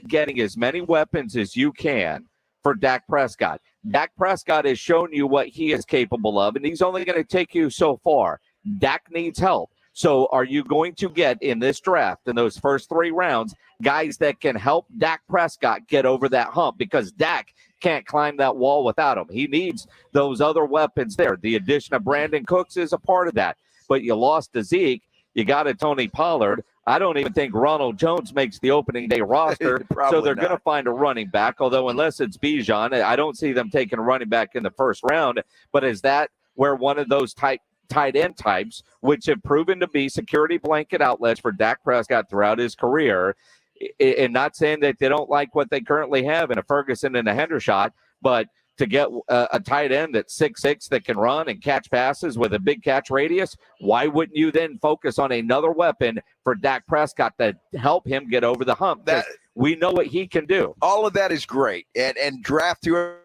getting as many weapons as you can for Dak Prescott? Dak Prescott has shown you what he is capable of, and he's only going to take you so far. Dak needs help. So are you going to get in this draft, in those first 3 rounds, guys that can help Dak Prescott get over that hump? Because Dak can't climb that wall without him. He needs those other weapons there. The addition of Brandon Cooks is a part of that. But you lost to Zeke. You got a Tony Pollard. I don't even think Ronald Jones makes the opening day roster. So they're going to find a running back, although unless it's Bijan, I don't see them taking a running back in the first round. But is that where one of those tight end types, which have proven to be security blanket outlets for Dak Prescott throughout his career, and not saying that they don't like what they currently have in a Ferguson and a Hendershot, but to get a tight end that's 6'6" that can run and catch passes with a big catch radius, why wouldn't you then focus on another weapon for Dak Prescott to help him get over the hump? That we know what he can do. All of that is great, and draft whoever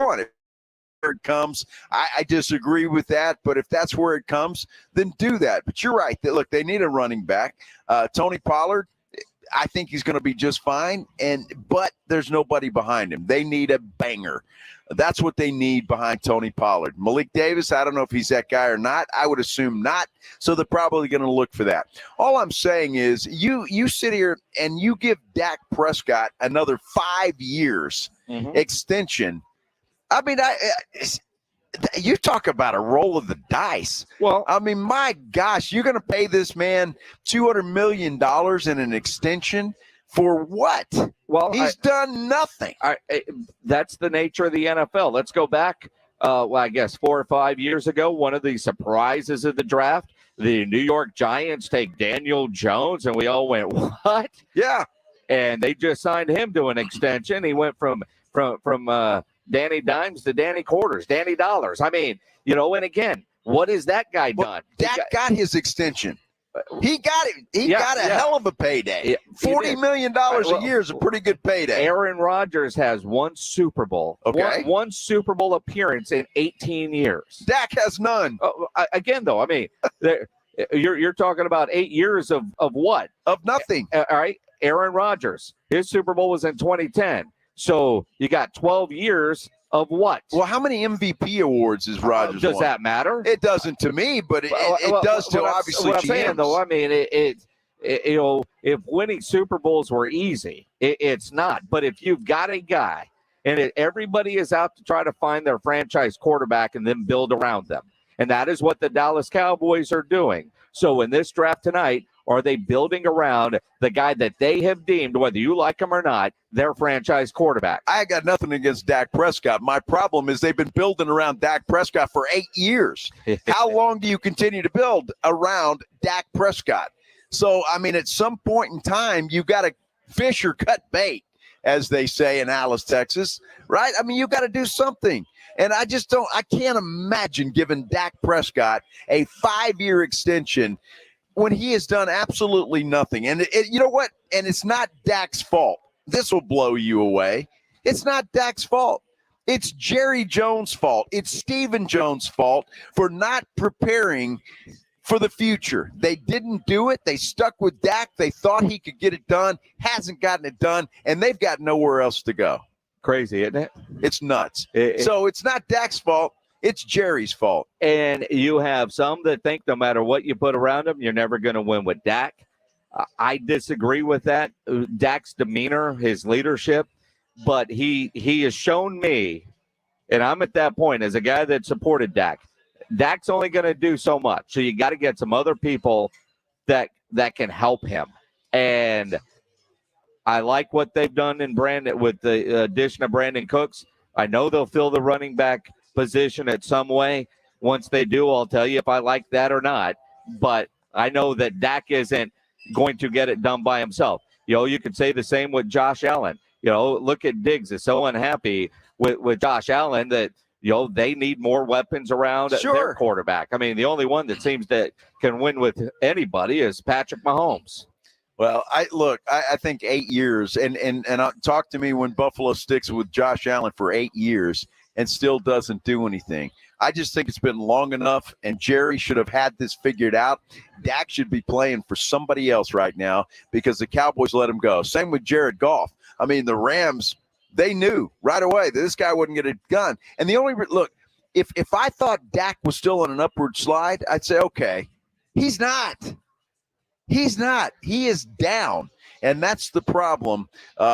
you want it. It comes. I disagree with that, but if that's where it comes, then do that. But you're right. Look, they need a running back. Tony Pollard, I think he's going to be just fine, but there's nobody behind him. They need a banger. That's what they need behind Tony Pollard. Malik Davis, I don't know if he's that guy or not. I would assume not, so they're probably going to look for that. All I'm saying is you sit here and you give Dak Prescott another 5 years extension. I mean, you talk about a roll of the dice. Well, I mean, my gosh, you're going to pay this man $200 million in an extension for what? Well, he's done nothing. That's the nature of the NFL. Let's go back, I guess 4 or 5 years ago. One of the surprises of the draft, the New York Giants take Daniel Jones, and we all went, what? Yeah. And they just signed him to an extension. He went from Danny Dimes to Danny Quarters, Danny Dollars. I mean, and again, what has that guy done? Dak got his extension. He got it. He got a hell of a payday. $40 million a year is a pretty good payday. Aaron Rodgers has 1 Super Bowl. Okay. One Super Bowl appearance in 18 years. Dak has none. Again, though, I mean, you're talking about 8 years of what? Of nothing. All right. Aaron Rodgers, his Super Bowl was in 2010. So you got 12 years of what? Well, how many MVP awards is Rodgers does won? that matter? It doesn't to me, but it does to obviously what I'm saying, though, I mean, if winning Super Bowls were easy, it's not. But if you've got a guy and everybody is out to try to find their franchise quarterback and then build around them, and that is what the Dallas Cowboys are doing. So in this draft tonight, are they building around the guy that they have deemed, whether you like him or not, their franchise quarterback? I got nothing against Dak Prescott. My problem is they've been building around Dak Prescott for 8 years. How long do you continue to build around Dak Prescott? So, I mean, at some point in time, you've got to fish or cut bait, as they say in Alice, Texas, right? I mean, you've got to do something. And I can't imagine giving Dak Prescott a 5-year extension when he has done absolutely nothing. And you know what? And it's not Dak's fault. This will blow you away. It's not Dak's fault. It's Jerry Jones' fault. It's Stephen Jones' fault for not preparing for the future. They didn't do it. They stuck with Dak. They thought he could get it done. Hasn't gotten it done. And they've got nowhere else to go. Crazy, isn't it? It's nuts. So it's not Dak's fault. It's Jerry's fault. And you have some that think no matter what you put around him, you're never going to win with Dak. I disagree with that. Dak's demeanor, his leadership, but he has shown me, and I'm at that point as a guy that supported Dak. Dak's only going to do so much. So you got to get some other people that can help him. And I like what they've done in Brandon with the addition of Brandon Cooks. I know they'll fill the running back position at some way. Once they do, I'll tell you if I like that or not. But I know that Dak isn't going to get it done by himself. You could say the same with Josh Allen. Look at Diggs is so unhappy with Josh Allen that, they need more weapons around their quarterback. I mean, the only one that seems that can win with anybody is Patrick Mahomes. Well, I think 8 years, and talk to me when Buffalo sticks with Josh Allen for 8 years and still doesn't do anything. I just think it's been long enough, and Jerry should have had this figured out. Dak should be playing for somebody else right now because the Cowboys let him go. Same with Jared Goff. I mean, the Rams, they knew right away that this guy wouldn't get it done. And the only look, if I thought Dak was still on an upward slide, I'd say, okay, He's not. He's not. He is down, and that's the problem.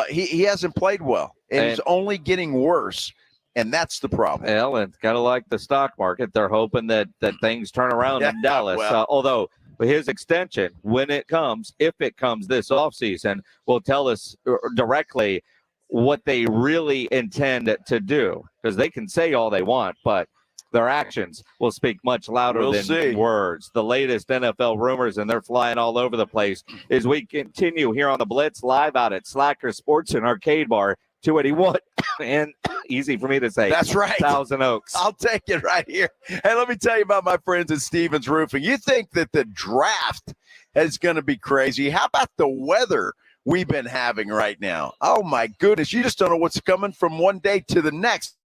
He hasn't played well, and he's only getting worse, and that's the problem. Well, it's kind of like the stock market. They're hoping that things turn around in Dallas. Well. Although his extension, when it comes, if it comes this offseason, will tell us directly what they really intend to do, because they can say all they want, but their actions will speak much louder than words. The latest NFL rumors, and they're flying all over the place, as we continue here on the Blitz live out at Slacker Sports and Arcade Bar, 281, and easy for me to say. That's right. Thousand Oaks. I'll take it right here. Hey, let me tell you about my friends at Stevens Roofing. You think that the draft is going to be crazy. How about the weather we've been having right now? Oh, my goodness. You just don't know what's coming from one day to the next.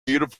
Beautiful.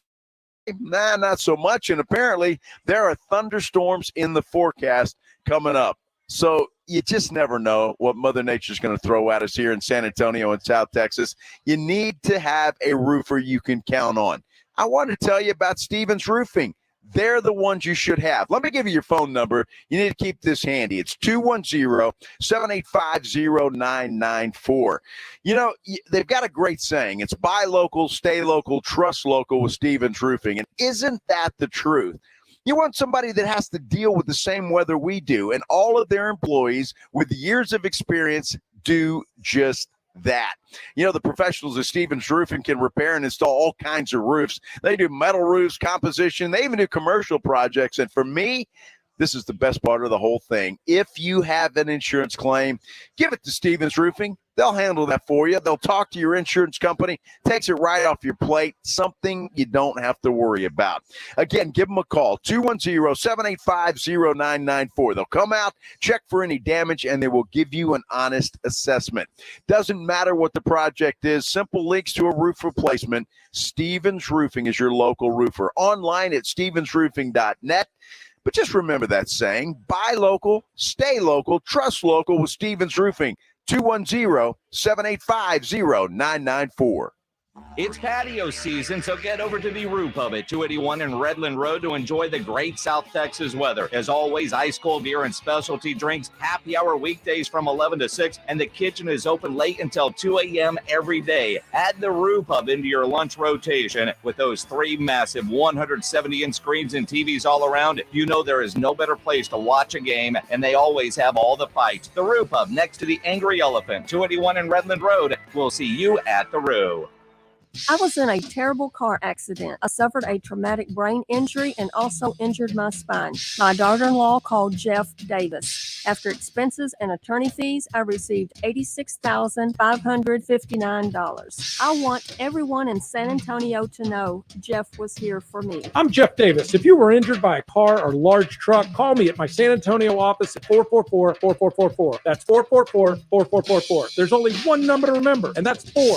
Nah, not so much. And apparently there are thunderstorms in the forecast coming up. So you just never know what Mother Nature's going to throw at us here in San Antonio and South Texas. You need to have a roofer you can count on. I want to tell you about Stevens Roofing. They're the ones you should have. Let me give you your phone number. You need to keep this handy. It's 210-785-0994. You know, they've got a great saying. It's buy local, stay local, trust local with Stevens Roofing. And isn't that the truth? You want somebody that has to deal with the same weather we do, and all of their employees with years of experience do just that. You know, the professionals at Stevens Roofing can repair and install all kinds of roofs. They do metal roofs, composition. They even do commercial projects. And for me, this is the best part of the whole thing. If you have an insurance claim, give it to Stevens Roofing. They'll handle that for you. They'll talk to your insurance company, takes it right off your plate, something you don't have to worry about. Again, give them a call, 210-785-0994. They'll come out, check for any damage, and they will give you an honest assessment. Doesn't matter what the project is, simple leaks to a roof replacement, Stevens Roofing is your local roofer. Online at stevensroofing.net. But just remember that saying, buy local, stay local, trust local with Stevens Roofing. 210-785-0994. It's patio season, so get over to the Roo Pub at 281 and Redland Road to enjoy the great South Texas weather. As always, ice cold beer and specialty drinks, happy hour weekdays from 11 to 6, and the kitchen is open late until 2 a.m. every day. Add the Roo Pub into your lunch rotation with those three massive 170-inch screens and TVs all around. You know there is no better place to watch a game, and they always have all the fights. The Roo Pub next to the Angry Elephant, 281 and Redland Road. We'll see you at the Roo. I was in a terrible car accident. I suffered a traumatic brain injury and also injured my spine. My daughter-in-law called Jeff Davis. After expenses and attorney fees, I received $86,559. I want everyone in San Antonio to know Jeff was here for me. I'm Jeff Davis. If you were injured by a car or large truck, call me at my San Antonio office at 444-4444. That's 444-4444. There's only one number to remember, and that's 4.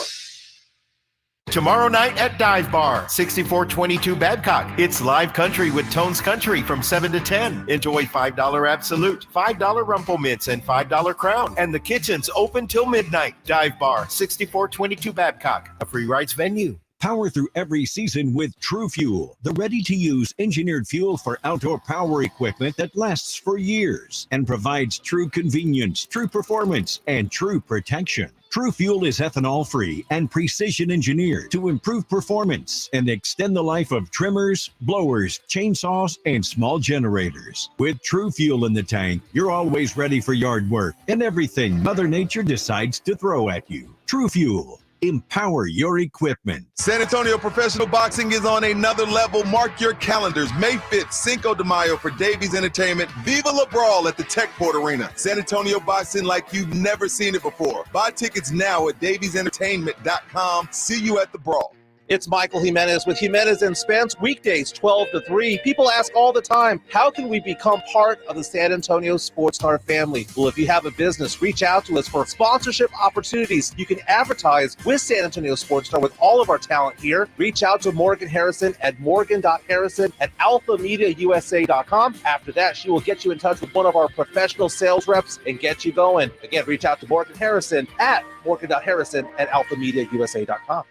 Tomorrow night at Dive Bar, 6422 Babcock. It's live country with Tones Country from 7 to 10. Enjoy $5 Absolute, $5 Rumple Mints, and $5 Crown. And the kitchen's open till midnight. Dive Bar, 6422 Babcock, a free rides venue. Power through every season with True Fuel, the ready-to-use engineered fuel for outdoor power equipment that lasts for years and provides true convenience, true performance, and true protection. True Fuel is ethanol-free and precision-engineered to improve performance and extend the life of trimmers, blowers, chainsaws, and small generators. With True Fuel in the tank, you're always ready for yard work and everything Mother Nature decides to throw at you. True Fuel. Empower your equipment. San Antonio Professional Boxing is on another level. Mark your calendars. May 5th, Cinco de Mayo for Davies Entertainment. Viva La Brawl at the Techport Arena. San Antonio Boxing like you've never seen it before. Buy tickets now at daviesentertainment.com. See you at the Brawl. It's Michael Jimenez with Jimenez and Spence, weekdays 12 to 3. People ask all the time, how can we become part of the San Antonio Sports Star family? Well, if you have a business, reach out to us for sponsorship opportunities. You can advertise with San Antonio Sports Star with all of our talent here. Reach out to Morgan Harrison at morgan.harrison@alphamediausa.com. After that, she will get you in touch with one of our professional sales reps and get you going. Again, reach out to Morgan Harrison at morgan.harrison@alphamediausa.com.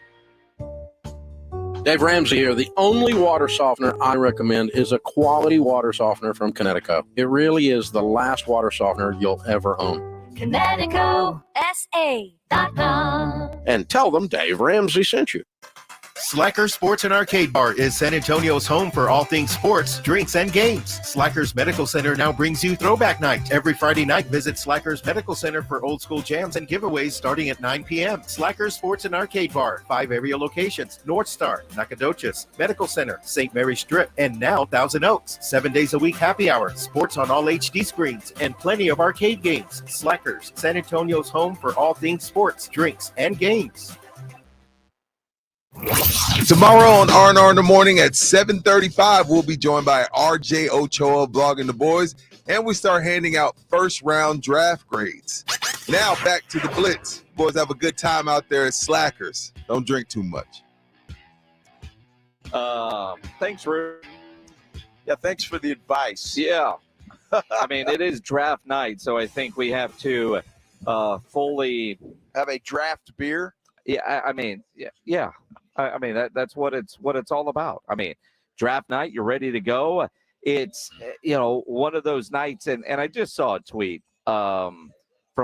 Dave Ramsey here. The only water softener I recommend is a quality water softener from Connecticut. It really is the last water softener you'll ever own. ConnecticutSA.com. And tell them Dave Ramsey sent you. Slacker Sports and Arcade Bar is San Antonio's home for all things sports, drinks, and games. Slacker's Medical Center now brings you Throwback Night. Every Friday night, visit Slacker's Medical Center for old school jams and giveaways starting at 9 p.m. Slacker Sports and Arcade Bar, 5 area locations: North Star, Nacogdoches, Medical Center, St. Mary's Strip, and now Thousand Oaks. 7 days a week happy hour, sports on all HD screens, and plenty of arcade games. Slackers, San Antonio's home for all things sports, drinks, and games. Tomorrow on R&R in the Morning at 7:35, we'll be joined by RJ Ochoa, Blogging the Boys, and we start handing out first-round draft grades. Now back to the Blitz. Boys, have a good time out there at Slackers. Don't drink too much. Thanks, Ruth. Yeah, thanks for the advice. Yeah. I mean, it is draft night, so I think we have to fully have a draft beer. Yeah, I mean, yeah. I mean, that's what it's all about. I mean, draft night, you're ready to go. It's, one of those nights, and I just saw a tweet from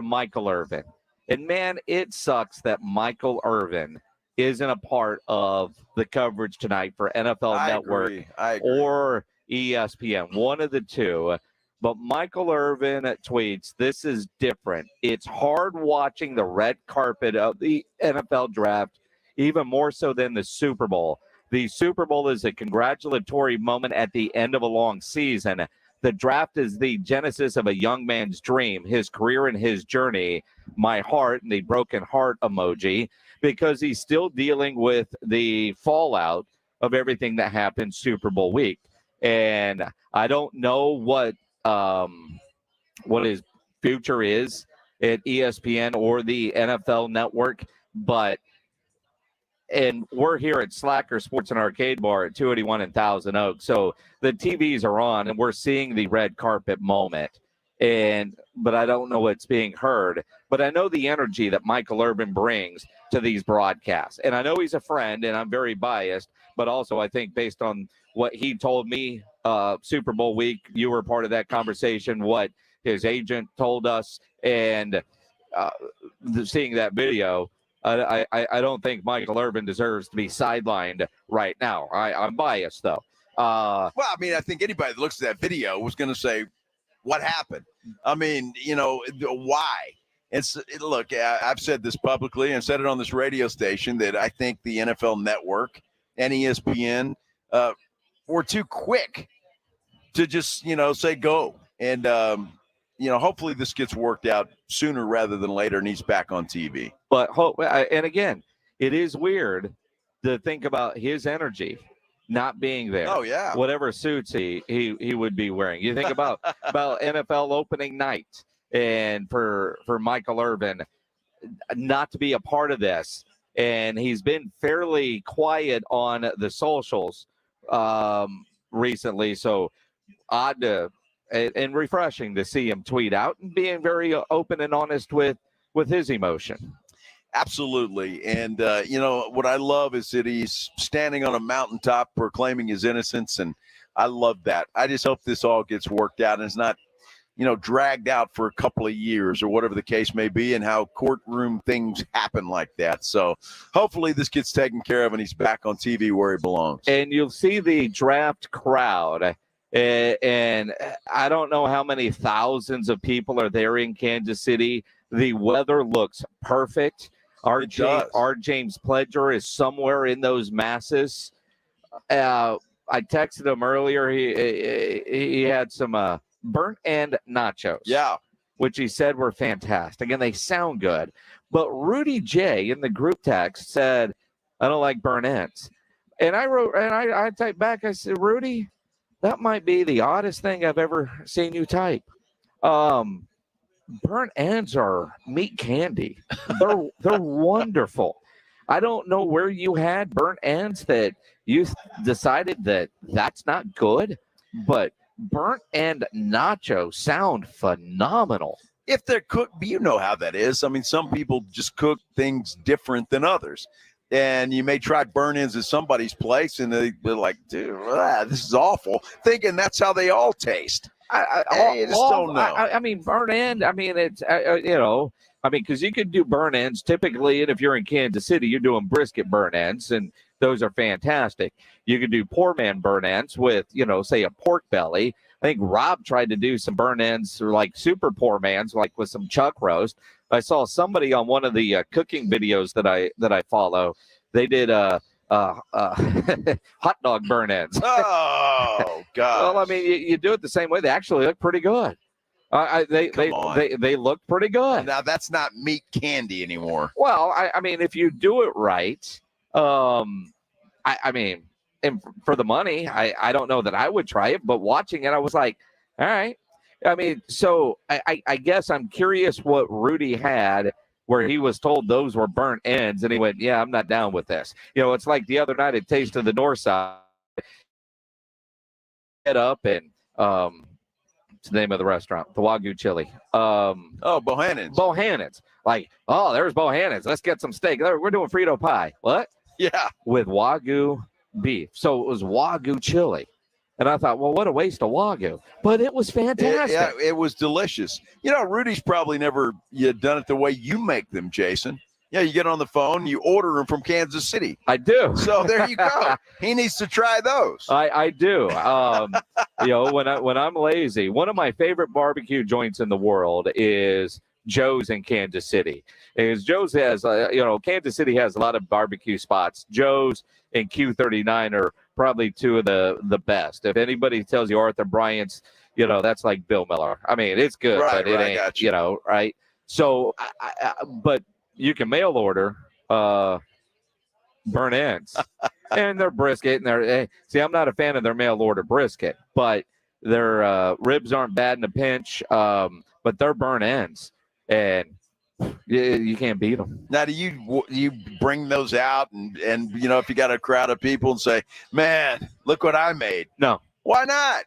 Michael Irvin. And, man, it sucks that Michael Irvin isn't a part of the coverage tonight for NFL Network or ESPN, one of the two. But Michael Irvin tweets, "This is different. It's hard watching the red carpet of the NFL draft, even more so than the Super Bowl. The Super Bowl is a congratulatory moment at the end of a long season. The draft is the genesis of a young man's dream, his career and his journey. My heart," and the broken heart emoji, because he's still dealing with the fallout of everything that happened Super Bowl week. And I don't know what his future is at ESPN or the NFL Network, and we're here at Slacker Sports and Arcade Bar at 281 and Thousand Oaks. So the TVs are on and we're seeing the red carpet moment. But I don't know what's being heard. But I know the energy that Michael Irvin brings to these broadcasts. And I know he's a friend, and I'm very biased. But also I think based on what he told me Super Bowl week, you were part of that conversation, what his agent told us, and seeing that video, I don't think Michael Irvin deserves to be sidelined right now. I'm biased, though. Well, I mean, I think anybody that looks at that video was going to say, what happened? I mean, why? Look, I've said this publicly and said it on this radio station that I think the NFL Network and ESPN were too quick to just, say go. And, hopefully this gets worked out sooner rather than later and he's back on TV. But, and again, it is weird to think about his energy not being there. Oh, yeah. Whatever suits he would be wearing. You think about NFL opening night, and for Michael Irvin not to be a part of this. And he's been fairly quiet on the socials recently. So odd and refreshing to see him tweet out and being very open and honest with his emotion. Absolutely. And, what I love is that he's standing on a mountaintop proclaiming his innocence. And I love that. I just hope this all gets worked out and it's not, dragged out for a couple of years or whatever the case may be, and how courtroom things happen like that. So hopefully this gets taken care of and he's back on TV where he belongs. And you'll see the draft crowd. And I don't know how many thousands of people are there in Kansas City. The weather looks perfect. Our James Pledger is somewhere in those masses. I texted him earlier. He had some burnt end nachos. Yeah. Which he said were fantastic. And they sound good. But Rudy J in the group text said, "I don't like burnt ends." And I typed back, I said, "Rudy, that might be the oddest thing I've ever seen you type. Burnt ends are meat candy. They're wonderful. I don't know where you had burnt ends that you decided that that's not good, but burnt end nachos sound phenomenal." If they're cooked, you know how that is. I mean, some people just cook things different than others. and you may try burn-ins at somebody's place, and they're like, dude, this is awful, thinking that's how they all taste. You just don't know. I mean, burn-in, I mean, it's, because you could do burn-ins typically, and if you're in Kansas City, you're doing brisket burn-ins, and those are fantastic. You could do poor man burn-ins with, say a pork belly. I think Rob tried to do some burn-ins or like super poor mans, like with some chuck roast. I saw somebody on one of the cooking videos that I follow. They did hot dog burn-ins. Oh God! Well, I mean, you do it the same way. They actually look pretty good. They look pretty good. Now that's not meat candy anymore. Well, I mean, if you do it right, I mean, and for the money, I don't know that I would try it, but watching it, I was like, all right. I mean, so I guess I'm curious what Rudy had where he was told those were burnt ends, and he went, yeah, I'm not down with this. It's like the other night at Taste of the North Side. Get up and what's the name of the restaurant? The Wagyu Chili. Bohannon's. Bohannon's. Like, there's Bohannon's. Let's get some steak. We're doing Frito pie. What? Yeah. With Wagyu beef. So it was Wagyu chili. And I thought, well, what a waste of Wagyu. But it was fantastic. It was delicious. Rudy's probably never done it the way you make them, Jason. Yeah, you get on the phone, you order them from Kansas City. I do. So there you go. He needs to try those. I do. When I'm lazy, one of my favorite barbecue joints in the world is Joe's in Kansas City. Because Joe's has, Kansas City has a lot of barbecue spots. Joe's and Q39 are probably two of the best. If anybody tells you Arthur Bryant's, that's like Bill Miller. I mean, it's good, but it ain't, right? So, but you can mail order burn ends and their brisket. And see, I'm not a fan of their mail order brisket, but their ribs aren't bad in a pinch, but they're burn ends. And you can't beat them. Now, do you bring those out and if you got a crowd of people and say, man, look what I made? No. Why not?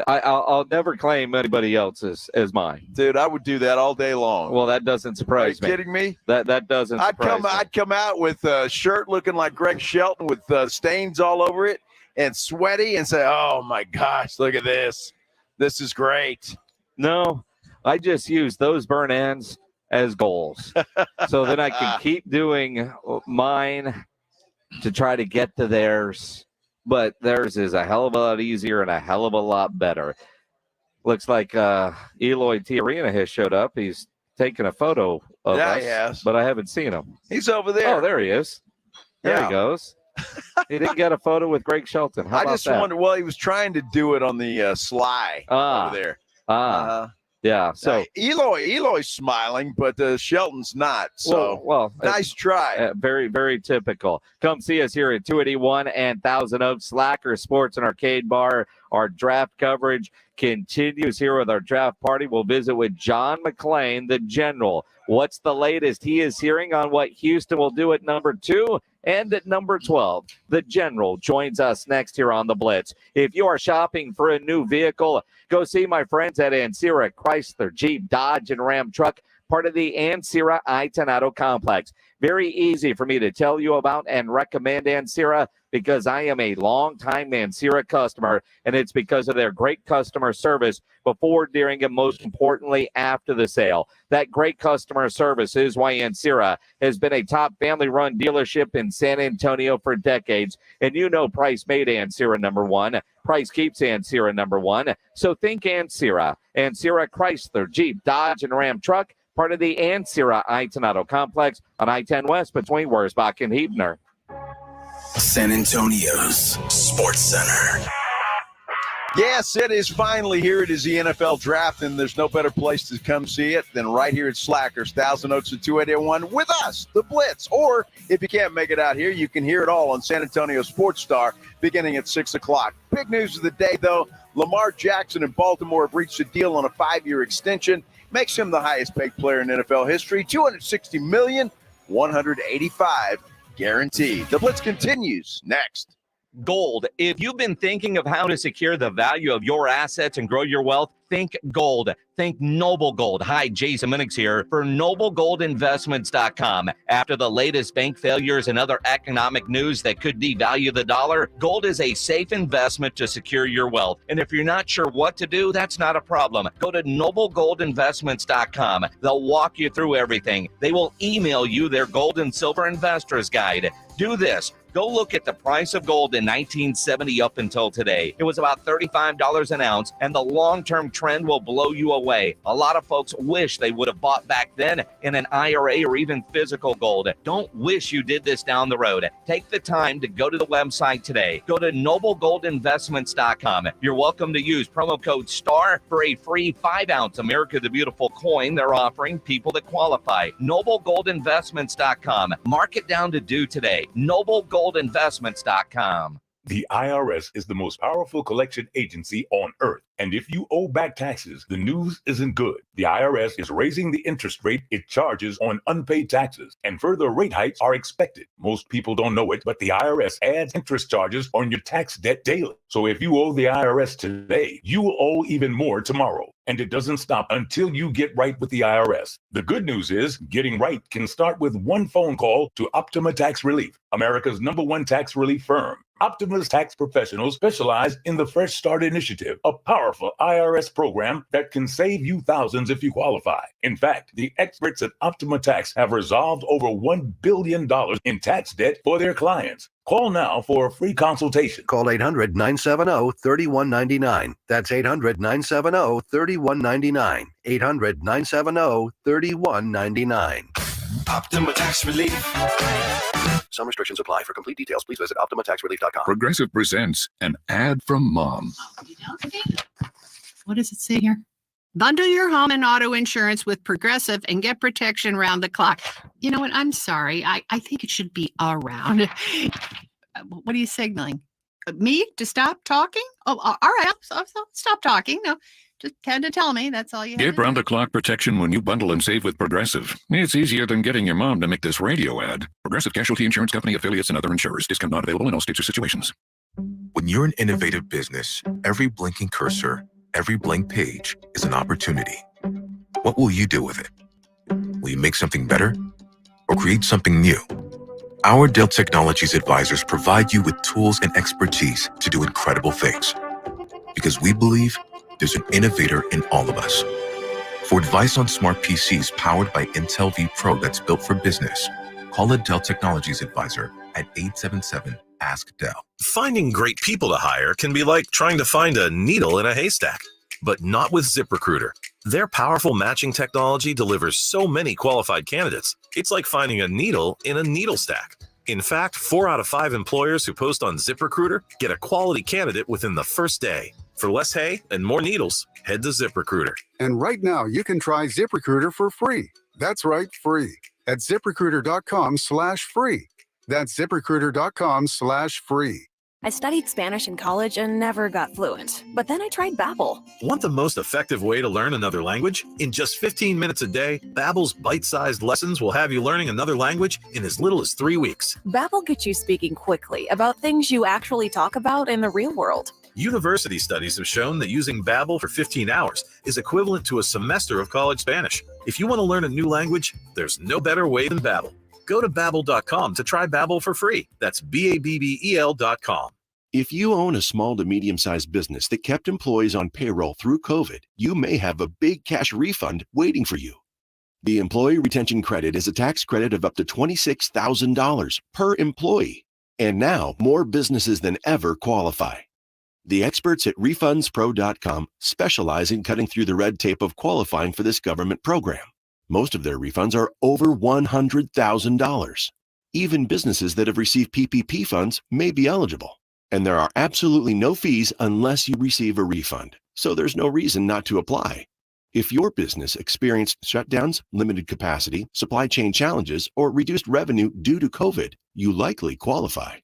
I'll never claim anybody else as mine. Dude, I would do that all day long. Well, that doesn't surprise me. Are you kidding me? That doesn't surprise me. I'd come out with a shirt looking like Greg Shelton with stains all over it and sweaty and say, oh, my gosh, look at this. This is great. No, I just use those burn ends as goals. So then I can keep doing mine to try to get to theirs. But theirs is a hell of a lot easier and a hell of a lot better. Looks like Eloy Tiarina has showed up. He's taking a photo of us, he has. But I haven't seen him. He's over there. Oh, there he is. There he goes. He didn't get a photo with Greg Shelton. How about that? Wonder. Well, he was trying to do it on the sly over there. Yeah. So Eloy's smiling, but Shelton's not. So well, nice try. Very, very typical. Come see us here at 281 and Thousand Oaks Slacker Sports and Arcade Bar. Our draft coverage continues here with our draft party. We'll visit with John McClain, the general. What's the latest he is hearing on what Houston will do at number 2 and at number 12? The general joins us next here on the Blitz. If you are shopping for a new vehicle, go see my friends at Ancira Chrysler, Jeep, Dodge, and Ram Truck, part of the Ancira I-10 Auto Complex. Very easy for me to tell you about and recommend Ancira because I am a longtime Ancira customer, and it's because of their great customer service before, during, and most importantly, after the sale. That great customer service is why Ancira has been a top family-run dealership in San Antonio for decades, and Price made Ancira number 1. Price keeps Ancira number 1. So think Ancira. Ancira Chrysler, Jeep, Dodge, and Ram Truck, part of the Ancira I-10 Auto Complex on I-10 West between Wurzbach and Huebner. San Antonio's Sports Center. Yes, it is finally here. It is the NFL Draft, and there's no better place to come see it than right here at Slackers, Thousand Oaks at 281 with us, the Blitz. Or if you can't make it out here, you can hear it all on San Antonio Sports Star beginning at 6 o'clock. Big news of the day, though. Lamar Jackson and Baltimore have reached a deal on a 5-year extension. Makes him the highest paid player in NFL history, $260 million, $185 guaranteed. The Blitz continues next. Gold. If you've been thinking of how to secure the value of your assets and grow your wealth, think gold. Think Noble Gold. Hi, Jason Minix here for NobleGoldInvestments.com. After the latest bank failures and other economic news that could devalue the dollar, gold is a safe investment to secure your wealth. And if you're not sure what to do, that's not a problem. Go to NobleGoldInvestments.com. They'll walk you through everything. They will email you their gold and silver investors guide. Do this. Go look at the price of gold in 1970 up until today. It was about $35 an ounce, and the long-term trend will blow you away. A lot of folks wish they would have bought back then in an IRA or even physical gold. Don't wish you did this down the road. Take the time to go to the website today. Go to NobleGoldInvestments.com. You're welcome to use promo code STAR for a free 5-ounce America the Beautiful coin they're offering people that qualify. NobleGoldInvestments.com. Mark it down to do today. NobleGoldInvestments.com. The IRS is the most powerful collection agency on earth. And if you owe back taxes, the news isn't good. The IRS is raising the interest rate it charges on unpaid taxes, and further rate hikes are expected. Most people don't know it, but the IRS adds interest charges on your tax debt daily. So if you owe the IRS today, you will owe even more tomorrow. And it doesn't stop until you get right with the IRS. The good news is getting right can start with one phone call to Optima Tax Relief, America's #1 tax relief firm. Optima's tax professionals specialize in the Fresh Start Initiative, a powerful IRS program that can save you thousands if you qualify. In fact, the experts at Optima Tax have resolved over $1 billion in tax debt for their clients. Call now for a free consultation. Call 800-970-3199. That's 800-970-3199. 800-970-3199. Optima Tax Relief. Some restrictions apply. For complete details, please visit OptimaTaxRelief.com. Progressive presents an ad from Mom. What does it say here? Bundle your home and auto insurance with Progressive and get protection round the clock. You know what? I'm sorry. I think it should be around. What are you signaling? Me to stop talking? Oh, all right. I'll stop talking. No, just had to tell me. That's all you had. Get round-the-clock protection when you bundle and save with Progressive. It's easier than getting your mom to make this radio ad. Progressive Casualty Insurance Company, affiliates, and other insurers. Discount not available in all states or situations. When you're an innovative business, every blinking cursor, every blank page is an opportunity. What will you do with it? Will you make something better or create something new? Our Dell Technologies advisors provide you with tools and expertise to do incredible things. Because we believe there's an innovator in all of us. For advice on smart PCs powered by Intel V Pro that's built for business, call a Dell Technologies advisor at 877-ASK-DELL. Finding great people to hire can be like trying to find a needle in a haystack, but not with ZipRecruiter. Their powerful matching technology delivers so many qualified candidates. It's like finding a needle in a needle stack. In fact, 4 out of 5 employers who post on ZipRecruiter get a quality candidate within the first day. For less hay and more needles, head to ZipRecruiter. And right now, you can try ZipRecruiter for free. That's right, free. At ZipRecruiter.com/free. That's ZipRecruiter.com/free. I studied Spanish in college and never got fluent. But then I tried Babbel. Want the most effective way to learn another language? In just 15 minutes a day, Babbel's bite-sized lessons will have you learning another language in as little as 3 weeks. Babbel gets you speaking quickly about things you actually talk about in the real world. University studies have shown that using Babbel for 15 hours is equivalent to a semester of college Spanish. If you want to learn a new language, there's no better way than Babbel. Go to Babbel.com to try Babbel for free. That's Babbel.com. If you own a small to medium-sized business that kept employees on payroll through COVID, you may have a big cash refund waiting for you. The Employee Retention Credit is a tax credit of up to $26,000 per employee. And now more businesses than ever qualify. The experts at RefundsPro.com specialize in cutting through the red tape of qualifying for this government program. Most of their refunds are over $100,000. Even businesses that have received PPP funds may be eligible. And there are absolutely no fees unless you receive a refund. So there's no reason not to apply. If your business experienced shutdowns, limited capacity, supply chain challenges, or reduced revenue due to COVID, you likely qualify.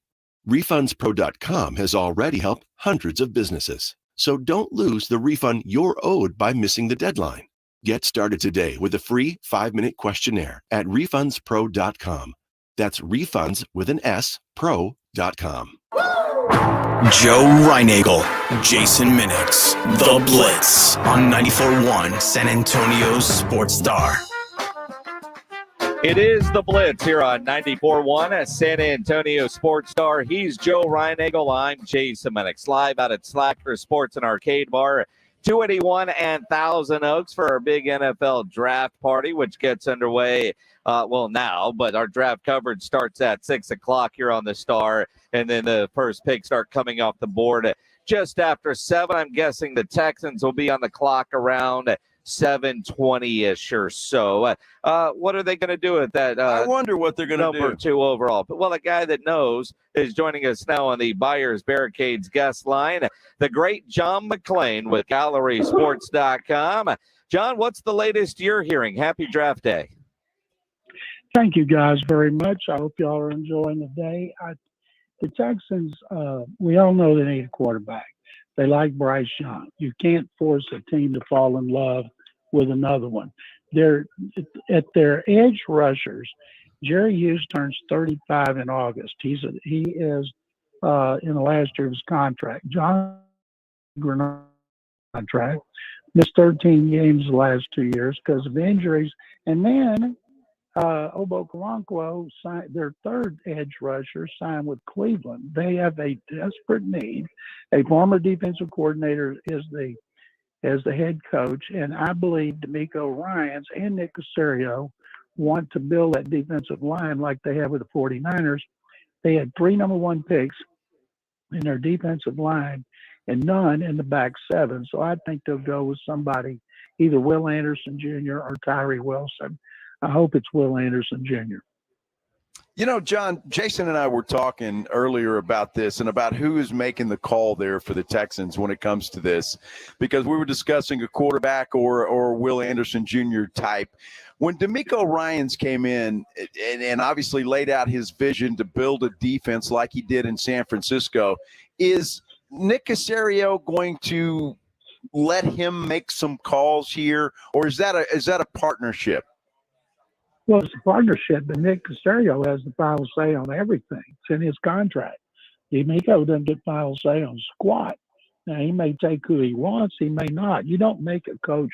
RefundsPro.com has already helped hundreds of businesses. So don't lose the refund you're owed by missing the deadline. Get started today with a free 5-minute questionnaire at RefundsPro.com. That's refunds with an S, pro.com. Joe Reinagel, Jason Minix, The Blitz on 94.1 San Antonio's Sports Star. It is The Blitz here on 94.1 at San Antonio Sports Star. He's Joe Reinagel. I'm Jason Minix, live out at Slacker Sports and Arcade Bar, 281 and Thousand Oaks for our big NFL draft party, which gets underway, now, but our draft coverage starts at 6 o'clock here on the Star, and then the first picks start coming off the board just after 7. I'm guessing the Texans will be on the clock around 7:20-ish or so. What are they going to do with that? I wonder what they're going to do. Number 2 overall. But, well, a guy that knows is joining us now on the Buyers Barricades guest line, the great John McClain with GallerySports.com. John, what's the latest you're hearing? Happy draft day. Thank you guys very much. I hope y'all are enjoying the day. The Texans, we all know they need a quarterback. They like Bryce Young. You can't force a team to fall in love with another one. They're at their edge rushers. Jerry Hughes turns 35 in August. He is in the last year of his contract. John Grenard contract missed 13 games the last 2 years because of injuries. And then Obo Kalankwo signed their third edge rusher, signed with Cleveland. They have a desperate need. A former defensive coordinator is the head coach, and I believe D'Amico Ryans and Nick Caserio want to build that defensive line like they have with the 49ers. They had 3 number 1 picks in their defensive line and none in the back 7. So I think they'll go with somebody, either Will Anderson Jr. or Tyree Wilson. I hope it's Will Anderson Jr. You know, John, Jason and I were talking earlier about this and about who is making the call there for the Texans when it comes to this, because we were discussing a quarterback or Will Anderson Jr. type. When D'Amico Ryans came in and obviously laid out his vision to build a defense like he did in San Francisco, is Nick Caserio going to let him make some calls here, or is that a partnership? Well, it's a partnership, but Nick Caserio has the final say on everything. It's in his contract. D'Amico doesn't get final say on squat. Now, he may take who he wants. He may not. You don't make a coach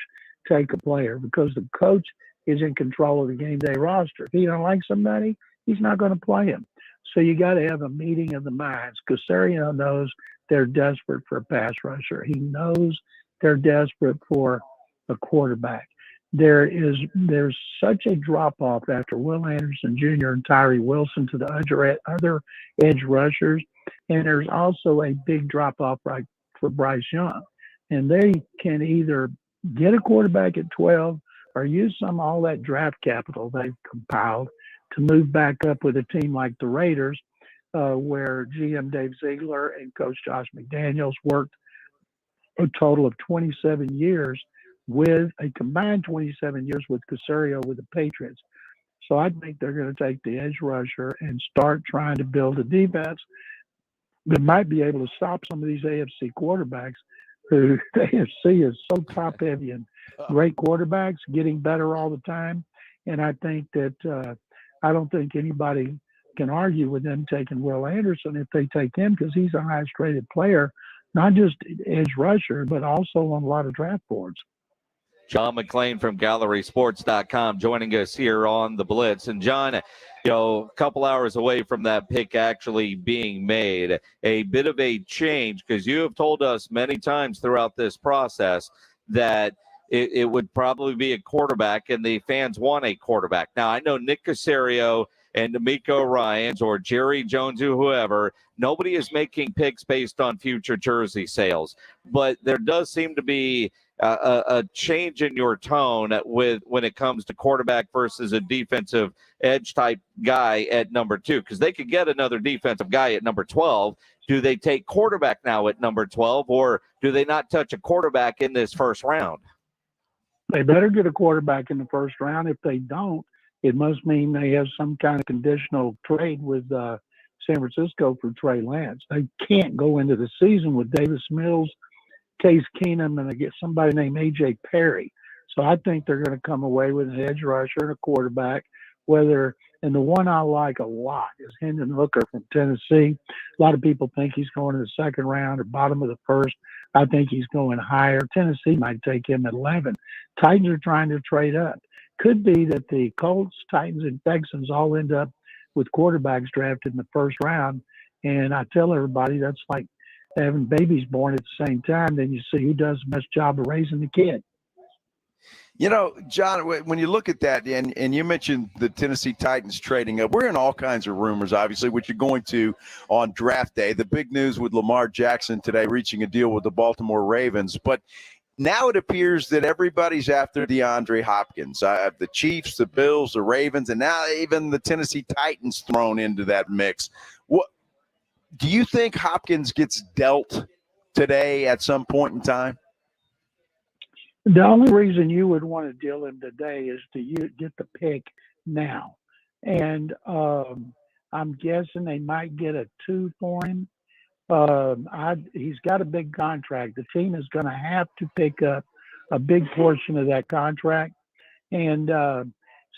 take a player because the coach is in control of the game day roster. If he don't like somebody, he's not going to play him. So you got to have a meeting of the minds. Caserio knows they're desperate for a pass rusher. He knows they're desperate for a quarterback. There's such a drop-off after Will Anderson Jr. and Tyree Wilson to the other edge rushers, and there's also a big drop-off right for Bryce Young. And they can either get a quarterback at 12 or use all that draft capital they've compiled to move back up with a team like the Raiders, where GM Dave Ziegler and Coach Josh McDaniels worked a total of 27 years with a combined 27 years with Caserio with the Patriots. So I think they're going to take the edge rusher and start trying to build a defense that might be able to stop some of these AFC quarterbacks who the AFC is so top heavy and great quarterbacks getting better all the time. And I think that I don't think anybody can argue with them taking Will Anderson if they take him, because he's a highest rated player, not just edge rusher, but also on a lot of draft boards. John McClain from GallerySports.com joining us here on the Blitz. And John, a couple hours away from that pick actually being made, a bit of a change, because you have told us many times throughout this process that it would probably be a quarterback, and the fans want a quarterback. Now, I know Nick Caserio and D'Amico Ryans or Jerry Jones or whoever, nobody is making picks based on future jersey sales. But there does seem to be a change in your tone when it comes to quarterback versus a defensive edge type guy at number 2, because they could get another defensive guy at number 12. Do they take quarterback now at number 12, or do they not touch a quarterback in this first round? They better get a quarterback in the first round. If they don't, it must mean they have some kind of conditional trade with San Francisco for Trey Lance. They can't go into the season with Davis Mills, Case Keenum, and they get somebody named A.J. Perry. So I think they're going to come away with an edge rusher and a quarterback, and And the one I like a lot is Hendon Hooker from Tennessee. A lot of people think he's going to the second round or bottom of the first. I think he's going higher. Tennessee might take him at 11. Titans are trying to trade up. Could be that the Colts, Titans, and Texans all end up with quarterbacks drafted in the first round. And I tell everybody that's like having babies born at the same time. Then you see who does the best job of raising the kid. You know, John, when you look at that, and you mentioned the Tennessee Titans trading up, we're in all kinds of rumors, obviously, which you're going to on draft day. The big news with Lamar Jackson today reaching a deal with the Baltimore Ravens. But now it appears that everybody's after DeAndre Hopkins. The Chiefs, the Bills, the Ravens, and now even the Tennessee Titans thrown into that mix. What do you think Hopkins gets dealt today at some point in time? The only reason you would want to deal him today is to get the pick now. And I'm guessing they might get a 2 for him. He's got a big contract. The team is going to have to pick up a big portion of that contract. And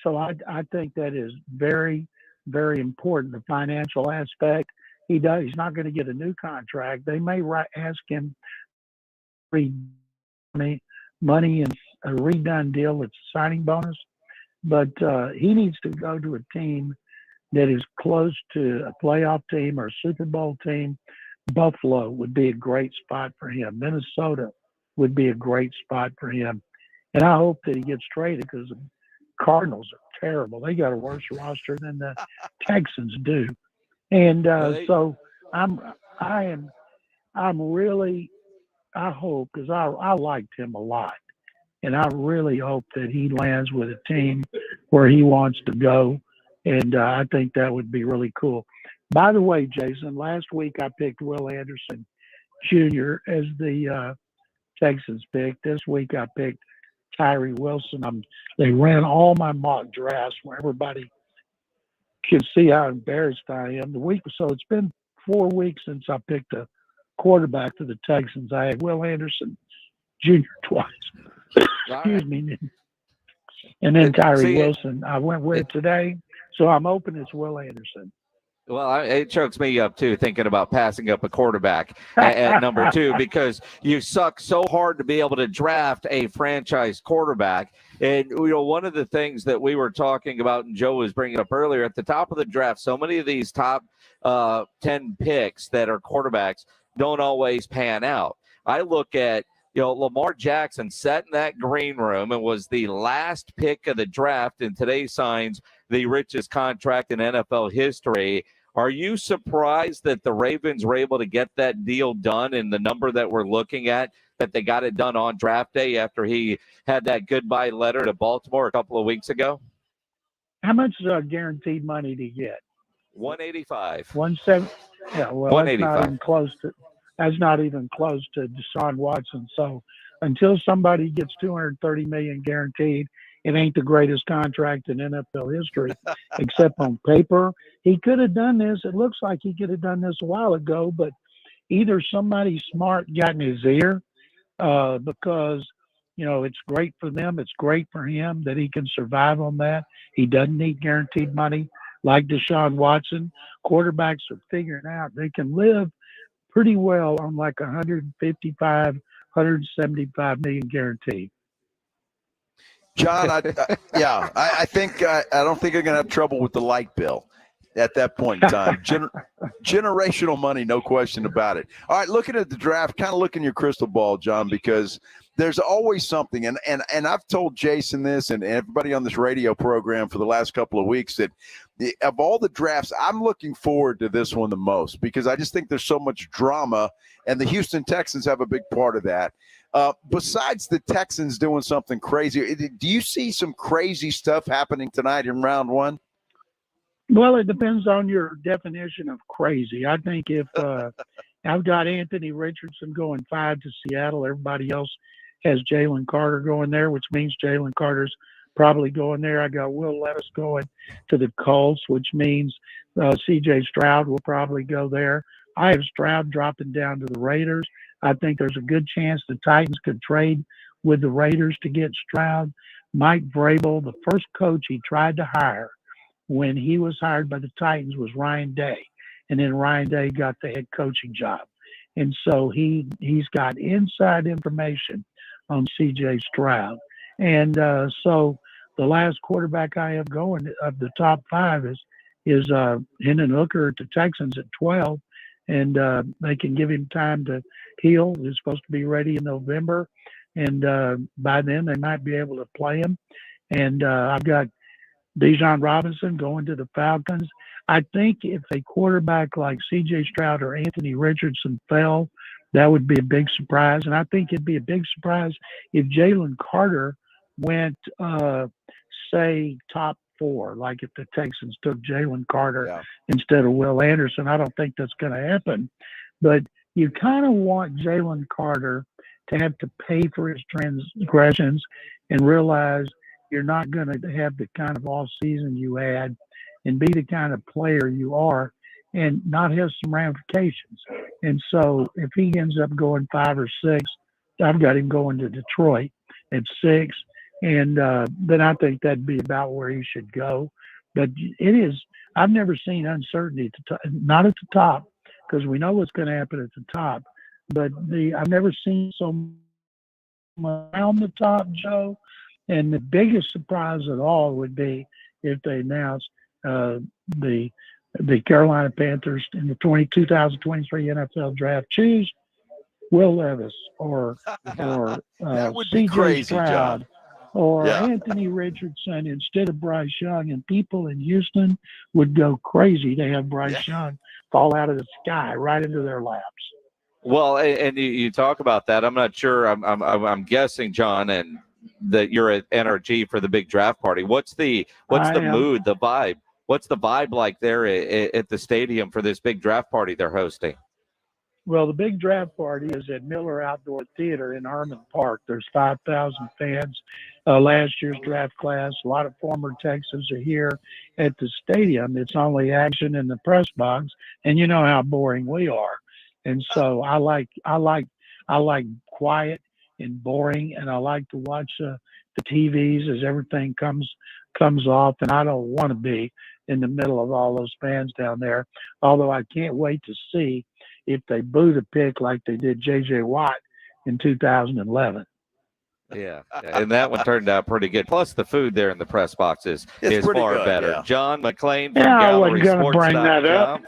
so I think that is very, very important, the financial aspect. He's not going to get a new contract. They may ask him for money and a redone deal with signing bonus, but he needs to go to a team that is close to a playoff team or a Super Bowl team. Buffalo would be a great spot for him. Minnesota would be a great spot for him. And I hope that he gets traded because the Cardinals are terrible. They got a worse roster than the Texans do. And so I hope, because I liked him a lot, and I really hope that he lands with a team where he wants to go, and I think that would be really cool. By the way, Jason, last week I picked Will Anderson Jr. as the Texans pick. This week I picked Tyree Wilson. They ran all my mock drafts where everybody could see how embarrassed I am. So it's been 4 weeks since I picked a quarterback for the Texans. I had Will Anderson Jr. twice. Excuse me. And then Tyree Wilson I went with today. So I'm hoping it's Will Anderson. Well, it chokes me up, too, thinking about passing up a quarterback at number 2 because you suck so hard to be able to draft a franchise quarterback. And, one of the things that we were talking about, and Joe was bringing up earlier, at the top of the draft, so many of these top 10 picks that are quarterbacks don't always pan out. I look at, Lamar Jackson sat in that green room and was the last pick of the draft, and today signs the richest contract in NFL history. Are you surprised that the Ravens were able to get that deal done in the number that we're looking at, that they got it done on draft day after he had that goodbye letter to Baltimore a couple of weeks ago? How much guaranteed money do you get? $185. 170. Yeah, well, $185. That's not even close to Deshaun Watson. So until somebody gets $230 million guaranteed, it ain't the greatest contract in NFL history, except on paper. He could have done this. It looks like he could have done this a while ago, but either somebody smart got in his ear because, it's great for them. It's great for him that he can survive on that. He doesn't need guaranteed money like Deshaun Watson. Quarterbacks are figuring out they can live pretty well on like 155, 175 million guaranteed. John, I think I don't think I'm going to have trouble with the light bill at that point in time. Generational money, no question about it. All right, looking at the draft, kind of look in your crystal ball, John, because there's always something, and I've told Jason this and everybody on this radio program for the last couple of weeks that of all the drafts, I'm looking forward to this one the most because I just think there's so much drama, and the Houston Texans have a big part of that. Besides the Texans doing something crazy, do you see some crazy stuff happening tonight in round 1? Well, it depends on your definition of crazy. I think if I've got Anthony Richardson going 5 to Seattle, everybody else has Jalen Carter going there, which means Jalen Carter's probably going there. I got Will Levis going to the Colts, which means C.J. Stroud will probably go there. I have Stroud dropping down to the Raiders. I think there's a good chance the Titans could trade with the Raiders to get Stroud. Mike Vrabel, the first coach he tried to hire when he was hired by the Titans was Ryan Day. And then Ryan Day got the head coaching job. And so he's got inside information on C.J. Stroud. And so the last quarterback I have going of the top 5 is Hendon Hooker at the Texans at 12. And they can give him time to heal. He's supposed to be ready in November. And by then they might be able to play him. And I've got Bijan Robinson going to the Falcons. I think if a quarterback like C.J. Stroud or Anthony Richardson fell, that would be a big surprise. And I think it'd be a big surprise if Jalen Carter went, say, top 4, like if the Texans took Jalen Carter instead of Will Anderson. I don't think that's going to happen. But you kind of want Jalen Carter to have to pay for his transgressions and realize you're not going to have the kind of off season you had and be the kind of player you are and not have some ramifications. And so if he ends up going 5 or 6, I've got him going to Detroit at 6. And then I think that'd be about where he should go. But I've never seen uncertainty, not at the top, because we know what's going to happen at the top. But I've never seen so much around the top, Joe. And the biggest surprise of all would be if they announced the Carolina Panthers in the 2023 NFL Draft choose Will Levis or that would be C.J. crazy, Stroud John. or Anthony Richardson instead of Bryce Young, and people in Houston would go crazy to have Bryce Young fall out of the sky right into their laps. Well, and you talk about that. I'm not sure. I'm guessing, John, and that you're at NRG for the big draft party. What's the mood, the vibe? What's the vibe like there at the stadium for this big draft party they're hosting? Well, the big draft party is at Miller Outdoor Theater in Armand Park. There's 5,000 fans. Last year's draft class, a lot of former Texans are here at the stadium. It's only action in the press box, and you know how boring we are. And so I like quiet and boring, and I like to watch the TVs as everything comes off, and I don't want to be in the middle of all those fans down there, although I can't wait to see if they boot a pick like they did J.J. Watt in 2011. Yeah, and that one turned out pretty good. Plus, the food there in the press box is far good, better. yeah. John McClain from I wasn't going to bring that up.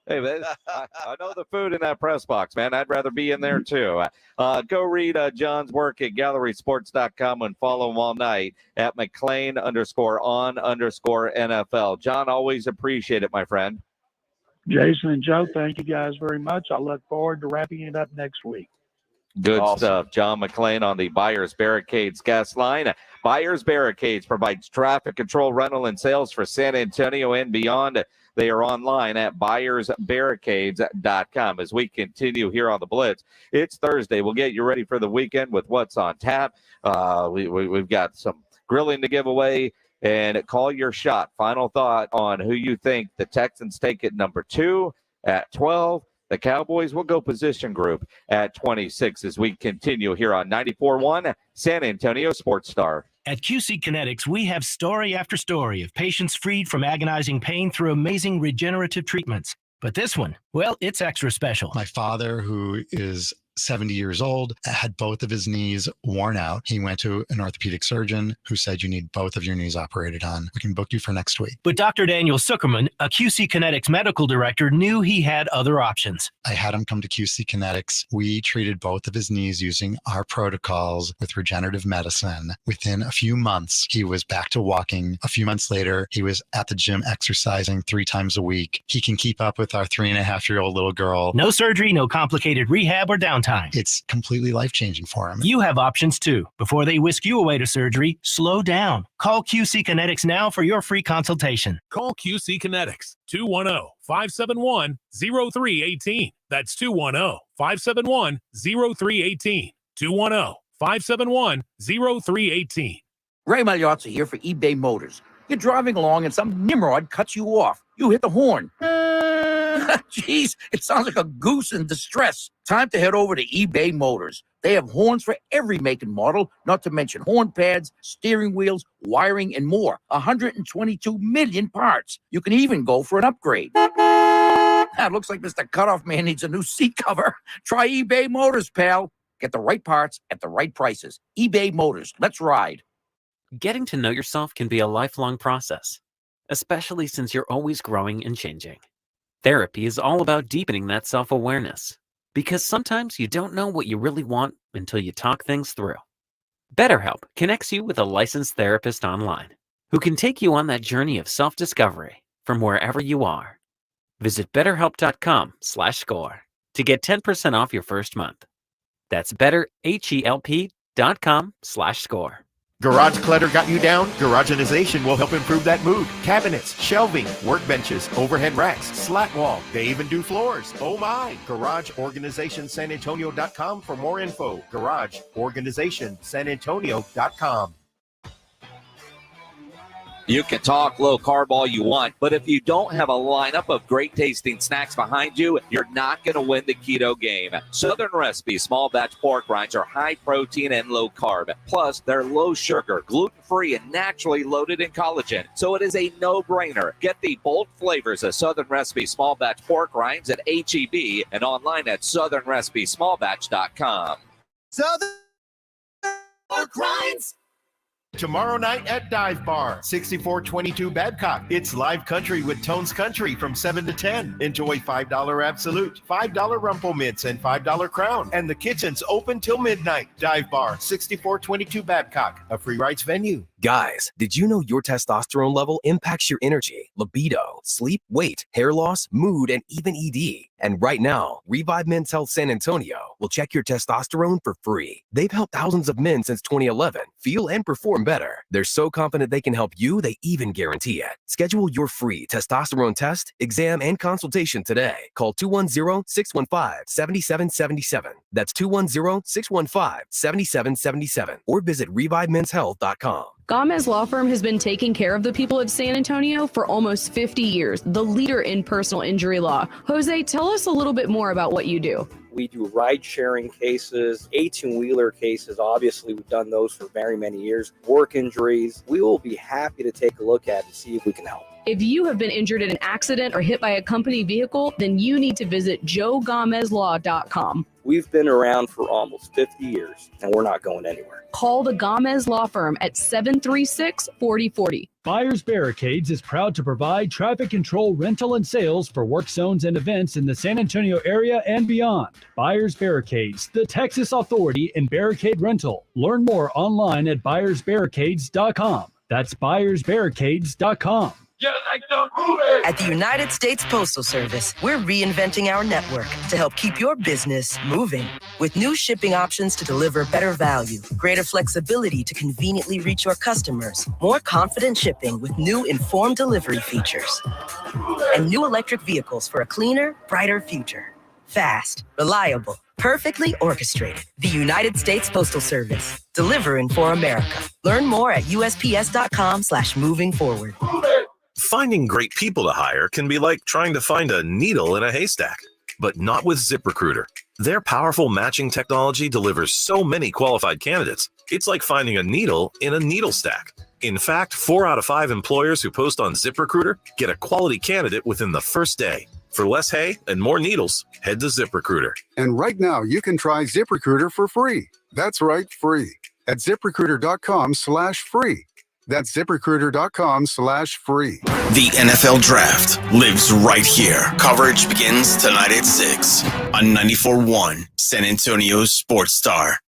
Hey, man, I know the food in that press box, man. I'd rather be in there, too. Go read John's work at gallerysports.com and follow him all night at McClain_on_NFL. John, always appreciate it, my friend. Jason and Joe, thank you guys very much. I look forward to wrapping it up next week. Good stuff. John McClain on the Buyers Barricades guest line. Buyers Barricades provides traffic control, rental, and sales for San Antonio and beyond. They are online at buyersbarricades.com. As we continue here on the Blitz, it's Thursday. We'll get you ready for the weekend with what's on tap. We've got some grilling to give away. And call your shot. Final thought on who you think the Texans take at number 2 at 12. The Cowboys will go position group at 26 as we continue here on 94.1 San Antonio Sports Star. At QC Kinetics, we have story after story of patients freed from agonizing pain through amazing regenerative treatments. But this one, well, it's extra special. My father, who is 70 years old, had both of his knees worn out. He went to an orthopedic surgeon who said, you need both of your knees operated on. We can book you for next week. But Dr. Daniel Zuckerman, a QC Kinetics medical director, knew he had other options. I had him come to QC Kinetics. We treated both of his knees using our protocols with regenerative medicine. Within a few months, he was back to walking. A few months later, he was at the gym exercising 3 times a week. He can keep up with our 3.5-year-old little girl. No surgery, no complicated rehab or downtime. It's completely life-changing for him. You have options too. Before they whisk you away to surgery, slow down. Call QC Kinetics now for your free consultation. Call QC Kinetics, 210-571-0318. That's 210-571-0318. 210-571-0318. Ray Magliozzi here for eBay Motors. You're driving along and some nimrod cuts you off. You hit the horn. Jeez, it sounds like a goose in distress. Time to head over to eBay Motors. They have horns for every make and model, not to mention horn pads, steering wheels, wiring, and more. 122 million parts. You can even go for an upgrade. It looks like Mr. Cutoff Man needs a new seat cover. Try eBay Motors, pal. Get the right parts at the right prices. eBay Motors. Let's ride. Getting to know yourself can be a lifelong process, especially since you're always growing and changing. Therapy is all about deepening that self-awareness, because sometimes you don't know what you really want until you talk things through. BetterHelp connects you with a licensed therapist online who can take you on that journey of self-discovery from wherever you are. Visit betterhelp.com/score to get 10% off your first month. That's betterhelp.com/score. Garage clutter got you down? Garageization will help improve that mood. Cabinets, shelving, workbenches, overhead racks, slat wall. They even do floors. Oh my! GarageOrganizationSanAntonio.com for more info. GarageOrganizationSanAntonio.com. You can talk low carb all you want, but if you don't have a lineup of great tasting snacks behind you, you're not going to win the keto game. Southern Recipe small batch pork rinds are high protein and low carb. Plus, they're low sugar, gluten-free, and naturally loaded in collagen. So it is a no-brainer. Get the bold flavors of Southern Recipe small batch pork rinds at HEB and online at southernrecipesmallbatch.com. Southern pork rinds. Tomorrow night at Dive Bar, 6422 Babcock. It's live country with Tones Country from 7 to 10. Enjoy $5 Absolute, $5 Rumple Mints, and $5 Crown. And the kitchen's open till midnight. Dive Bar, 6422 Babcock, a free rights venue. Guys, did you know your testosterone level impacts your energy, libido, sleep, weight, hair loss, mood, and even ED? And right now, Revive Men's Health San Antonio will check your testosterone for free. They've helped thousands of men since 2011 feel and perform better. They're so confident they can help you, they even guarantee it. Schedule your free testosterone test, exam, and consultation today. Call 210-615-7777. That's 210-615-7777. Or visit ReviveMen'sHealth.com. Gomez Law Firm has been taking care of the people of San Antonio for almost 50 years, the leader in personal injury law. Jose, tell us a little bit more about what you do. We do ride-sharing cases, 18-wheeler cases. Obviously, we've done those for very many years. Work injuries. We will be happy to take a look at and see if we can help. If you have been injured in an accident or hit by a company vehicle, then you need to visit joegomezlaw.com. We've been around for almost 50 years, and we're not going anywhere. Call the Gomez Law Firm at 736-4040. Buyers Barricades is proud to provide traffic control, rental, and sales for work zones and events in the San Antonio area and beyond. Buyers Barricades, the Texas authority in barricade rental. Learn more online at buyersbarricades.com. That's buyersbarricades.com. At the United States Postal Service, we're reinventing our network to help keep your business moving. With new shipping options to deliver better value, greater flexibility to conveniently reach your customers, more confident shipping with new informed delivery features, and new electric vehicles for a cleaner, brighter future. Fast, reliable, perfectly orchestrated. The United States Postal Service, delivering for America. Learn more at USPS.com/moving forward. Finding great people to hire can be like trying to find a needle in a haystack, but not with ZipRecruiter. Their powerful matching technology delivers so many qualified candidates, it's like finding a needle in a needle stack. In fact, 4 out of 5 employers who post on ZipRecruiter get a quality candidate within the first day. For less hay and more needles, head to ZipRecruiter. And right now, you can try ZipRecruiter for free. That's right, free. At ZipRecruiter.com/free. That's ZipRecruiter.com/free. The NFL Draft lives right here. Coverage begins tonight at 6 on 94.1 San Antonio's Sports Star.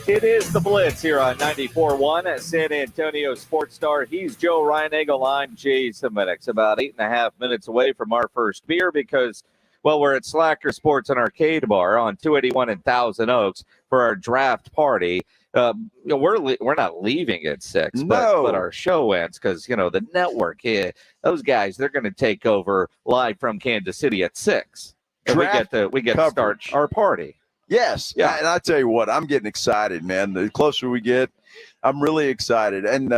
It is the Blitz here on 94.1 at San Antonio Sports Star. He's Joe Ryan-Egel. I'm Jason Minix. About 8.5 minutes away from our first beer because, well, we're at Slacker Sports and Arcade Bar on 281 in Thousand Oaks for our draft party. We're not leaving at 6, but our show ends because, the network here, those guys, they're going to take over live from Kansas City at 6. And we get to start our party. Yes. Yeah. And I tell you what, I'm getting excited, man. The closer we get, I'm really excited. And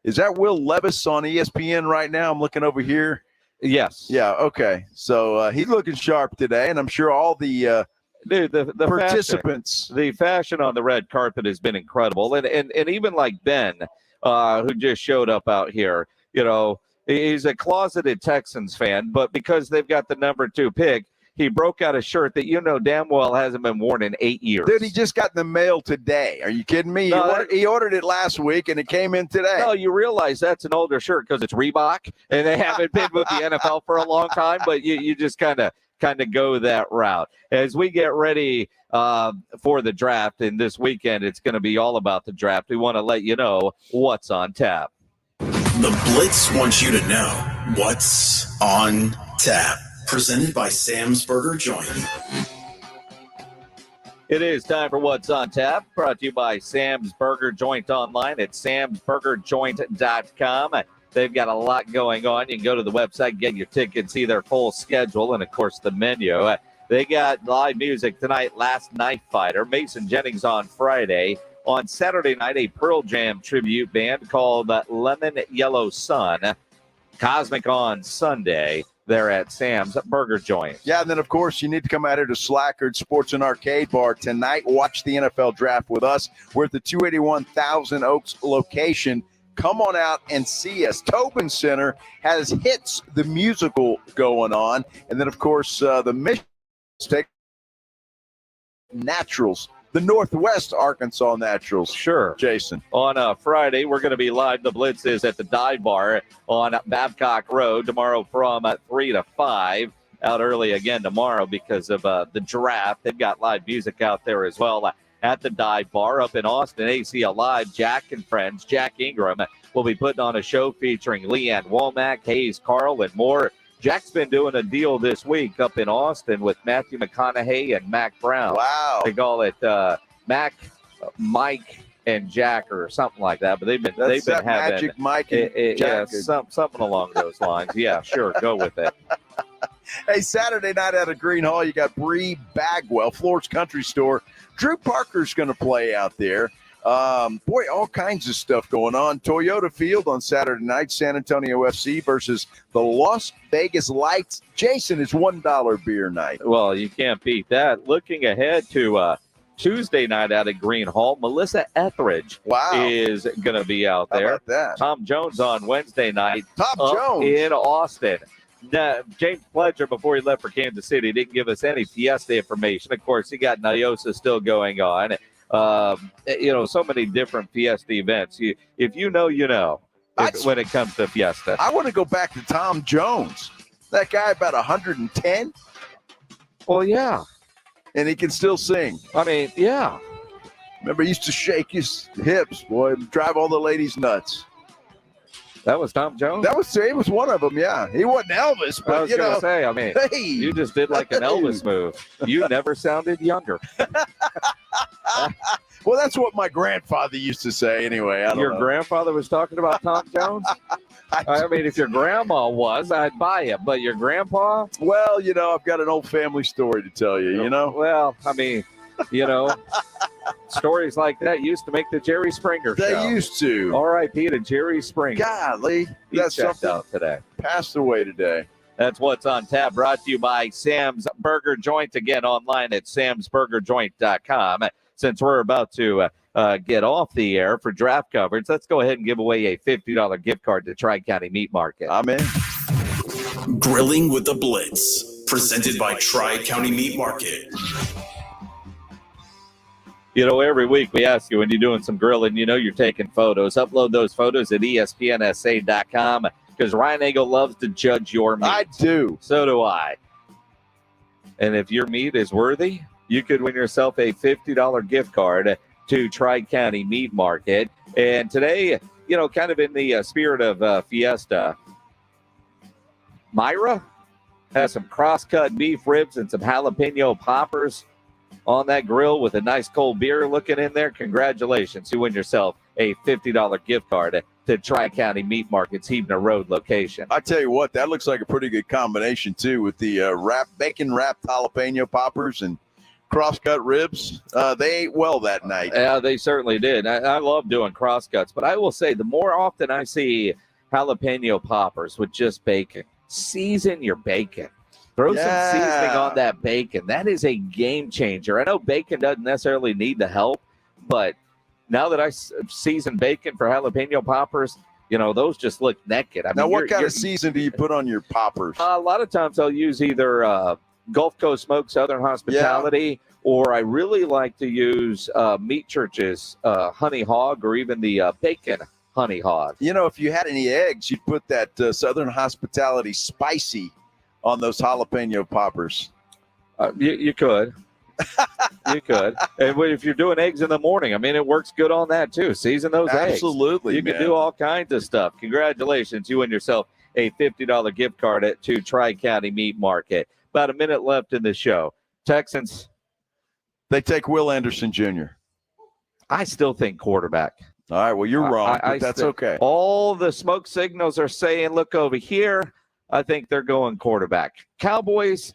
is that Will Levis on ESPN right now? I'm looking over here. Yes. Yeah, okay. So he's looking sharp today, and I'm sure all the the participants. The fashion on the red carpet has been incredible. And even like Ben, who just showed up out here, he's a closeted Texans fan, but because they've got the number 2 pick, he broke out a shirt that damn well hasn't been worn in 8 years. Dude, he just got in the mail today. Are you kidding me? No, he ordered it last week, and it came in today. No, you realize that's an older shirt because it's Reebok, and they haven't been with the NFL for a long time, but you just kind of go that route. As we get ready for the draft, and this weekend it's going to be all about the draft, we want to let you know what's on tap. The Blitz wants you to know what's on tap. Presented by Sam's Burger Joint. It is time for What's on Tap, brought to you by Sam's Burger Joint online at samsburgerjoint.com. They've got a lot going on. You can go to the website, get your tickets, see their full schedule, and, of course, the menu. They got live music tonight, Last Night Fighter, Mason Jennings on Friday. On Saturday night, a Pearl Jam tribute band called Lemon Yellow Sun. Cosmic on Sunday. They're at Sam's Burger Joint. Yeah, and then, of course, you need to come out here to Slackard Sports and Arcade Bar tonight. Watch the NFL Draft with us. We're at the 281 Thousand Oaks location. Come on out and see us. Tobin Center has Hits, the musical, going on. And then, of course, the Mission State Naturals, the Northwest Arkansas Naturals. Sure. Jason. On Friday, we're going to be live. The Blitz is at the Dive Bar on Babcock Road tomorrow from 3 to 5. Out early again tomorrow because of the draft. They've got live music out there as well at the Dive Bar. Up in Austin, ACL Live, Jack and Friends, Jack Ingram will be putting on a show featuring Leanne Womack, Hayes Carl, and more. Jack's been doing a deal this week up in Austin with Matthew McConaughey and Mac Brown. Wow. They call it Mac, Mike, and Jack or something like that. But they've been having Magic Mike and Jack. Yeah, something along those lines. Yeah, sure, go with it. Hey, Saturday night out of Green Hall, you got Bree Bagwell, Floor's Country Store. Drew Parker's going to play out there. Boy, all kinds of stuff going on. Toyota Field on Saturday night, San Antonio FC versus the Las Vegas Lights. Jason, is $1 beer night. Well, you can't beat that. Looking ahead to Tuesday night out at Green Hall, Melissa Etheridge is going to be out there. How about that? Tom Jones on Wednesday night. Jones in Austin. Now, James Pledger, before he left for Kansas City, didn't give us any Fiesta information. Of course, he got Nyosa still going on. So many different Fiesta events. If you know, you know. When it comes to Fiesta, I want to go back to Tom Jones. That guy about 110. Well, yeah, and he can still sing. I mean, yeah. Remember, he used to shake his hips, boy, drive all the ladies nuts. That was Tom Jones? He was one of them, yeah. He wasn't Elvis, but, I was going to say, I mean, you just did like an Elvis move. You never sounded younger. Well, that's what my grandfather used to say anyway. Your grandfather was talking about Tom Jones? I mean, if your grandma was, I'd buy it. But your grandpa? Well, I've got an old family story to tell you, Well, I mean, stories like that used to make the Jerry Springer show. They used to. R.I.P. to Jerry Springer. Golly. That's checked out today. Passed away today. That's What's on Tap, brought to you by Sam's Burger Joint. Again, online at samsburgerjoint.com. Since we're about to get off the air for draft coverage, let's go ahead and give away a $50 gift card to Tri-County Meat Market. I'm in. Grilling with the Blitz, presented by Tri-County Meat Market. Every week we ask you when you're doing some grilling, you're taking photos. Upload those photos at ESPNSA.com because Ryan Eagle loves to judge your meat. I do. So do I. And if your meat is worthy, you could win yourself a $50 gift card to Tri-County Meat Market. And today, kind of in the spirit of Fiesta, Myra has some cross-cut beef ribs and some jalapeno poppers on that grill with a nice cold beer looking in there. Congratulations. You win yourself a $50 gift card to Tri-County Meat Market's Hebner Road location. I tell you what, that looks like a pretty good combination, too, with the bacon-wrapped jalapeno poppers and cross-cut ribs. They ate well that night. Yeah, they certainly did. I love doing cross-cuts, but I will say the more often I see jalapeno poppers with just bacon, season your bacon. Throw some seasoning on that bacon. That is a game changer. I know bacon doesn't necessarily need the help, but now that I season bacon for jalapeno poppers, those just look naked. Now, what kind of season do you put on your poppers? A lot of times I'll use either Gulf Coast Smoke Southern Hospitality, or I really like to use Meat Church's Honey Hog, or even the bacon Honey Hog. If you had any eggs, you'd put that Southern Hospitality Spicy on those jalapeno poppers. You could. You could. And if you're doing eggs in the morning, it works good on that too. Season those eggs. Absolutely. You can do all kinds of stuff. Congratulations. You and yourself a $50 gift card to Tri-County Meat Market. About a minute left in the show. Texans. They take Will Anderson Jr. I still think quarterback. All right. Well, you're wrong, but that's okay. All the smoke signals are saying, look over here. I think they're going quarterback. Cowboys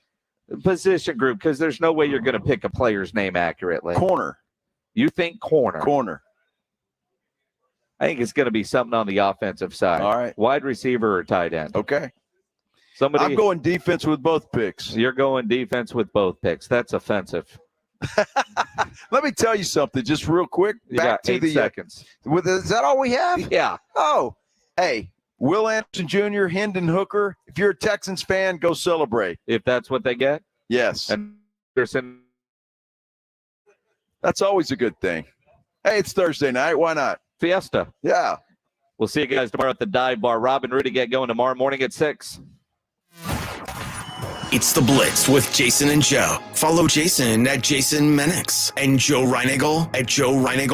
position group, because there's no way you're going to pick a player's name accurately. Corner. You think corner? Corner. I think it's going to be something on the offensive side. All right. Wide receiver or tight end. Okay. I'm going defense with both picks. You're going defense with both picks. That's offensive. Let me tell you something just real quick. You got 8 seconds. Is that all we have? Yeah. Oh, hey. Will Anderson Jr., Hendon Hooker. If you're a Texans fan, go celebrate. If that's what they get? Yes. And Anderson. That's always a good thing. Hey, it's Thursday night. Why not? Fiesta. Yeah. We'll see you guys tomorrow at the Dive Bar. Rob and Rudy get going tomorrow morning at 6. It's the Blitz with Jason and Joe. Follow Jason at Jason Menix and Joe Reinigal at Joe Reinigal.